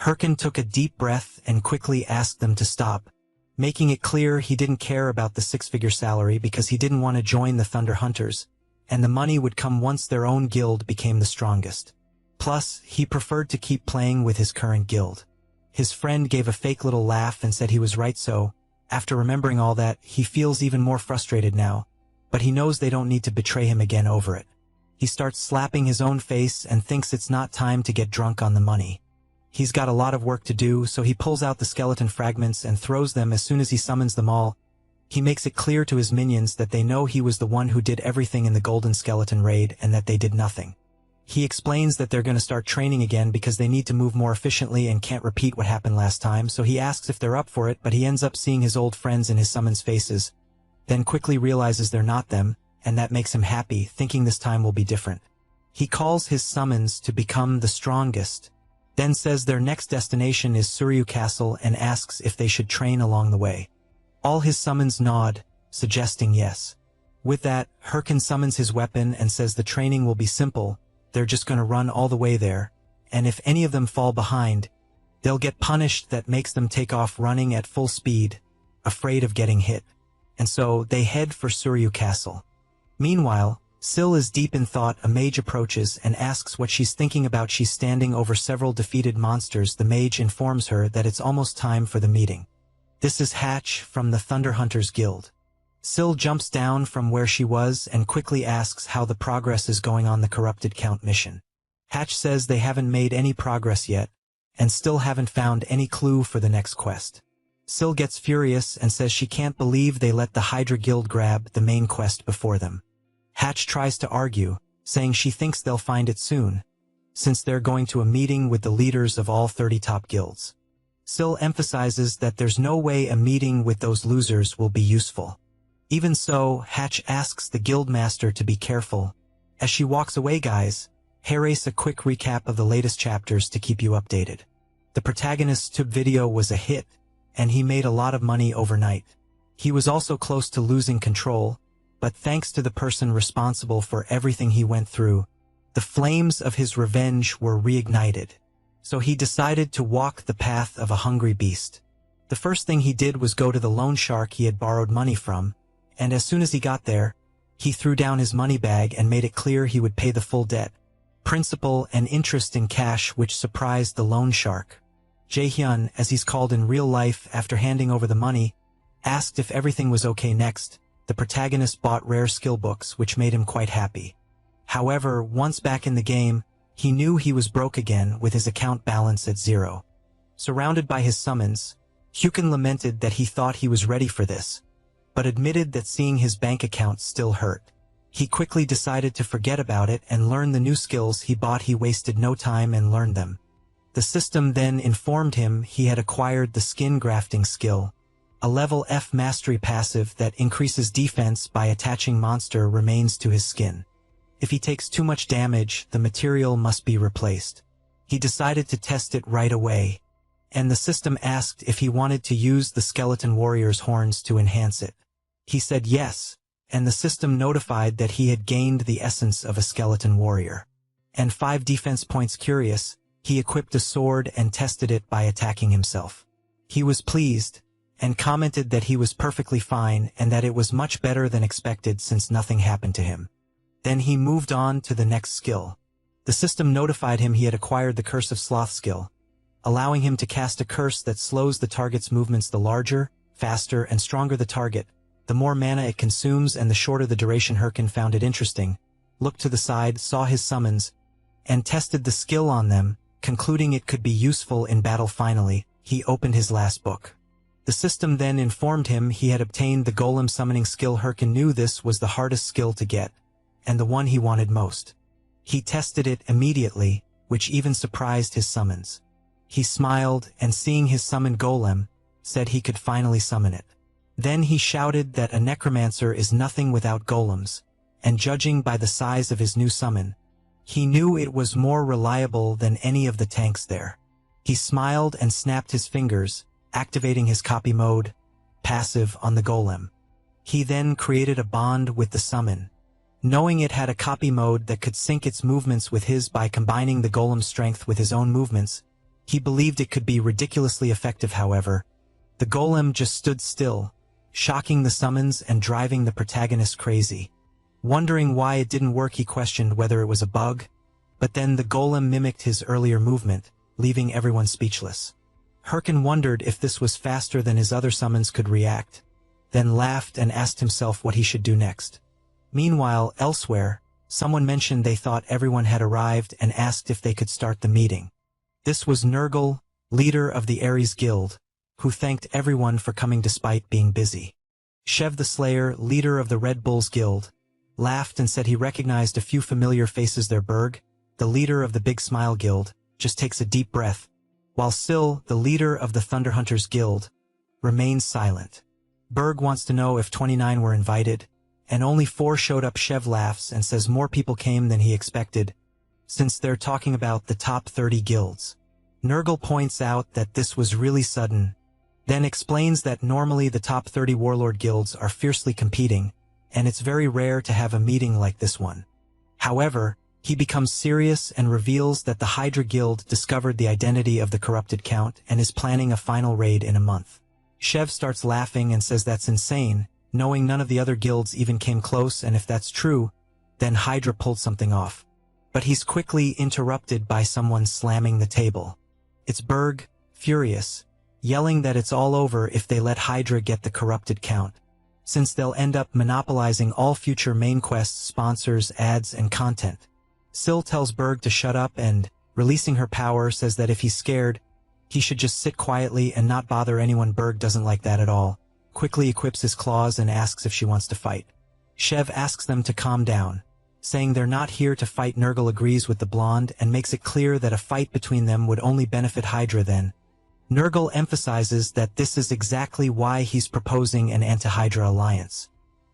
Herkin took a deep breath and quickly asked them to stop, making it clear he didn't care about the six-figure salary because he didn't want to join the Thunder Hunters, and the money would come once their own guild became the strongest. Plus, he preferred to keep playing with his current guild. His friend gave a fake little laugh and said he was right, so, after remembering all that, he feels even more frustrated now, but he knows they don't need to betray him again over it. He starts slapping his own face and thinks it's not time to get drunk on the money. He's got a lot of work to do, so he pulls out the skeleton fragments and throws them as soon as he summons them all. He makes it clear to his minions that they know he was the one who did everything in the Golden Skeleton raid and that they did nothing. He explains that they're going to start training again because they need to move more efficiently and can't repeat what happened last time, so he asks if they're up for it, but he ends up seeing his old friends in his summons faces, then quickly realizes they're not them, and that makes him happy, thinking this time will be different. He calls his summons to become the strongest, then says their next destination is Suryu Castle and asks if they should train along the way. All his summons nod, suggesting yes. With that, Herkin summons his weapon and says the training will be simple, they're just going to run all the way there, and if any of them fall behind, they'll get punished. That makes them take off running at full speed, afraid of getting hit. And so they head for Suryu Castle. Meanwhile, Syl is deep in thought. A mage approaches and asks what she's thinking about. She's standing over several defeated monsters. The mage informs her that it's almost time for the meeting. This is Hatch from the Thunder Hunters Guild. Syl jumps down from where she was and quickly asks how the progress is going on the Corrupted Count mission. Hatch says they haven't made any progress yet, and still haven't found any clue for the next quest. Syl gets furious and says she can't believe they let the Hydra Guild grab the main quest before them. Hatch tries to argue, saying she thinks they'll find it soon, since they're going to a meeting with the leaders of all 30 top guilds. Syl emphasizes that there's no way a meeting with those losers will be useful. Even so, Hatch asks the guildmaster to be careful. As she walks away, guys, here's a quick recap of the latest chapters to keep you updated. The protagonist's tube video was a hit, and he made a lot of money overnight. He was also close to losing control, but thanks to the person responsible for everything he went through, the flames of his revenge were reignited. So he decided to walk the path of a hungry beast. The first thing he did was go to the loan shark he had borrowed money from, and as soon as he got there, he threw down his money bag and made it clear he would pay the full debt, principal and interest in cash, which surprised the loan shark. Jae-hyun, as he's called in real life, after handing over the money, asked if everything was okay. Next, the protagonist bought rare skill books, which made him quite happy. However, once back in the game, he knew he was broke again with his account balance at 0. Surrounded by his summons, Hyukin lamented that he thought he was ready for this, but admitted that seeing his bank account still hurt. He quickly decided to forget about it and learn the new skills he bought. He wasted no time and learned them. The system then informed him he had acquired the skin grafting skill, a level F mastery passive that increases defense by attaching monster remains to his skin. If he takes too much damage, the material must be replaced. He decided to test it right away, and the system asked if he wanted to use the skeleton warrior's horns to enhance it. He said yes, and the system notified that he had gained the essence of a skeleton warrior. And 5 defense points. Curious, he equipped a sword and tested it by attacking himself. He was pleased, and commented that he was perfectly fine and that it was much better than expected since nothing happened to him. Then he moved on to the next skill. The system notified him he had acquired the Curse of Sloth skill, allowing him to cast a curse that slows the target's movements. The larger, faster, and stronger the target, the more mana it consumes and the shorter the duration. Herkin found it interesting, looked to the side, saw his summons, and tested the skill on them, concluding it could be useful in battle. Finally, he opened his last book. The system then informed him he had obtained the golem summoning skill. Herkin knew this was the hardest skill to get, and the one he wanted most. He tested it immediately, which even surprised his summons. He smiled and, seeing his summoned golem, said he could finally summon it. Then he shouted that a necromancer is nothing without golems, and judging by the size of his new summon, he knew it was more reliable than any of the tanks there. He smiled and snapped his fingers, activating his copy mode, passive on the golem. He then created a bond with the summon. Knowing it had a copy mode that could sync its movements with his by combining the golem's strength with his own movements, he believed it could be ridiculously effective. However, the golem just stood still, shocking the summons and driving the protagonist crazy. Wondering why it didn't work, he questioned whether it was a bug, but then the golem mimicked his earlier movement, leaving everyone speechless. Herkin wondered if this was faster than his other summons could react, then laughed and asked himself what he should do next. Meanwhile, elsewhere, someone mentioned they thought everyone had arrived and asked if they could start the meeting. This was Nurgle, leader of the Ares Guild, who thanked everyone for coming despite being busy. Shev the Slayer, leader of the Red Bulls Guild, laughed and said he recognized a few familiar faces there. Berg, the leader of the Big Smile Guild, just takes a deep breath, while Syl, the leader of the Thunderhunters Guild, remains silent. Berg wants to know if 29 were invited, and only 4 showed up. Shev laughs and says more people came than he expected, since they're talking about the top 30 guilds. Nurgle points out that this was really sudden, then explains that normally the top 30 warlord guilds are fiercely competing, and it's very rare to have a meeting like this one. However, he becomes serious and reveals that the Hydra Guild discovered the identity of the corrupted Count and is planning a final raid in a month. Shev starts laughing and says that's insane, knowing none of the other guilds even came close, and if that's true, then Hydra pulled something off. But he's quickly interrupted by someone slamming the table. It's Berg, furious, yelling that it's all over if they let Hydra get the corrupted Count, since they'll end up monopolizing all future main quests, sponsors, ads, and content. Syl tells Berg to shut up and, releasing her power, says that if he's scared, he should just sit quietly and not bother anyone. Berg doesn't like that at all, quickly equips his claws and asks if she wants to fight. Shev asks them to calm down, saying they're not here to fight. Nurgle agrees with the blonde and makes it clear that a fight between them would only benefit Hydra. Then, Nurgle emphasizes that this is exactly why he's proposing an anti-Hydra alliance.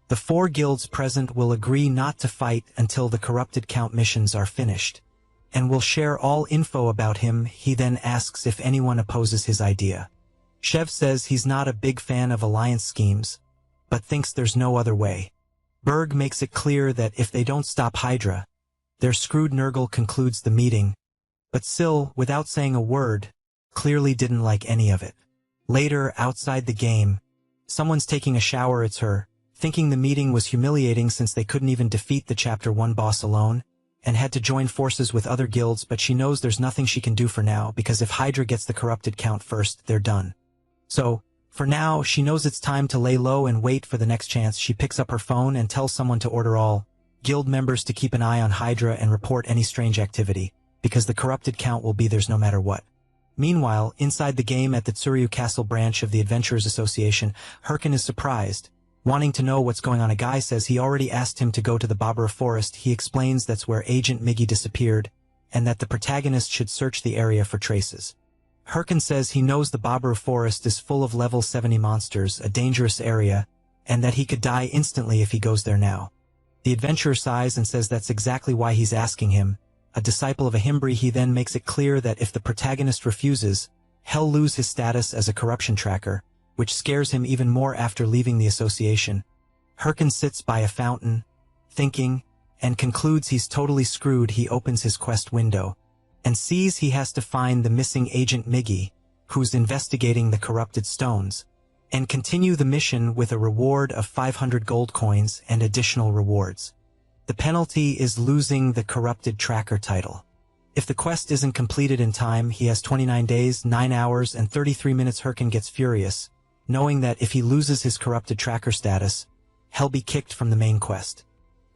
The 4 guilds present will agree not to fight until the corrupted Count missions are finished, and will share all info about him. He then asks if anyone opposes his idea. Shev says he's not a big fan of alliance schemes, but thinks there's no other way. Berg makes it clear that if they don't stop Hydra, they're screwed. Nurgle concludes the meeting, but Syl, without saying a word, clearly didn't like any of it. Later, outside the game, someone's taking a shower. It's her, thinking the meeting was humiliating since they couldn't even defeat the Chapter 1 boss alone, and had to join forces with other guilds, but she knows there's nothing she can do for now because if Hydra gets the corrupted Count first, they're done. So, for now, she knows it's time to lay low and wait for the next chance. She picks up her phone and tells someone to order all guild members to keep an eye on Hydra and report any strange activity, because the corrupted Count will be theirs no matter what. Meanwhile, inside the game at the Tsuryu Castle branch of the Adventurers Association, Herkin is surprised, wanting to know what's going on. A guy says he already asked him to go to the Barbara Forest. He explains that's where Agent Miggy disappeared, and that the protagonist should search the area for traces. Herkin says he knows the Barbara Forest is full of level 70 monsters, a dangerous area, and that he could die instantly if he goes there now. The adventurer sighs and says that's exactly why he's asking him, a disciple of Ahimbri. He then makes it clear that if the protagonist refuses, he'll lose his status as a corruption tracker, which scares him even more after leaving the association. Herkin sits by a fountain, thinking, and concludes he's totally screwed. He opens his quest window, and sees he has to find the missing Agent Miggy, who's investigating the corrupted stones, and continue the mission with a reward of 500 gold coins and additional rewards. The penalty is losing the corrupted tracker title. If the quest isn't completed in time, he has 29 days, 9 hours, and 33 minutes. Herkin gets furious, knowing that if he loses his corrupted tracker status, he'll be kicked from the main quest.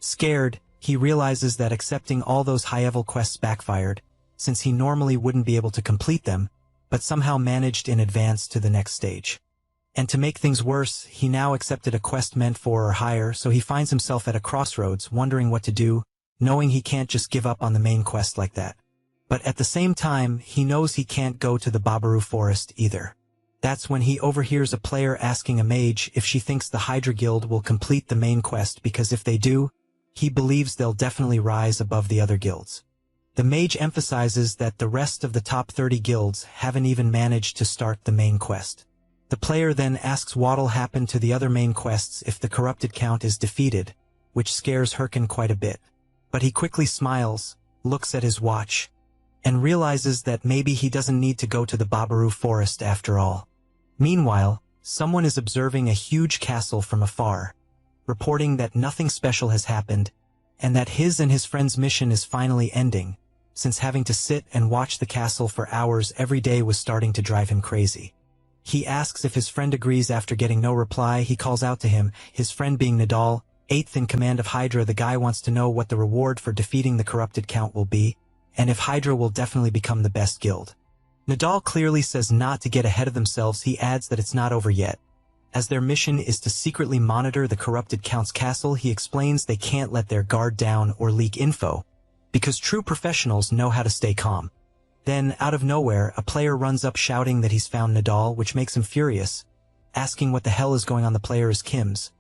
Scared, he realizes that accepting all those high-level quests backfired, since he normally wouldn't be able to complete them, but somehow managed in advance to the next stage. And to make things worse, he now accepted a quest meant for or higher, so he finds himself at a crossroads, wondering what to do, knowing he can't just give up on the main quest like that. But at the same time, he knows he can't go to the Babaru Forest either. That's when he overhears a player asking a mage if she thinks the Hydra Guild will complete the main quest, because if they do, he believes they'll definitely rise above the other guilds. The mage emphasizes that the rest of the top 30 guilds haven't even managed to start the main quest. The player then asks what'll happen to the other main quests if the corrupted count is defeated, which scares Hirkin quite a bit. But he quickly smiles, looks at his watch, and realizes that maybe he doesn't need to go to the Babaru forest after all. Meanwhile, someone is observing a huge castle from afar, reporting that nothing special has happened, and that his and his friend's mission is finally ending, since having to sit and watch the castle for hours every day was starting to drive him crazy. He asks if his friend agrees. After getting no reply, he calls out to him, his friend being Nadal, 8th in command of Hydra. The guy wants to know what the reward for defeating the corrupted count will be, and if Hydra will definitely become the best guild. Nadal clearly says not to get ahead of themselves. He adds that it's not over yet. As their mission is to secretly monitor the corrupted count's castle, he explains they can't let their guard down or leak info, because true professionals know how to stay calm. Then, out of nowhere, a player runs up shouting that he's found Nadal, which makes him furious. Asking what the hell is going on, the player is Kim's,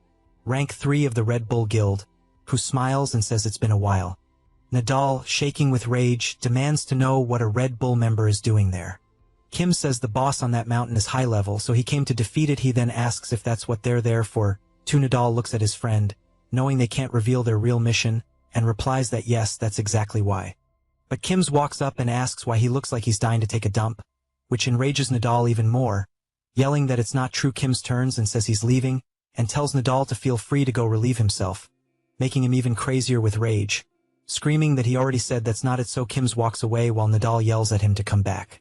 rank 3 of the Red Bull Guild, who smiles and says it's been a while. Nadal, shaking with rage, demands to know what a Red Bull member is doing there. Kim says the boss on that mountain is high level, so he came to defeat it. He then asks if that's what they're there for. Nadal looks at his friend, knowing they can't reveal their real mission, and replies that yes, that's exactly why. But Kim's walks up and asks why he looks like he's dying to take a dump, which enrages Nadal even more, yelling that it's not true. Kim's turns and says he's leaving, and tells Nadal to feel free to go relieve himself, making him even crazier with rage, screaming that he already said that's not it. So Kim's walks away while Nadal yells at him to come back.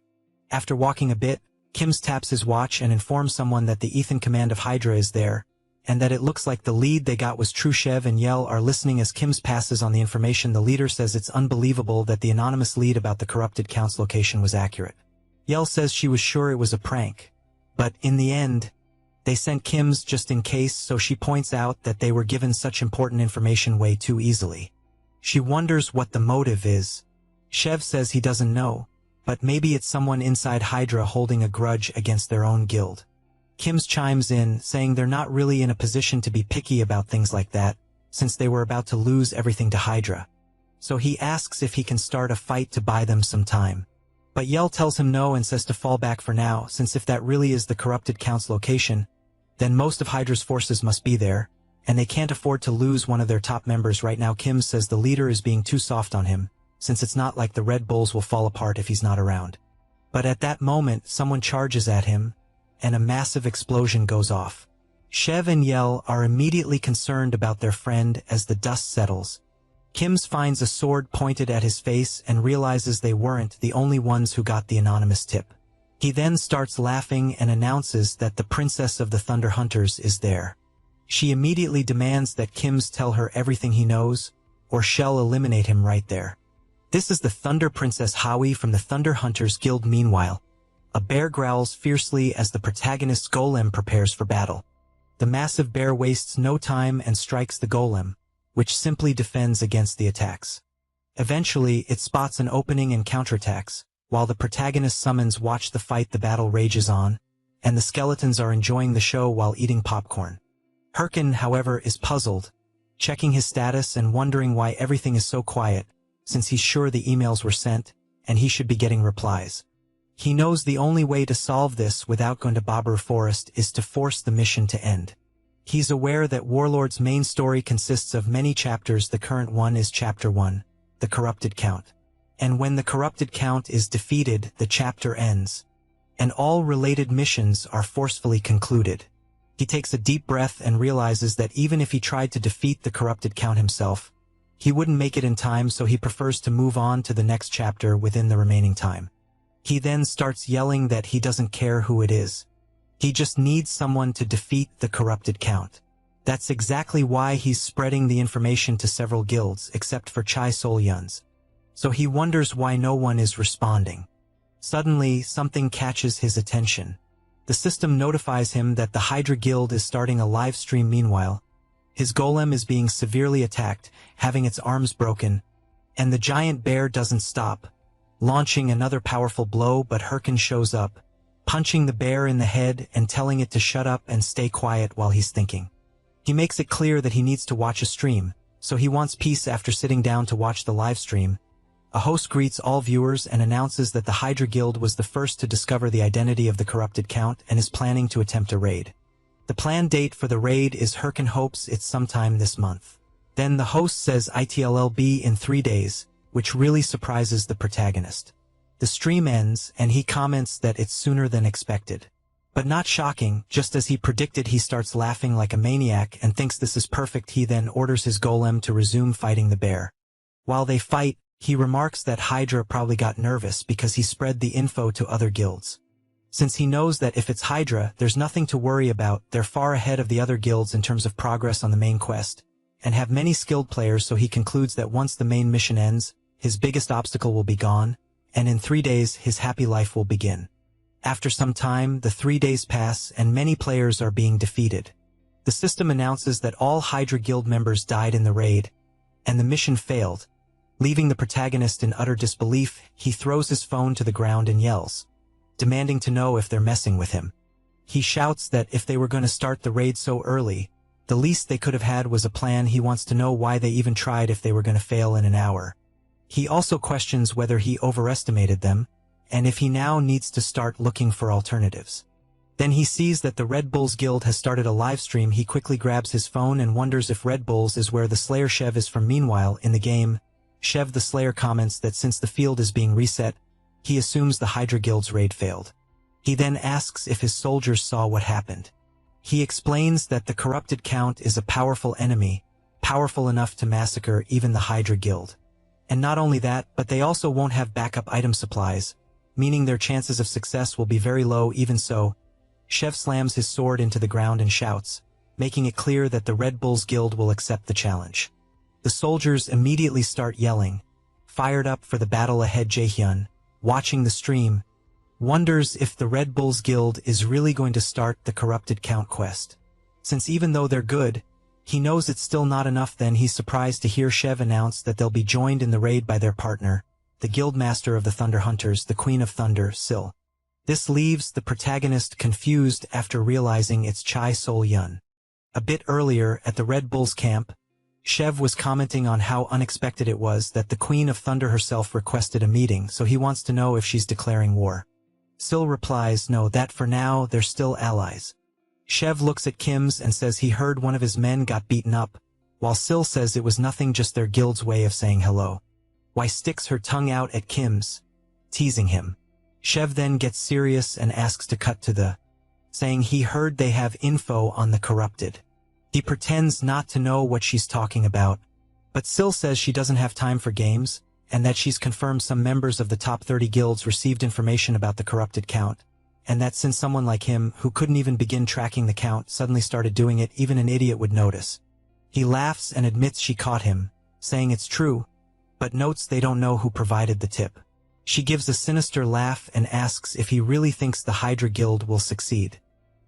After walking a bit, Kim's taps his watch and informs someone that the 8th in command of Hydra is there, and that it looks like the lead they got was true. Shev and Yel are listening as Kim's passes on the information. The leader says it's unbelievable that the anonymous lead about the corrupted count's location was accurate. Yel says she was sure it was a prank, but in the end, they sent Kim's just in case, so she points out that they were given such important information way too easily. She wonders what the motive is. Shev says he doesn't know, but maybe it's someone inside Hydra holding a grudge against their own guild. Kim's chimes in, saying they're not really in a position to be picky about things like that, since they were about to lose everything to Hydra. So he asks if he can start a fight to buy them some time. But Yel tells him no and says to fall back for now, since if that really is the corrupted count's location, then most of Hydra's forces must be there, and they can't afford to lose one of their top members right now. Kim says the leader is being too soft on him, since it's not like the Red Bulls will fall apart if he's not around. But at that moment, someone charges at him, and a massive explosion goes off. Shev and Yel are immediately concerned about their friend as the dust settles. Kim's finds a sword pointed at his face and realizes they weren't the only ones who got the anonymous tip. He then starts laughing and announces that the Princess of the Thunder Hunters is there. She immediately demands that Kim's tell her everything he knows, or she'll eliminate him right there. This is the Thunder Princess Howie from the Thunder Hunters Guild. Meanwhile, a bear growls fiercely as the protagonist's golem prepares for battle. The massive bear wastes no time and strikes the golem, which simply defends against the attacks. Eventually, it spots an opening and counterattacks, while the protagonist summons watch the fight. The battle rages on, and the skeletons are enjoying the show while eating popcorn. Hirkin, however, is puzzled, checking his status and wondering why everything is so quiet, since he's sure the emails were sent, and he should be getting replies. He knows the only way to solve this without going to Babaru Forest is to force the mission to end. He's aware that Warlord's main story consists of many chapters. The current one is Chapter 1, The Corrupted Count. And when the Corrupted Count is defeated, the chapter ends, and all related missions are forcefully concluded. He takes a deep breath and realizes that even if he tried to defeat the Corrupted Count himself, he wouldn't make it in time, so he prefers to move on to the next chapter within the remaining time. He then starts yelling that he doesn't care who it is. He just needs someone to defeat the Corrupted Count. That's exactly why he's spreading the information to several guilds, except for Chai Sol Yun's. So he wonders why no one is responding. Suddenly, something catches his attention. The system notifies him that the Hydra Guild is starting a live stream. Meanwhile, his golem is being severely attacked, having its arms broken, and the giant bear doesn't stop, launching another powerful blow. But Hirkin shows up, punching the bear in the head and telling it to shut up and stay quiet while he's thinking. He makes it clear that he needs to watch a stream, so he wants peace after sitting down to watch the live stream. A host greets all viewers and announces that the Hydra Guild was the first to discover the identity of the corrupted Count and is planning to attempt a raid. The planned date for the raid is Herkin hopes it's sometime this month. Then the host says it'll be in 3 days, which really surprises the protagonist. The stream ends and he comments that it's sooner than expected. But not shocking, just as he predicted, he starts laughing like a maniac and thinks this is perfect. He then orders his golem to resume fighting the bear. While they fight, he remarks that Hydra probably got nervous because he spread the info to other guilds. Since he knows that if it's Hydra, there's nothing to worry about, they're far ahead of the other guilds in terms of progress on the main quest, and have many skilled players, so he concludes that once the main mission ends, his biggest obstacle will be gone, and in 3 days his happy life will begin. After some time, the 3 days pass and many players are being defeated. The system announces that all Hydra Guild members died in the raid, and the mission failed. Leaving the protagonist in utter disbelief, he throws his phone to the ground and yells, demanding to know if they're messing with him. He shouts that if they were going to start the raid so early, the least they could have had was a plan. He wants to know why they even tried if they were going to fail in an hour. He also questions whether he overestimated them, and if he now needs to start looking for alternatives. Then he sees that the Red Bulls Guild has started a live stream. He quickly grabs his phone and wonders if Red Bulls is where the Slayer Shev is from. Meanwhile, in the game, Shev the Slayer comments that since the field is being reset, he assumes the Hydra Guild's raid failed. He then asks if his soldiers saw what happened. He explains that the corrupted Count is a powerful enemy, powerful enough to massacre even the Hydra Guild. And not only that, but they also won't have backup item supplies, meaning their chances of success will be very low. Even so, Shev slams his sword into the ground and shouts, making it clear that the Red Bulls Guild will accept the challenge. The soldiers immediately start yelling, fired up for the battle ahead. Jaehyun, watching the stream, wonders if the Red Bulls Guild is really going to start the corrupted Count quest. Since even though they're good, he knows it's still not enough. Then he's surprised to hear Shev announce that they'll be joined in the raid by their partner, the Guildmaster of the Thunder Hunters, the Queen of Thunder, Sil. This leaves the protagonist confused after realizing it's Chai Sol Yun. A bit earlier, at the Red Bulls camp, Shev was commenting on how unexpected it was that the Queen of Thunder herself requested a meeting, so he wants to know if she's declaring war. Sil replies no, that for now they're still allies. Shev looks at Kim's and says he heard one of his men got beaten up, while Sil says it was nothing, just their guild's way of saying hello. Why sticks her tongue out at Kim's, teasing him. Shev then gets serious and asks to cut to the, saying he heard they have info on the corrupted. He pretends not to know what she's talking about, but Sil says she doesn't have time for games, and that she's confirmed some members of the top 30 guilds received information about the corrupted Count, and that since someone like him, who couldn't even begin tracking the Count, suddenly started doing it, even an idiot would notice. He laughs and admits she caught him, saying it's true, but notes they don't know who provided the tip. She gives a sinister laugh and asks if he really thinks the Hydra Guild will succeed.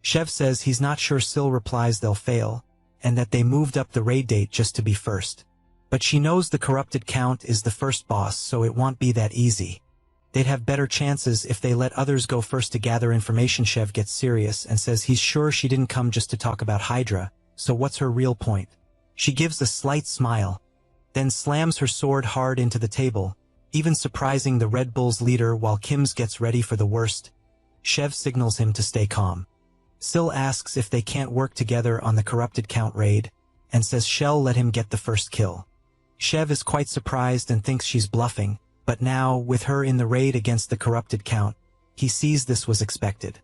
Shev says he's not sure. Sil replies they'll fail, and that they moved up the raid date just to be first. But she knows the corrupted Count is the first boss, so it won't be that easy. They'd have better chances if they let others go first to gather information. Shev gets serious and says he's sure she didn't come just to talk about Hydra, so what's her real point? She gives a slight smile, then slams her sword hard into the table, even surprising the Red Bulls leader. While Kim's gets ready for the worst, Shev signals him to stay calm. Sil asks if they can't work together on the corrupted Count raid, and says she'll let him get the first kill. Shev is quite surprised and thinks she's bluffing, but now, with her in the raid against the corrupted Count, he sees this was expected.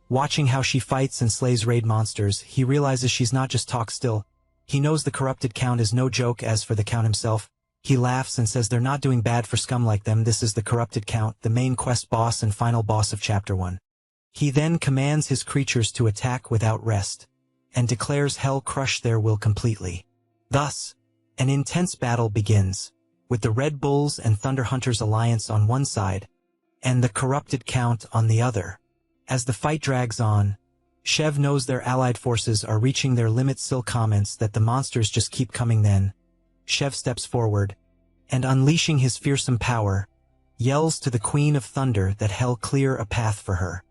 Watching how she fights and slays raid monsters, he realizes she's not just talk still. He knows the corrupted Count is no joke. As for the Count himself, he laughs and says they're not doing bad for scum like them. This is the corrupted Count, the main quest boss and final boss of Chapter 1. He then commands his creatures to attack without rest, and declares hell crush their will completely. Thus, an intense battle begins, with the Red Bulls and Thunder Hunters alliance on one side, and the corrupted Count on the other. As the fight drags on, Shev knows their allied forces are reaching their limit. Sil comments that the monsters just keep coming. Then, Shev steps forward, and unleashing his fearsome power, yells to the Queen of Thunder that hell clear a path for her.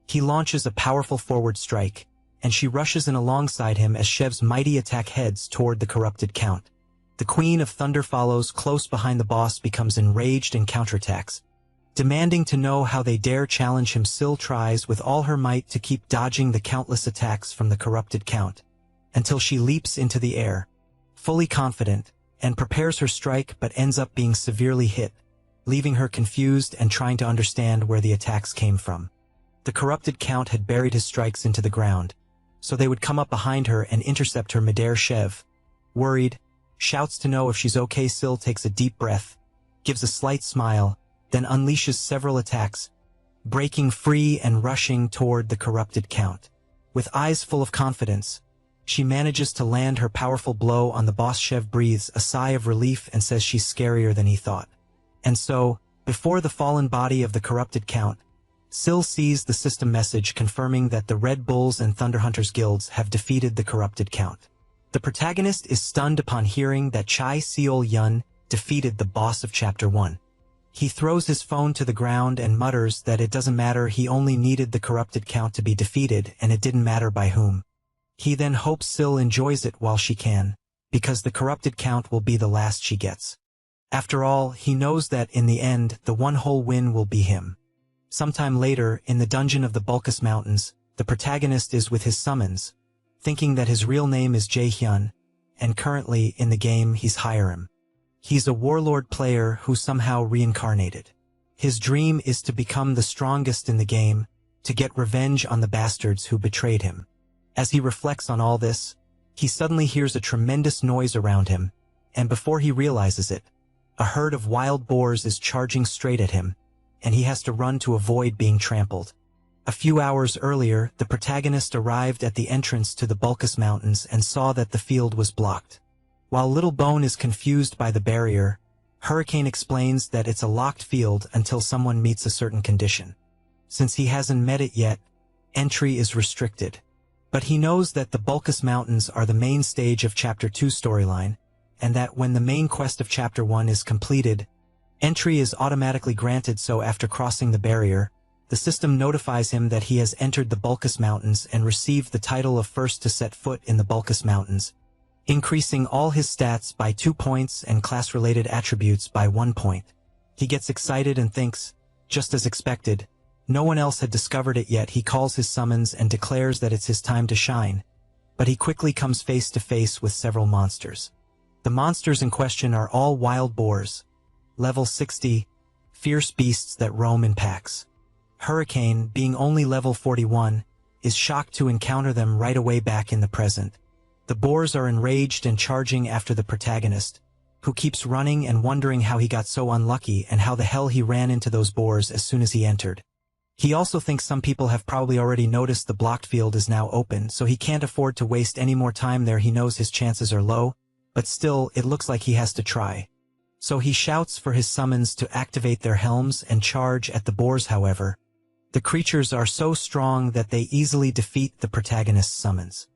He launches a powerful forward strike, and she rushes in alongside him as Shev's mighty attack heads toward the corrupted Count. The Queen of Thunder follows close behind the boss, becomes enraged and counterattacks. Demanding to know how they dare challenge him, Syl tries with all her might to keep dodging the countless attacks from the corrupted Count, until she leaps into the air, fully confident, and prepares her strike but ends up being severely hit, leaving her confused and trying to understand where the attacks came from. The corrupted Count had buried his strikes into the ground, so they would come up behind her and intercept her midair. Shev, worried, shouts to know if she's okay. Syl takes a deep breath, gives a slight smile, then unleashes several attacks, breaking free and rushing toward the corrupted Count. With eyes full of confidence, she manages to land her powerful blow on the boss. Shev breathes a sigh of relief and says she's scarier than he thought. And so, before the fallen body of the corrupted Count, Syl sees the system message confirming that the Red Bulls and Thunderhunters guilds have defeated the corrupted Count. The protagonist is stunned upon hearing that Chai Seol-yun defeated the boss of Chapter 1. He throws his phone to the ground and mutters that it doesn't matter, he only needed the corrupted Count to be defeated, and it didn't matter by whom. He then hopes Syl enjoys it while she can, because the corrupted Count will be the last she gets. After all, he knows that in the end, the one whole win will be him. Sometime later, in the dungeon of the Bulkus Mountains, the protagonist is with his summons, thinking that his real name is Jae-hyun, and currently in the game he's Hiram. He's a warlord player who somehow reincarnated. His dream is to become the strongest in the game, to get revenge on the bastards who betrayed him. As he reflects on all this, he suddenly hears a tremendous noise around him, and before he realizes it, a herd of wild boars is charging straight at him, and he has to run to avoid being trampled. A few hours earlier, the protagonist arrived at the entrance to the Bulkus Mountains and saw that the field was blocked. While Little Bone is confused by the barrier, Hurricane explains that it's a locked field until someone meets a certain condition. Since he hasn't met it yet, entry is restricted. But he knows that the Bulkus Mountains are the main stage of Chapter 2 storyline, and that when the main quest of Chapter 1 is completed, entry is automatically granted. So after crossing the barrier, the system notifies him that he has entered the Bulkus Mountains and received the title of first to set foot in the Bulkus Mountains, increasing all his stats by 2 points and class-related attributes by 1 point. He gets excited and thinks, just as expected, no one else had discovered it yet. He calls his summons and declares that it's his time to shine, but he quickly comes face to face with several monsters. The monsters in question are all wild boars, level 60, fierce beasts that roam in packs. Hurricane, being only level 41, is shocked to encounter them right away back in the present. The boars are enraged and charging after the protagonist, who keeps running and wondering how he got so unlucky and how the hell he ran into those boars as soon as he entered. He also thinks some people have probably already noticed the blocked field is now open, so he can't afford to waste any more time there. He knows his chances are low, but still, it looks like he has to try. So he shouts for his summons to activate their helms and charge at the boars. However, the creatures are so strong that they easily defeat the protagonist's summons.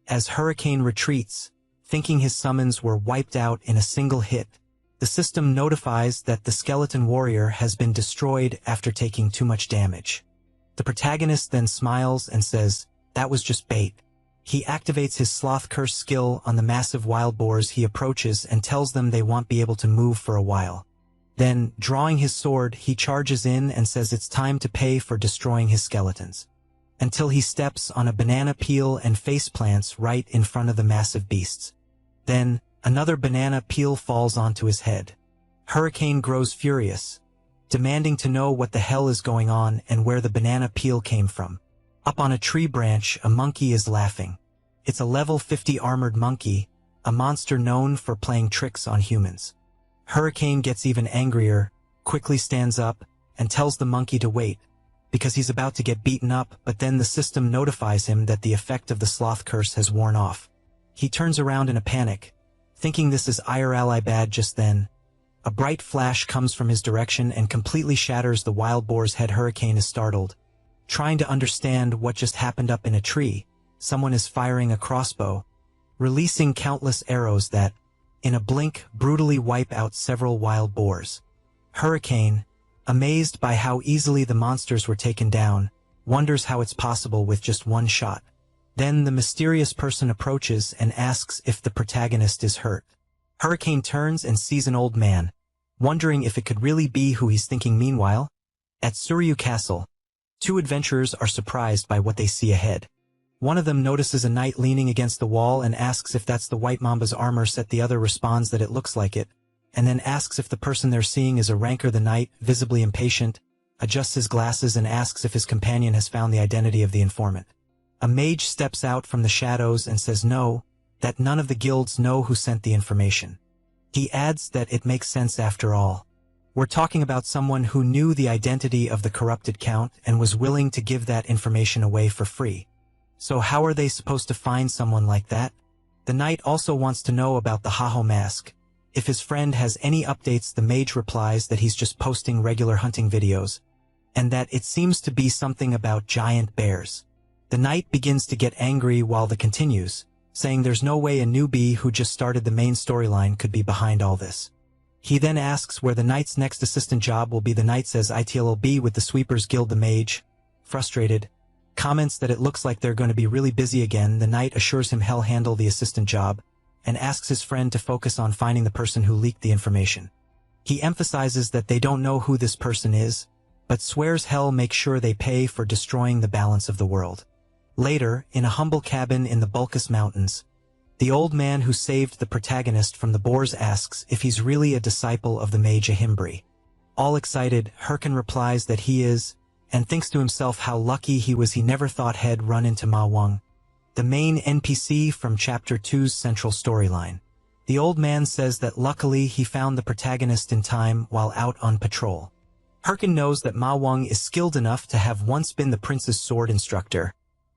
As Hurricane retreats, thinking his summons were wiped out in a single hit, the system notifies that the skeleton warrior has been destroyed after taking too much damage. The protagonist then smiles and says, "That was just bait." He activates his Sloth Curse skill on the massive wild boars he approaches and tells them they won't be able to move for a while. Then, drawing his sword, he charges in and says it's time to pay for destroying his skeletons, until he steps on a banana peel and faceplants right in front of the massive beasts. Then, another banana peel falls onto his head. Hurricane grows furious, demanding to know what the hell is going on and where the banana peel came from. Up on a tree branch, a monkey is laughing. It's a level 50 armored monkey, a monster known for playing tricks on humans. Hurricane gets even angrier, quickly stands up, and tells the monkey to wait, because he's about to get beaten up, but then the system notifies him that the effect of the Sloth Curse has worn off. He turns around in a panic, thinking this is IRL bad. Just then, a bright flash comes from his direction and completely shatters the wild boar's head. Hurricane is startled, trying to understand what just happened. Up in a tree, someone is firing a crossbow, releasing countless arrows that, in a blink, brutally wipe out several wild boars. Hurricane, amazed by how easily the monsters were taken down, wonders how it's possible with just one shot. Then the mysterious person approaches and asks if the protagonist is hurt. Hurricane turns and sees an old man, wondering if it could really be who he's thinking. Meanwhile, at Suryu Castle, two adventurers are surprised by what they see ahead. One of them notices a knight leaning against the wall and asks if that's the White Mamba's armor set. The other responds that it looks like it, and then asks if the person they're seeing is a ranker. The knight, visibly impatient, adjusts his glasses and asks if his companion has found the identity of the informant. A mage steps out from the shadows and says no, that none of the guilds know who sent the information. He adds that it makes sense after all. We're talking about someone who knew the identity of the corrupted count and was willing to give that information away for free. So how are they supposed to find someone like that? The knight also wants to know about the Haho mask. If his friend has any updates, the mage replies that he's just posting regular hunting videos, and that it seems to be something about giant bears. The knight begins to get angry while the continues, saying there's no way a newbie who just started the main storyline could be behind all this. He then asks where the knight's next assistant job will be. The knight says it'll be with the Sweepers Guild. The mage, frustrated, comments that it looks like they're going to be really busy again. The knight assures him he'll handle the assistant job, and asks his friend to focus on finding the person who leaked the information. He emphasizes that they don't know who this person is, but swears he'll make sure they pay for destroying the balance of the world. Later, in a humble cabin in the Bulkus Mountains, the old man who saved the protagonist from the boars asks if he's really a disciple of the mage Ahimbri. All excited, Hyrcan replies that he is, and thinks to himself how lucky he was he never thought he'd run into Ma Wang, the main NPC from Chapter 2's central storyline. The old man says that luckily he found the protagonist in time while out on patrol. Hyrcan knows that Ma Wang is skilled enough to have once been the prince's sword instructor,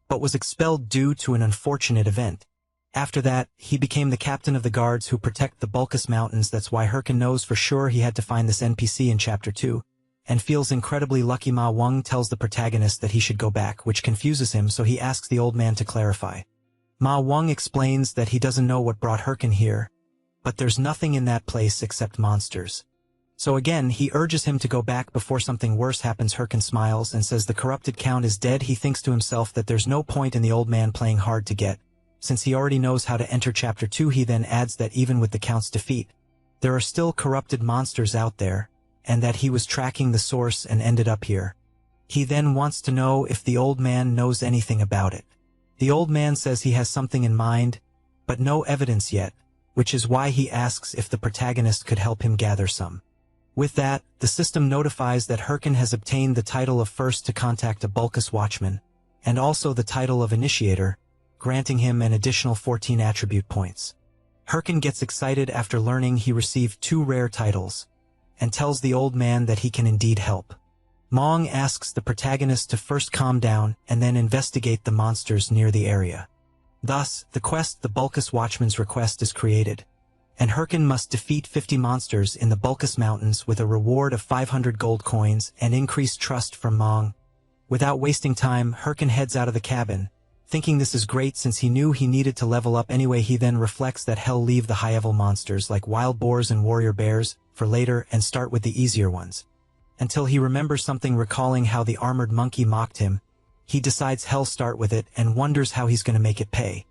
but was expelled due to an unfortunate event. After that, he became the captain of the guards who protect the Bulkus Mountains. That's why Hyrcan knows for sure he had to find this NPC in Chapter 2, and feels incredibly lucky. Ma Wang tells the protagonist that he should go back, which confuses him, so he asks the old man to clarify. Ma Wang explains that he doesn't know what brought Hyrcan here, but there's nothing in that place except monsters. So again, he urges him to go back before something worse happens. Hyrcan smiles and says the corrupted count is dead. He thinks to himself that there's no point in the old man playing hard to get, since he already knows how to enter Chapter 2. He then adds that even with the count's defeat, there are still corrupted monsters out there, and that he was tracking the source and ended up here. He then wants to know if the old man knows anything about it. The old man says he has something in mind, but no evidence yet, which is why he asks if the protagonist could help him gather some. With that, the system notifies that Hyrcan has obtained the title of first to contact a Bulkus watchman, and also the title of initiator, granting him an additional 14 attribute points. Hyrcan gets excited after learning he received 2 rare titles, and tells the old man that he can indeed help. Mong asks the protagonist to first calm down and then investigate the monsters near the area. Thus, the quest, the Bulkus Watchman's Request, is created, and Hyrcan must defeat 50 monsters in the Bulkus Mountains with a reward of 500 gold coins and increased trust from Mong. Without wasting time, Hyrcan heads out of the cabin, thinking this is great since he knew he needed to level up anyway. He then reflects that he'll leave the high-level monsters like wild boars and warrior bears for later and start with the easier ones. Until he remembers something, recalling how the armored monkey mocked him. He decides he'll start with it and wonders how he's going to make it pay.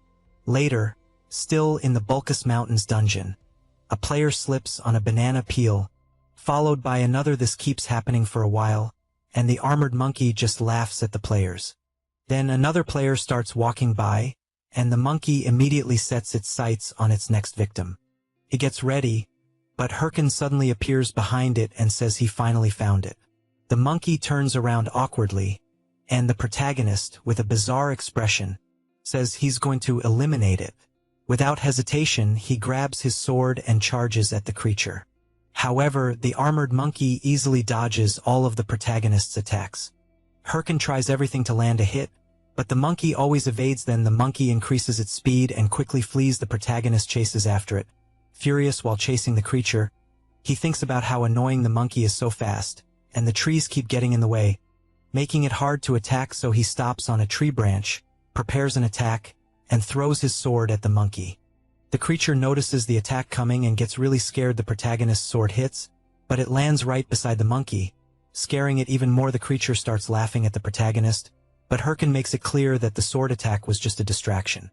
Later, still in the Bulkus Mountains dungeon, a player slips on a banana peel, followed by another. This keeps happening for a while, and the armored monkey just laughs at the players. Then another player starts walking by, and the monkey immediately sets its sights on its next victim. It gets ready, but Hyrcan suddenly appears behind it and says he finally found it. The monkey turns around awkwardly, and the protagonist, with a bizarre expression, says he's going to eliminate it. Without hesitation, he grabs his sword and charges at the creature. However, the armored monkey easily dodges all of the protagonist's attacks. Hyrcan tries everything to land a hit, but the monkey always evades. Then the monkey increases its speed and quickly flees. The protagonist chases after it. Furious while chasing the creature, he thinks about how annoying the monkey is so fast, and the trees keep getting in the way, making it hard to attack. So he stops on a tree branch, prepares an attack, and throws his sword at the monkey. The creature notices the attack coming and gets really scared. The protagonist's sword hits, but it lands right beside the monkey, scaring it even more. The creature starts laughing at the protagonist, but Herkin makes it clear that the sword attack was just a distraction.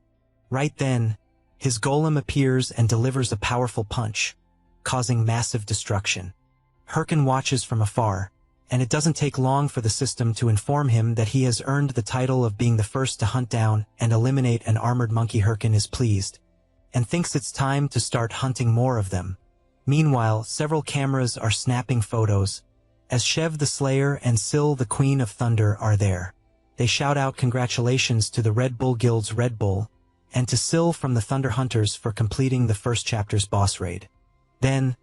Right then, his golem appears and delivers a powerful punch, causing massive destruction. Herkin watches from afar, and it doesn't take long for the system to inform him that he has earned the title of being the first to hunt down and eliminate an armored monkey. Herkin is pleased, and thinks it's time to start hunting more of them. Meanwhile, several cameras are snapping photos, as Shev the Slayer and Syl the Queen of Thunder are there. They shout out congratulations to the Red Bull Guild's Red Bull, and to Syl from the Thunder Hunters for completing the first chapter's boss raid. Then,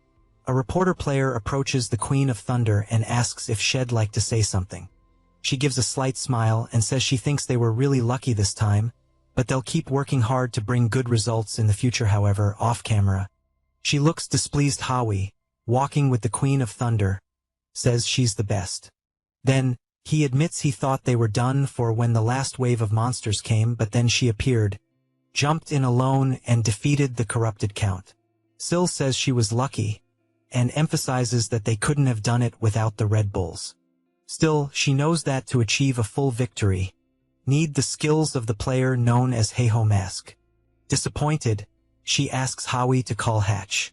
a reporter player approaches the Queen of Thunder and asks if she'd like to say something. She gives a slight smile and says she thinks they were really lucky this time, but they'll keep working hard to bring good results in the future. However, off camera, she looks displeased. Howie, walking with the Queen of Thunder, says she's the best. Then, he admits he thought they were done for when the last wave of monsters came, but then she appeared, jumped in alone and defeated the corrupted Count. Syl says she was lucky, and emphasizes that they couldn't have done it without the Red Bulls. Still, she knows that to achieve a full victory, need the skills of the player known as Heiho Mask. Disappointed, she asks Howie to call Hatch.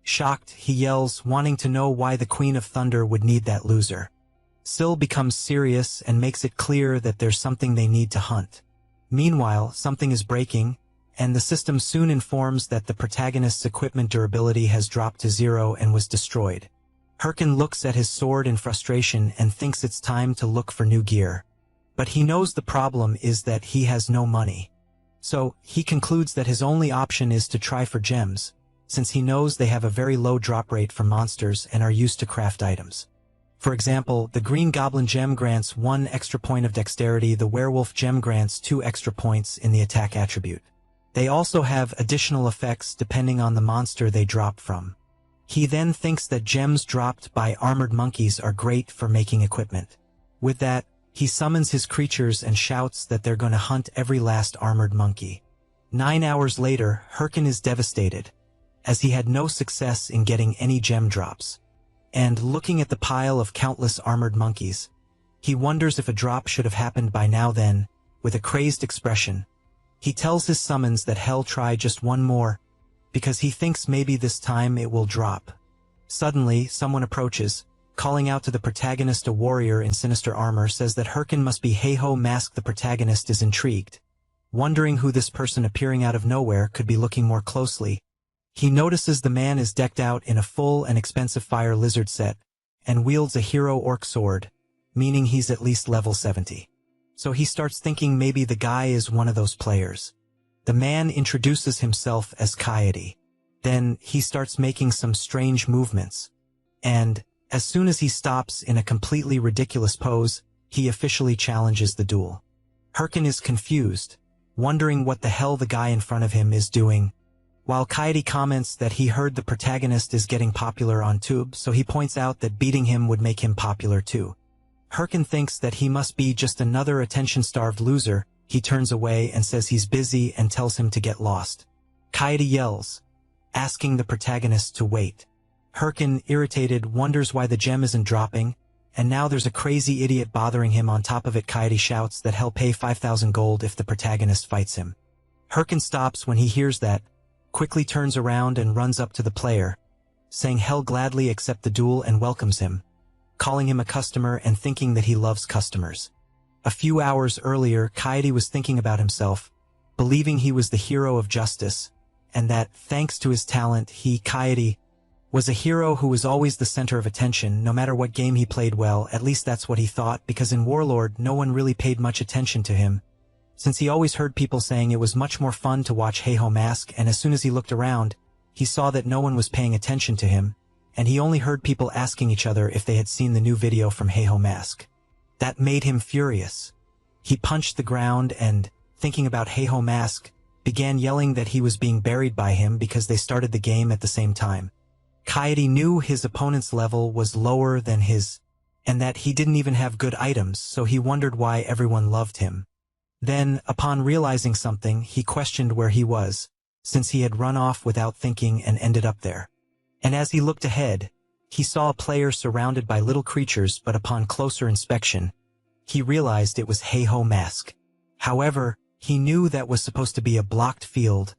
Shocked, he yells, wanting to know why the Queen of Thunder would need that loser. Syl becomes serious and makes it clear that there's something they need to hunt. Meanwhile, something is breaking, and the system soon informs that the protagonist's equipment durability has dropped to 0 and was destroyed. Herkin looks at his sword in frustration and thinks it's time to look for new gear. But he knows the problem is that he has no money. So, he concludes that his only option is to try for gems, since he knows they have a very low drop rate for monsters and are used to craft items. For example, the Green Goblin gem grants 1 extra point of dexterity, the Werewolf gem grants 2 extra points in the attack attribute. They also have additional effects depending on the monster they drop from. He then thinks that gems dropped by armored monkeys are great for making equipment. With that, he summons his creatures and shouts that they're gonna hunt every last armored monkey. 9 hours later, Herkin is devastated, as he had no success in getting any gem drops. And looking at the pile of countless armored monkeys, he wonders if a drop should have happened by now. Then, with a crazed expression, he tells his summons that hell try just one more, because he thinks maybe this time it will drop. Suddenly, someone approaches, calling out to the protagonist. A warrior in sinister armor says that Herkin must be Heiho Mask. The protagonist is intrigued, wondering who this person appearing out of nowhere could be. Looking more closely, he notices the man is decked out in a full and expensive fire lizard set, and wields a hero orc sword, meaning he's at least level 70. So he starts thinking maybe the guy is one of those players. The man introduces himself as Coyote. Then, he starts making some strange movements. And, as soon as he stops in a completely ridiculous pose, he officially challenges the duel. Herkin is confused, wondering what the hell the guy in front of him is doing, while Coyote comments that he heard the protagonist is getting popular on Tube, so he points out that beating him would make him popular too. Herkin thinks that he must be just another attention-starved loser. He turns away and says he's busy and tells him to get lost. Coyote yells, asking the protagonist to wait. Herkin, irritated, wonders why the gem isn't dropping, and now there's a crazy idiot bothering him. On top of it, Coyote shouts that he'll pay 5,000 gold if the protagonist fights him. Herkin stops when he hears that, quickly turns around and runs up to the player, saying he'll gladly accept the duel and welcomes him, calling him a customer and thinking that he loves customers. A few hours earlier, Coyote was thinking about himself, believing he was the hero of justice, and that, thanks to his talent, he, Coyote, was a hero who was always the center of attention, no matter what game he played. Well, at least that's what he thought, because in Warlord no one really paid much attention to him, since he always heard people saying it was much more fun to watch Heiho Mask, and as soon as he looked around, he saw that no one was paying attention to him, and he only heard people asking each other if they had seen the new video from Heiho Mask. That made him furious. He punched the ground and, thinking about Heiho Mask, began yelling that he was being buried by him because they started the game at the same time. Coyote knew his opponent's level was lower than his, and that he didn't even have good items, so he wondered why everyone loved him. Then, upon realizing something, he questioned where he was, since he had run off without thinking and ended up there. And as he looked ahead, he saw a player surrounded by little creatures, but upon closer inspection, he realized it was Heiho Mask. However, he knew that was supposed to be a blocked field,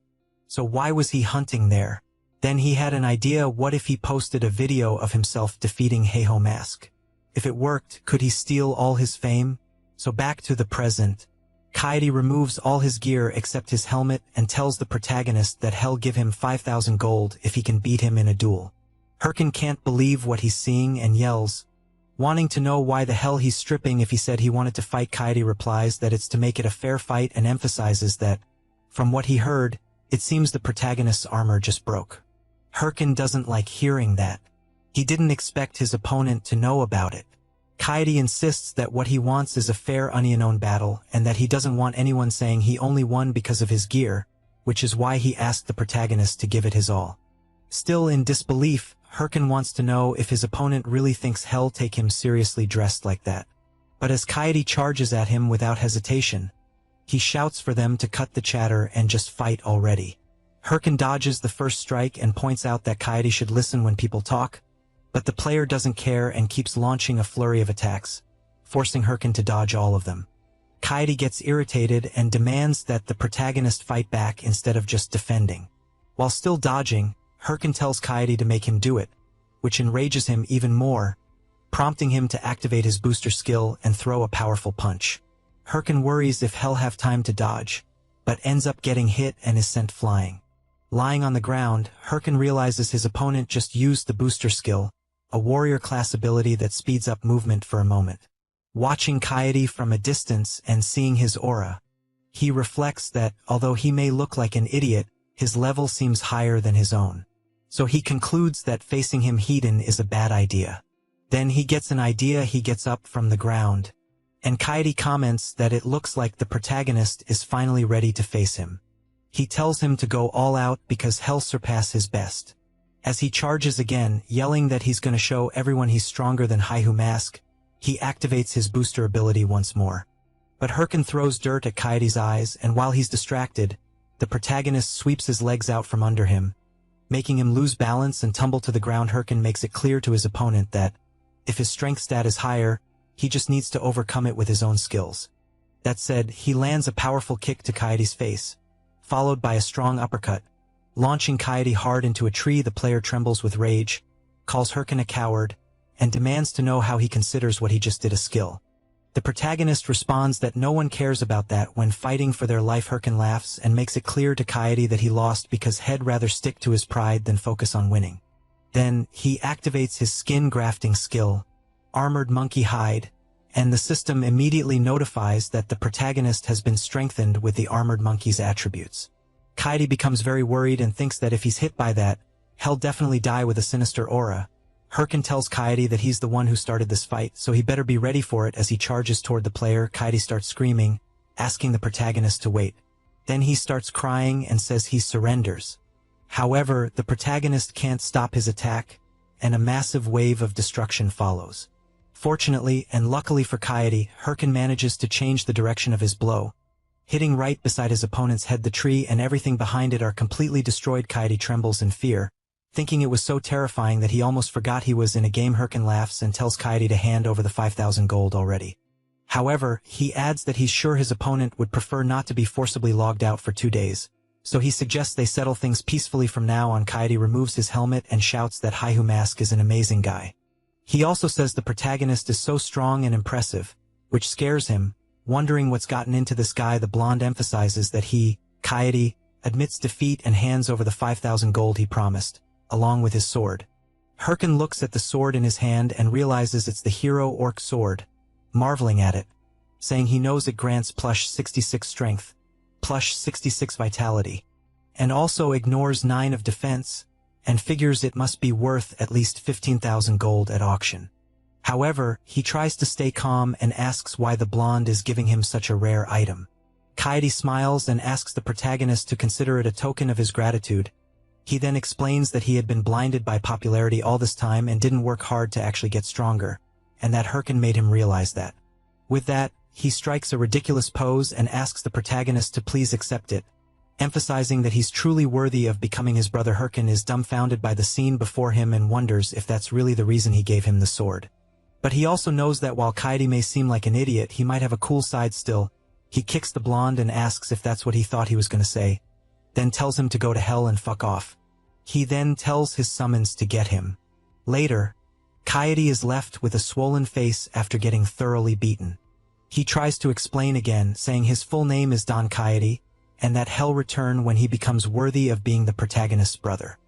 so why was he hunting there? Then he had an idea. What if he posted a video of himself defeating Heiho Mask? If it worked, could he steal all his fame? So back to the present. Kaede removes all his gear except his helmet and tells the protagonist that he'll give him 5,000 gold if he can beat him in a duel. Hirkin can't believe what he's seeing and yells, wanting to know why the hell he's stripping. If he said he wanted to fight, Kaede replies that it's to make it a fair fight and emphasizes that, from what he heard, it seems the protagonist's armor just broke. Hirkin doesn't like hearing that. He didn't expect his opponent to know about it. Kaede insists that what he wants is a fair unknown battle and that he doesn't want anyone saying he only won because of his gear, which is why he asked the protagonist to give it his all. Still in disbelief, Hirkin wants to know if his opponent really thinks he'll take him seriously dressed like that. But as Kaede charges at him without hesitation, he shouts for them to cut the chatter and just fight already. Hirkin dodges the first strike and points out that Kaede should listen when people talk, but the player doesn't care and keeps launching a flurry of attacks, forcing Hirkin to dodge all of them. Kaede gets irritated and demands that the protagonist fight back instead of just defending. While still dodging, Hirkin tells Kaede to make him do it, which enrages him even more, prompting him to activate his booster skill and throw a powerful punch. Hirkin worries if he'll have time to dodge, but ends up getting hit and is sent flying. Lying on the ground, Hirkin realizes his opponent just used the booster skill, a warrior class ability that speeds up movement for a moment. Watching Kaede from a distance and seeing his aura, he reflects that, although he may look like an idiot, his level seems higher than his own. So he concludes that facing him head-on is a bad idea. Then he gets an idea. He gets up from the ground, and Kaede comments that it looks like the protagonist is finally ready to face him. He tells him to go all out because he'll surpass his best. As he charges again, yelling that he's going to show everyone he's stronger than Heiho Mask, he activates his booster ability once more. But Hirkin throws dirt at Kaede's eyes, and while he's distracted, the protagonist sweeps his legs out from under him, making him lose balance and tumble to the ground. Hirkin makes it clear to his opponent that, if his strength stat is higher, he just needs to overcome it with his own skills. That said, he lands a powerful kick to Kaede's face, followed by a strong uppercut. Launching Kaede hard into a tree, the player trembles with rage, calls Hirkin a coward, and demands to know how he considers what he just did a skill. The protagonist responds that no one cares about that. When fighting for their life, Hirkin laughs and makes it clear to Kaede that he lost because he'd rather stick to his pride than focus on winning. Then, he activates his skin grafting skill, Armored Monkey Hide, and the system immediately notifies that the protagonist has been strengthened with the Armored Monkey's attributes. Kaede becomes very worried and thinks that if he's hit by that, he'll definitely die with a sinister aura. Hirkin tells Kaede that he's the one who started this fight, so he better be ready for it. As he charges toward the player, Kaede starts screaming, asking the protagonist to wait. Then he starts crying and says he surrenders. However, the protagonist can't stop his attack, and a massive wave of destruction follows. Fortunately, and luckily for Kaede, Hirkin manages to change the direction of his blow, hitting right beside his opponent's head. The tree and everything behind it are completely destroyed. Kaede trembles in fear, thinking it was so terrifying that he almost forgot he was in a game. Hirkin laughs and tells Kaede to hand over the 5,000 gold already. However, he adds that he's sure his opponent would prefer not to be forcibly logged out for 2 days, so he suggests they settle things peacefully from now on. Kaede removes his helmet and shouts that Heiho Mask is an amazing guy. He also says the protagonist is so strong and impressive, which scares him. Wondering what's gotten into this guy, the blonde emphasizes that he, Kaede, admits defeat and hands over the 5,000 gold he promised, along with his sword. Hirkin looks at the sword in his hand and realizes it's the hero orc sword, marveling at it, saying he knows it grants plus 66 strength, plus 66 vitality, and also ignores 9 of defense, and figures it must be worth at least 15,000 gold at auction. However, he tries to stay calm and asks why the blonde is giving him such a rare item. Kaede smiles and asks the protagonist to consider it a token of his gratitude. He then explains that he had been blinded by popularity all this time and didn't work hard to actually get stronger, and that Hirkin made him realize that. With that, he strikes a ridiculous pose and asks the protagonist to please accept it, emphasizing that he's truly worthy of becoming his brother. Hirkin is dumbfounded by the scene before him and wonders if that's really the reason he gave him the sword. But he also knows that while Kaede may seem like an idiot, he might have a cool side still. He kicks the blonde and asks if that's what he thought he was going to say, then tells him to go to hell and fuck off. He then tells his summons to get him. Later, Kaede is left with a swollen face after getting thoroughly beaten. He tries to explain again, saying his full name is Don Kaede, and that hell return when he becomes worthy of being the protagonist's brother.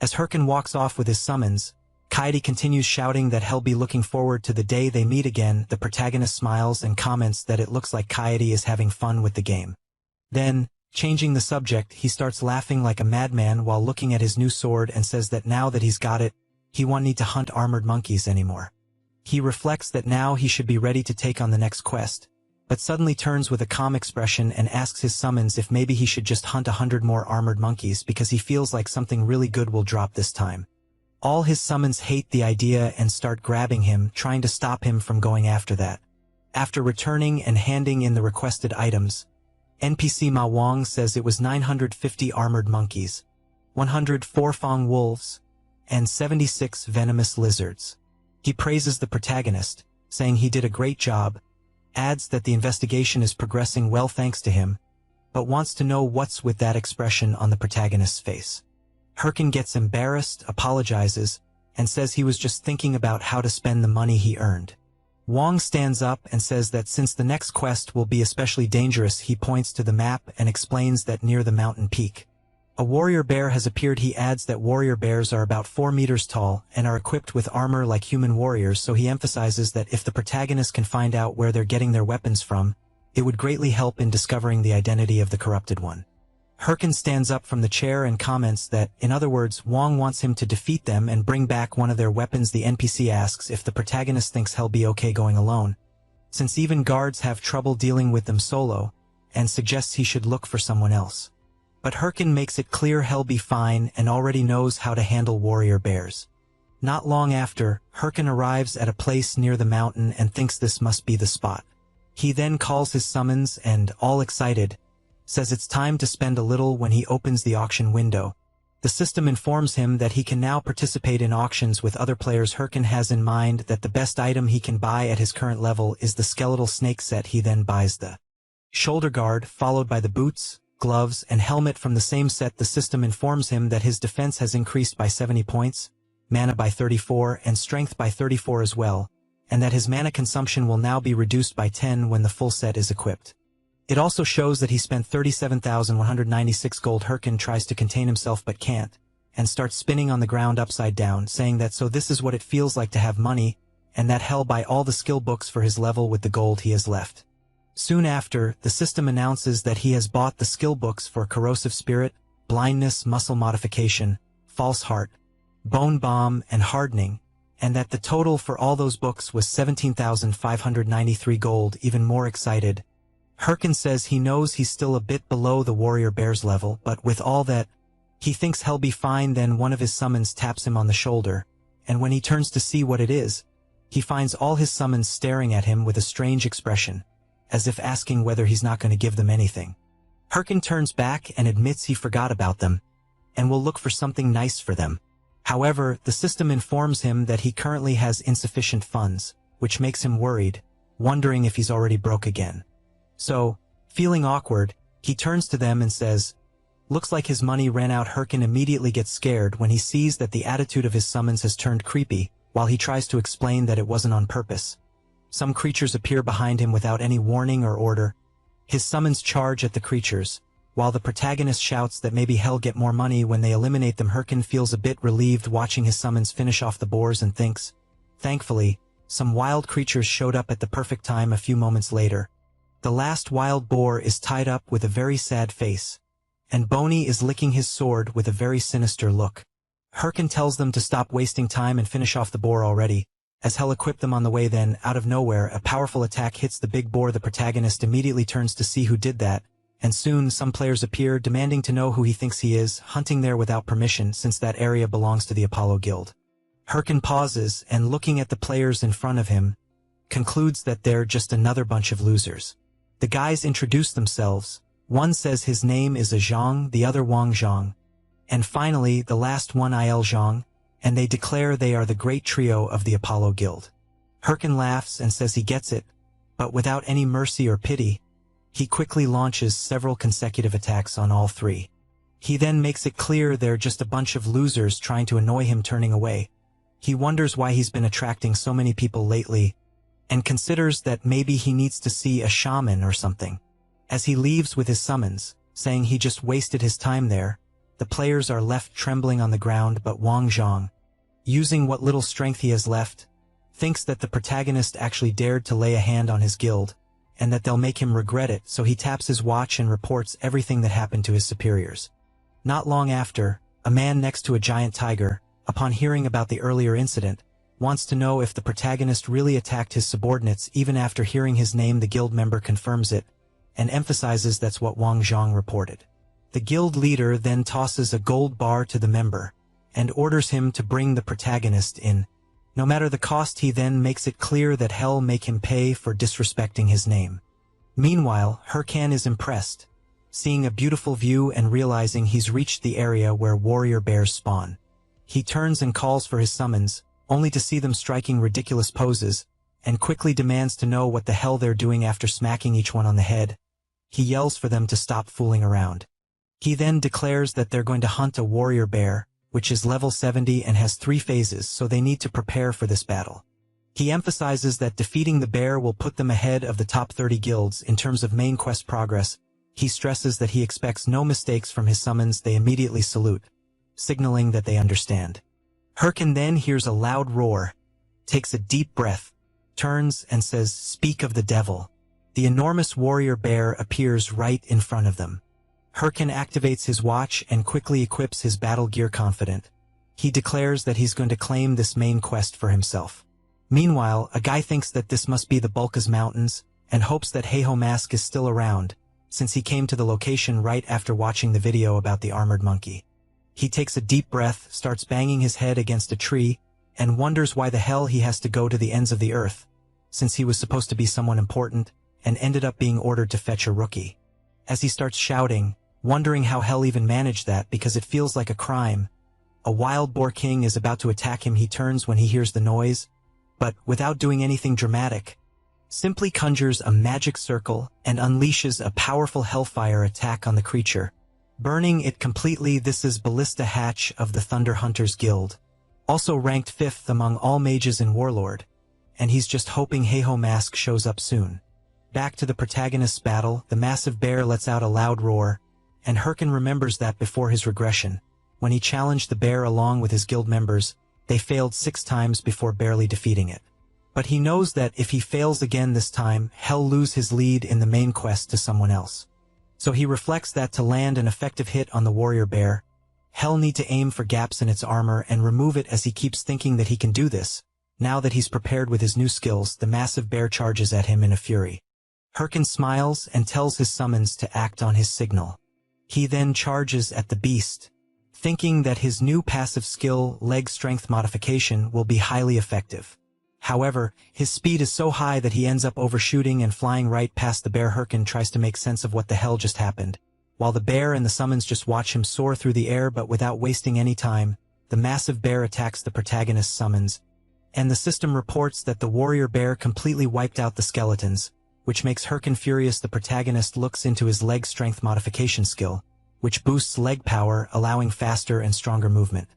As Hirkin walks off with his summons, Kaede continues shouting that he'll be looking forward to the day they meet again. The protagonist smiles and comments that it looks like Kaede is having fun with the game. Then, changing the subject, he starts laughing like a madman while looking at his new sword and says that now that he's got it, he won't need to hunt armored monkeys anymore. He reflects that now he should be ready to take on the next quest, but suddenly turns with a calm expression and asks his summons if maybe he should just hunt 100 more armored monkeys because he feels like something really good will drop this time. All his summons hate the idea and start grabbing him, trying to stop him from going after that. After returning and handing in the requested items, NPC Ma Wang says it was 950 armored monkeys, 100 four-fang wolves, and 76 venomous lizards. He praises the protagonist, saying he did a great job, adds that the investigation is progressing well thanks to him, but wants to know what's with that expression on the protagonist's face. Hirkin gets embarrassed, apologizes, and says he was just thinking about how to spend the money he earned. Wang stands up and says that since the next quest will be especially dangerous, he points to the map and explains that near the mountain peak, a warrior bear has appeared. He adds that warrior bears are about 4 meters tall and are equipped with armor like human warriors, so he emphasizes that if the protagonist can find out where they're getting their weapons from, it would greatly help in discovering the identity of the corrupted one. Hirkin stands up from the chair and comments that, in other words, Wang wants him to defeat them and bring back one of their weapons. The NPC asks if the protagonist thinks he'll be okay going alone, since even guards have trouble dealing with them solo, and suggests he should look for someone else. But Hirkin makes it clear he'll be fine and already knows how to handle warrior bears. Not long after, Hirkin arrives at a place near the mountain and thinks this must be the spot. He then calls his summons and, all excited, says it's time to spend a little. When he opens the auction window, the system informs him that he can now participate in auctions with other players. Hirkin has in mind that the best item he can buy at his current level is the skeletal snake set. He then buys the shoulder guard, followed by the boots, gloves, and helmet from the same set. The system informs him that his defense has increased by 70 points, mana by 34, and strength by 34 as well, and that his mana consumption will now be reduced by 10 when the full set is equipped. It also shows that he spent 37,196 gold. Hirkin tries to contain himself but can't, and starts spinning on the ground upside down, saying that so this is what it feels like to have money, and that he'll buy all the skill books for his level with the gold he has left. Soon after, the system announces that he has bought the skill books for Corrosive Spirit, Blindness, Muscle Modification, False Heart, Bone Bomb, and Hardening, and that the total for all those books was 17,593 gold. Even more excited, Hirkin says he knows he's still a bit below the warrior bear's level, but with all that, he thinks he'll be fine. Then one of his summons taps him on the shoulder, and when he turns to see what it is, he finds all his summons staring at him with a strange expression, as if asking whether he's not going to give them anything. Hirkin turns back and admits he forgot about them, and will look for something nice for them. However, the system informs him that he currently has insufficient funds, which makes him worried, wondering if he's already broke again. So, feeling awkward, he turns to them and says, looks like his money ran out. Hirkin immediately gets scared when he sees that the attitude of his summons has turned creepy, while he tries to explain that it wasn't on purpose. Some creatures appear behind him without any warning or order. His summons charge at the creatures, while the protagonist shouts that maybe he'll get more money when they eliminate them. Hirkin feels a bit relieved watching his summons finish off the boars and thinks, thankfully, some wild creatures showed up at the perfect time. A few moments later, the last wild boar is tied up with a very sad face, and Boney is licking his sword with a very sinister look. Hirkin tells them to stop wasting time and finish off the boar already, as he'll equip them on the way. Then, out of nowhere, a powerful attack hits the big boar. The protagonist immediately turns to see who did that, and soon some players appear demanding to know who he thinks he is, hunting there without permission since that area belongs to the Apollo Guild. Hirkin pauses and, looking at the players in front of him, concludes that they're just another bunch of losers. The guys introduce themselves. One says his name is Zhang, the other Wang Zhang, and finally the last one Il Zhang, and they declare they are the great trio of the Apollo Guild. Herkin laughs and says he gets it, but without any mercy or pity, he quickly launches several consecutive attacks on all three. He then makes it clear they're just a bunch of losers trying to annoy him, turning away. He wonders why he's been attracting so many people lately, and considers that maybe he needs to see a shaman or something. As he leaves with his summons, saying he just wasted his time there, the players are left trembling on the ground, but Wang Zhang, using what little strength he has left, thinks that the protagonist actually dared to lay a hand on his guild, and that they'll make him regret it, so he taps his watch and reports everything that happened to his superiors. Not long after, a man next to a giant tiger, upon hearing about the earlier incident, wants to know if the protagonist really attacked his subordinates. Even after hearing his name, the guild member confirms it, and emphasizes that's what Wang Zhang reported. The guild leader then tosses a gold bar to the member, and orders him to bring the protagonist in. No matter the cost, he then makes it clear that hell make him pay for disrespecting his name. Meanwhile, Herkin is impressed, seeing a beautiful view and realizing he's reached the area where warrior bears spawn. He turns and calls for his summons, only to see them striking ridiculous poses, and quickly demands to know what the hell they're doing. After smacking each one on the head, he yells for them to stop fooling around. He then declares that they're going to hunt a warrior bear, which is level 70 and has 3 phases, so they need to prepare for this battle. He emphasizes that defeating the bear will put them ahead of the top 30 guilds in terms of main quest progress. He stresses that he expects no mistakes from his summons. They immediately salute, signaling that they understand. Herkin then hears a loud roar, takes a deep breath, turns and says, "Speak of the devil." The enormous warrior bear appears right in front of them. Herkin activates his watch and quickly equips his battle gear. Confident, he declares that he's going to claim this main quest for himself. Meanwhile, a guy thinks that this must be the Bulkas Mountains, and hopes that Heiho Mask is still around, since he came to the location right after watching the video about the armored monkey. He takes a deep breath, starts banging his head against a tree, and wonders why the hell he has to go to the ends of the earth, since he was supposed to be someone important, and ended up being ordered to fetch a rookie. As he starts shouting, wondering how hell even managed that because it feels like a crime, a wild boar king is about to attack him. He turns when he hears the noise, but without doing anything dramatic, simply conjures a magic circle and unleashes a powerful hellfire attack on the creature, burning it completely. This is Ballista Hatch of the Thunder Hunters Guild, also ranked 5th among all mages in Warlord, and he's just hoping Heiho Mask shows up soon. Back to the protagonist's battle, the massive bear lets out a loud roar, and Herkin remembers that before his regression, when he challenged the bear along with his guild members, they failed 6 times before barely defeating it. But he knows that if he fails again this time, he'll lose his lead in the main quest to someone else. So he reflects that to land an effective hit on the warrior bear, he'll need to aim for gaps in its armor and remove it. As he keeps thinking that he can do this, now that he's prepared with his new skills, the massive bear charges at him in a fury. Herkin smiles and tells his summons to act on his signal. He then charges at the beast, thinking that his new passive skill, leg strength modification, will be highly effective. However, his speed is so high that he ends up overshooting and flying right past the bear. Herkin tries to make sense of what the hell just happened, while the bear and the summons just watch him soar through the air. But without wasting any time, the massive bear attacks the protagonist's summons, and the system reports that the warrior bear completely wiped out the skeletons, which makes Herkin furious. The protagonist looks into his leg strength modification skill, which boosts leg power, allowing faster and stronger movement.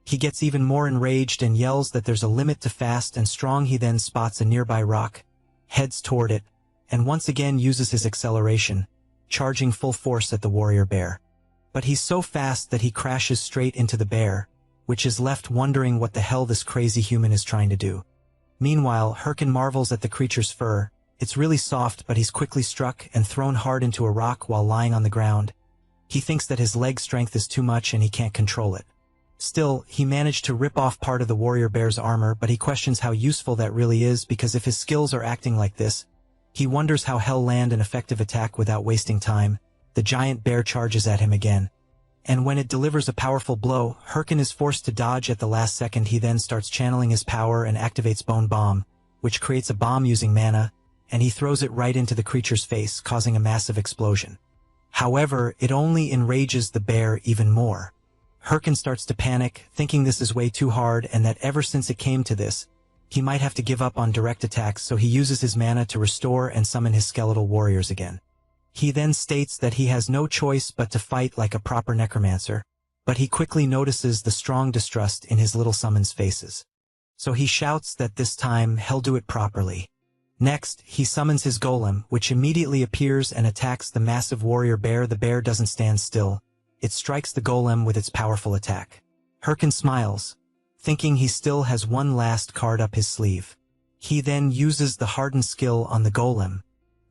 He gets even more enraged and yells that there's a limit to fast and strong. He then spots a nearby rock, heads toward it, and once again uses his acceleration, charging full force at the warrior bear. But he's so fast that he crashes straight into the bear, which is left wondering what the hell this crazy human is trying to do. Meanwhile, Herkin marvels at the creature's fur. It's really soft, but he's quickly struck and thrown hard into a rock while lying on the ground. He thinks that his leg strength is too much and he can't control it. Still, he managed to rip off part of the warrior bear's armor, but he questions how useful that really is, because if his skills are acting like this, he wonders how he'll land an effective attack without wasting time. The giant bear charges at him again, and when it delivers a powerful blow, Herkin is forced to dodge at the last second. He then starts channeling his power and activates Bone Bomb, which creates a bomb using mana, and he throws it right into the creature's face, causing a massive explosion. However, it only enrages the bear even more. Herkin starts to panic, thinking this is way too hard and that ever since it came to this, he might have to give up on direct attacks, so he uses his mana to restore and summon his skeletal warriors again. He then states that he has no choice but to fight like a proper necromancer, but he quickly notices the strong distrust in his little summons' faces. So he shouts that this time he'll do it properly. Next, he summons his golem, which immediately appears and attacks the massive warrior bear. The bear doesn't stand still. It strikes the golem with its powerful attack. Hyrcan smiles, thinking he still has one last card up his sleeve. He then uses the hardened skill on the golem.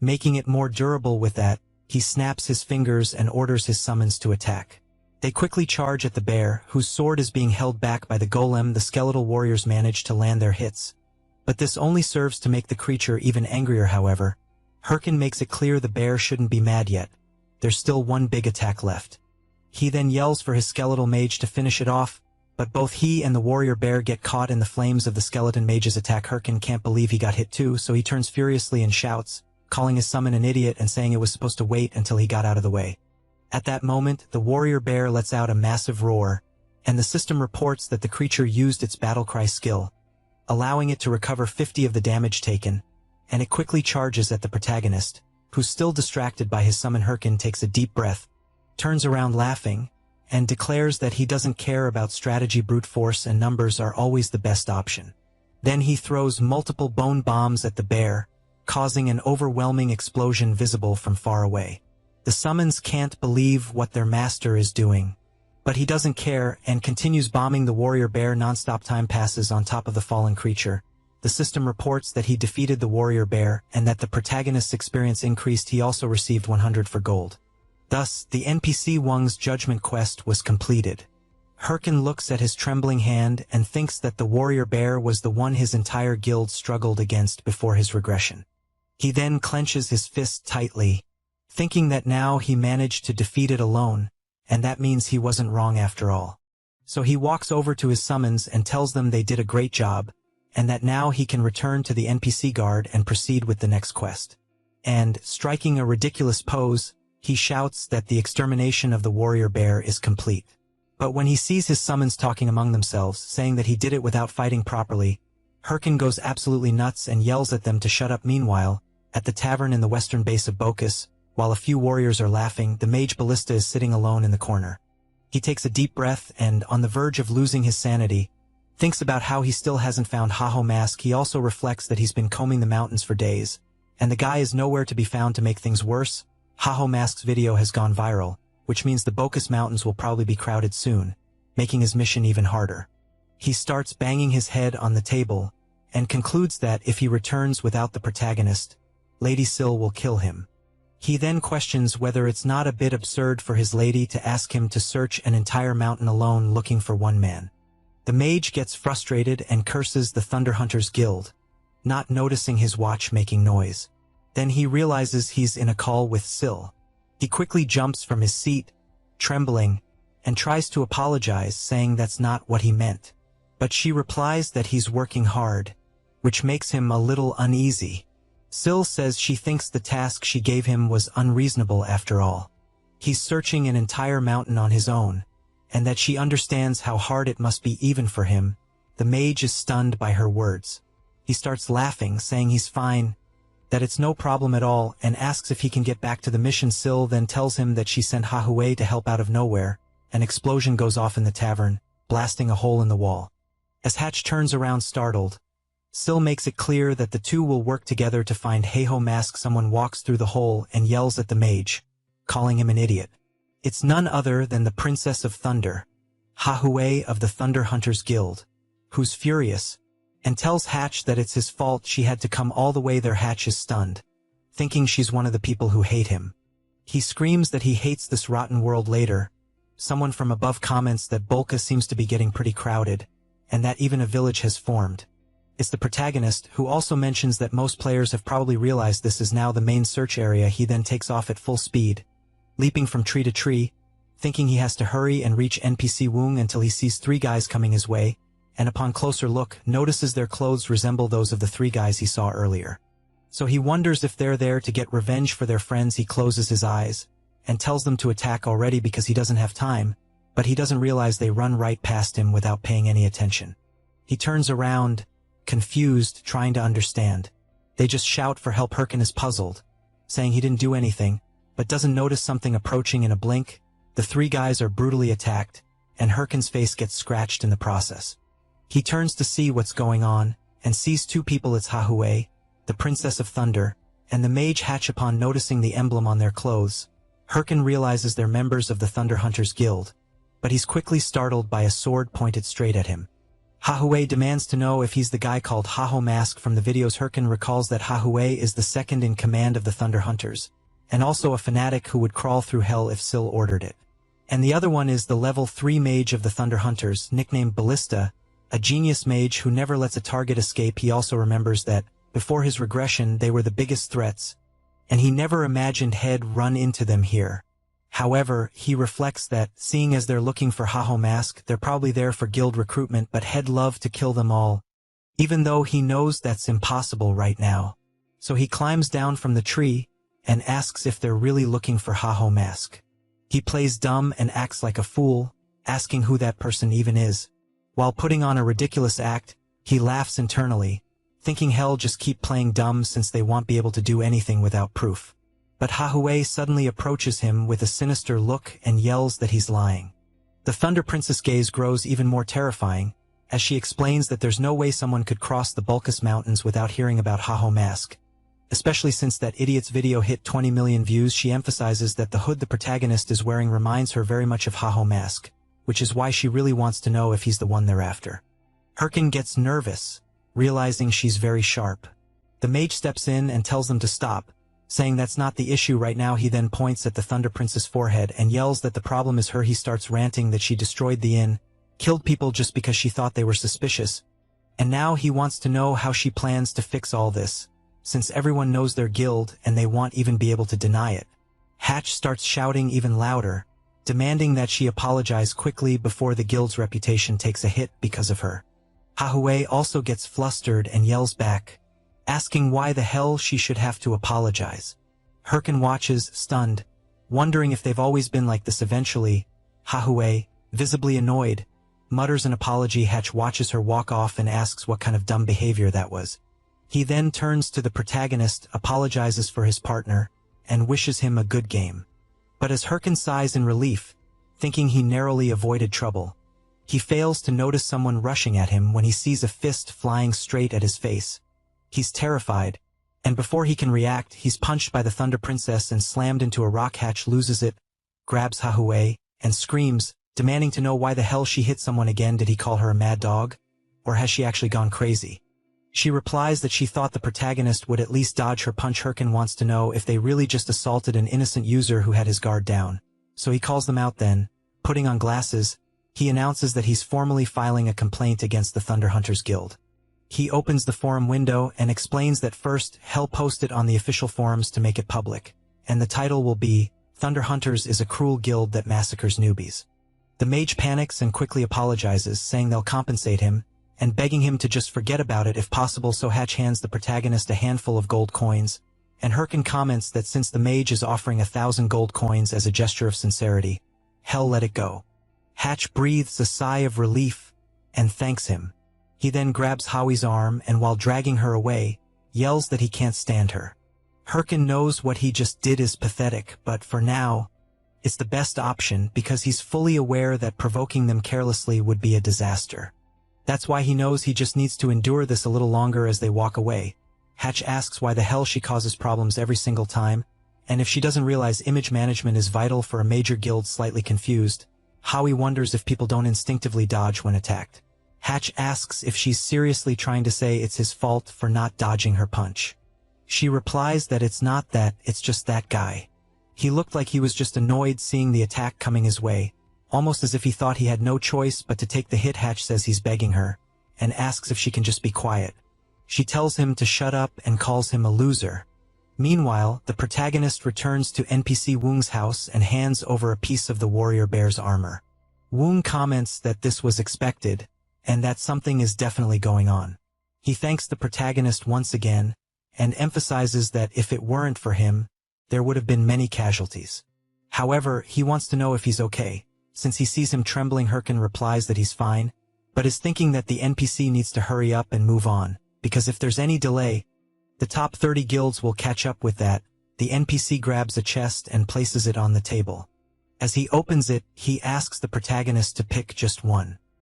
Making it more durable with that, he snaps his fingers and orders his summons to attack. They quickly charge at the bear, whose sword is being held back by the golem. The skeletal warriors manage to land their hits, but this only serves to make the creature even angrier. However, Hyrcan makes it clear the bear shouldn't be mad yet. There's still one big attack left. He then yells for his skeletal mage to finish it off, but both he and the warrior bear get caught in the flames of the skeleton mage's attack. Hyrcan can't believe he got hit too, so he turns furiously and shouts, calling his summon an idiot and saying it was supposed to wait until he got out of the way. At that moment, the warrior bear lets out a massive roar, and the system reports that the creature used its battle cry skill, allowing it to recover 50 of the damage taken, and it quickly charges at the protagonist, who's still distracted by his summon. Hyrcan takes a deep breath, turns around laughing, and declares that he doesn't care about strategy. Brute force and numbers are always the best option. Then he throws multiple bone bombs at the bear, causing an overwhelming explosion visible from far away. The summons can't believe what their master is doing, but he doesn't care and continues bombing the warrior bear nonstop. Time passes on top of the fallen creature. The system reports that he defeated the warrior bear and that the protagonist's experience increased. He also received 100 for gold. Thus, the NPC Wang's judgment quest was completed. Hyrcan looks at his trembling hand and thinks that the warrior bear was the one his entire guild struggled against before his regression. He then clenches his fist tightly, thinking that now he managed to defeat it alone, and that means he wasn't wrong after all. So he walks over to his summons and tells them they did a great job, and that now he can return to the NPC guard and proceed with the next quest. And, striking a ridiculous pose, he shouts that the extermination of the warrior bear is complete. But when he sees his summons talking among themselves, saying that he did it without fighting properly, Hyrcan goes absolutely nuts and yells at them to shut up. Meanwhile, at the tavern in the western base of Awakens, while a few warriors are laughing, the mage Ballista is sitting alone in the corner. He takes a deep breath and, on the verge of losing his sanity, thinks about how he still hasn't found Haho Mask. He also reflects that he's been combing the mountains for days, and the guy is nowhere to be found. To make things worse, Haho Mask's video has gone viral, which means the Awakens mountains will probably be crowded soon, making his mission even harder. He starts banging his head on the table, and concludes that if he returns without the protagonist, Lady Syl will kill him. He then questions whether it's not a bit absurd for his lady to ask him to search an entire mountain alone looking for one man. The mage gets frustrated and curses the Thunder Hunters Guild, not noticing his watch making noise. Then he realizes he's in a call with Syl. He quickly jumps from his seat, trembling, and tries to apologize, saying that's not what he meant. But she replies that he's working hard, which makes him a little uneasy. Syl says she thinks the task she gave him was unreasonable after all. He's searching an entire mountain on his own, and that she understands how hard it must be even for him. The mage is stunned by her words. He starts laughing, saying he's fine, that it's no problem at all, and asks if he can get back to the mission. Syl then tells him that she sent Hahue to help out of nowhere. An explosion goes off in the tavern, blasting a hole in the wall. As Hatch turns around startled, Syl makes it clear that the two will work together to find Haho Mask. Someone walks through the hole and yells at the mage, calling him an idiot. It's none other than the Princess of Thunder, Hahue of the Thunder Hunters Guild, who's furious, and tells Hatch that it's his fault she had to come all the way there. Hatch is stunned, thinking she's one of the people who hate him. He screams that he hates this rotten world. Later, someone from above comments that Bolka seems to be getting pretty crowded, and that even a village has formed. It's the protagonist, who also mentions that most players have probably realized this is now the main search area. He then takes off at full speed, leaping from tree to tree, thinking he has to hurry and reach NPC Wung until he sees three guys coming his way, and upon closer look, notices their clothes resemble those of the three guys he saw earlier. So he wonders if they're there to get revenge for their friends. He closes his eyes, and tells them to attack already because he doesn't have time, but he doesn't realize they run right past him without paying any attention. He turns around, confused, trying to understand. They just shout for help. Herkin is puzzled, saying he didn't do anything, but doesn't notice something approaching in a blink. The three guys are brutally attacked, and Herkin's face gets scratched in the process. He turns to see what's going on, and sees two people. It's Hahue, the Princess of Thunder, and the Mage Hatch. Upon noticing the emblem on their clothes, Herkin realizes they're members of the Thunder Hunters Guild, but he's quickly startled by a sword pointed straight at him. Hahue demands to know if he's the guy called Haho Mask from the videos. Herkin recalls that Hahue is the second in command of the Thunder Hunters, and also a fanatic who would crawl through hell if Syl ordered it. And the other one is the level 3 mage of the Thunder Hunters, nicknamed Ballista, a genius mage who never lets a target escape. He also remembers that, before his regression, they were the biggest threats, and he never imagined he'd run into them here. However, he reflects that, seeing as they're looking for Haho Mask, they're probably there for guild recruitment, but he'd love to kill them all, even though he knows that's impossible right now. So he climbs down from the tree and asks if they're really looking for Haho Mask. He plays dumb and acts like a fool, asking who that person even is. While putting on a ridiculous act, he laughs internally, thinking hell just keep playing dumb since they won't be able to do anything without proof. But Hahue suddenly approaches him with a sinister look and yells that he's lying. The Thunder Princess' gaze grows even more terrifying, as she explains that there's no way someone could cross the Bulkus Mountains without hearing about Haho Mask. Especially since that idiot's video hit 20 million views, she emphasizes that the hood the protagonist is wearing reminds her very much of Haho Mask, which is why she really wants to know if he's the one they're after. Herkin gets nervous, realizing she's very sharp. The mage steps in and tells them to stop, saying that's not the issue right now. He then points at the Thunder Princess' forehead and yells that the problem is her. He starts ranting that she destroyed the inn, killed people just because she thought they were suspicious, and now he wants to know how she plans to fix all this, since everyone knows their guild and they won't even be able to deny it. Hatch starts shouting even louder, demanding that she apologize quickly before the guild's reputation takes a hit because of her. Hahue also gets flustered and yells back, asking why the hell she should have to apologize. Herkin watches, stunned, wondering if they've always been like this. Eventually, Hahue, visibly annoyed, mutters an apology. Hatch watches her walk off and asks what kind of dumb behavior that was. He then turns to the protagonist, apologizes for his partner, and wishes him a good game. But as Herkin sighs in relief, thinking he narrowly avoided trouble, he fails to notice someone rushing at him when he sees a fist flying straight at his face. He's terrified, and before he can react, he's punched by the Thunder Princess and slammed into a rock. Hatch loses it, grabs Hahue, and screams, demanding to know why the hell she hit someone again. Did he call her a mad dog? Or has she actually gone crazy? She replies that she thought the protagonist would at least dodge her punch. Herkin wants to know if they really just assaulted an innocent user who had his guard down. So he calls them out then. Putting on glasses, he announces that he's formally filing a complaint against the Thunder Hunters Guild. He opens the forum window and explains that first, he'll post it on the official forums to make it public, and the title will be, Thunder Hunters is a cruel guild that massacres newbies. The mage panics and quickly apologizes, saying they'll compensate him, and begging him to just forget about it if possible. So Hatch hands the protagonist a handful of gold coins, and Herkin comments that since the mage is offering 1,000 gold coins as a gesture of sincerity, hell let it go. Hatch breathes a sigh of relief and thanks him. He then grabs Howie's arm and while dragging her away, yells that he can't stand her. Herkin knows what he just did is pathetic, but for now, it's the best option because he's fully aware that provoking them carelessly would be a disaster. That's why he knows he just needs to endure this a little longer. As they walk away, Hatch asks why the hell she causes problems every single time, and if she doesn't realize image management is vital for a major guild. Slightly confused, Howie wonders if people don't instinctively dodge when attacked. Hatch asks if she's seriously trying to say it's his fault for not dodging her punch. She replies that it's not that, it's just that guy. He looked like he was just annoyed seeing the attack coming his way, almost as if he thought he had no choice but to take the hit. Hatch says he's begging her, and asks if she can just be quiet. She tells him to shut up and calls him a loser. Meanwhile, the protagonist returns to NPC Woong's house and hands over a piece of the warrior bear's armor. Woong comments that this was expected, and that something is definitely going on. He thanks the protagonist once again, and emphasizes that if it weren't for him, there would have been many casualties. However, he wants to know if he's okay. Since he sees him trembling, Herkin replies that he's fine, but is thinking that the NPC needs to hurry up and move on, because if there's any delay, the top 30 guilds will catch up with that. The NPC grabs a chest and places it on the table. As he opens it, he asks the protagonist to pick just one.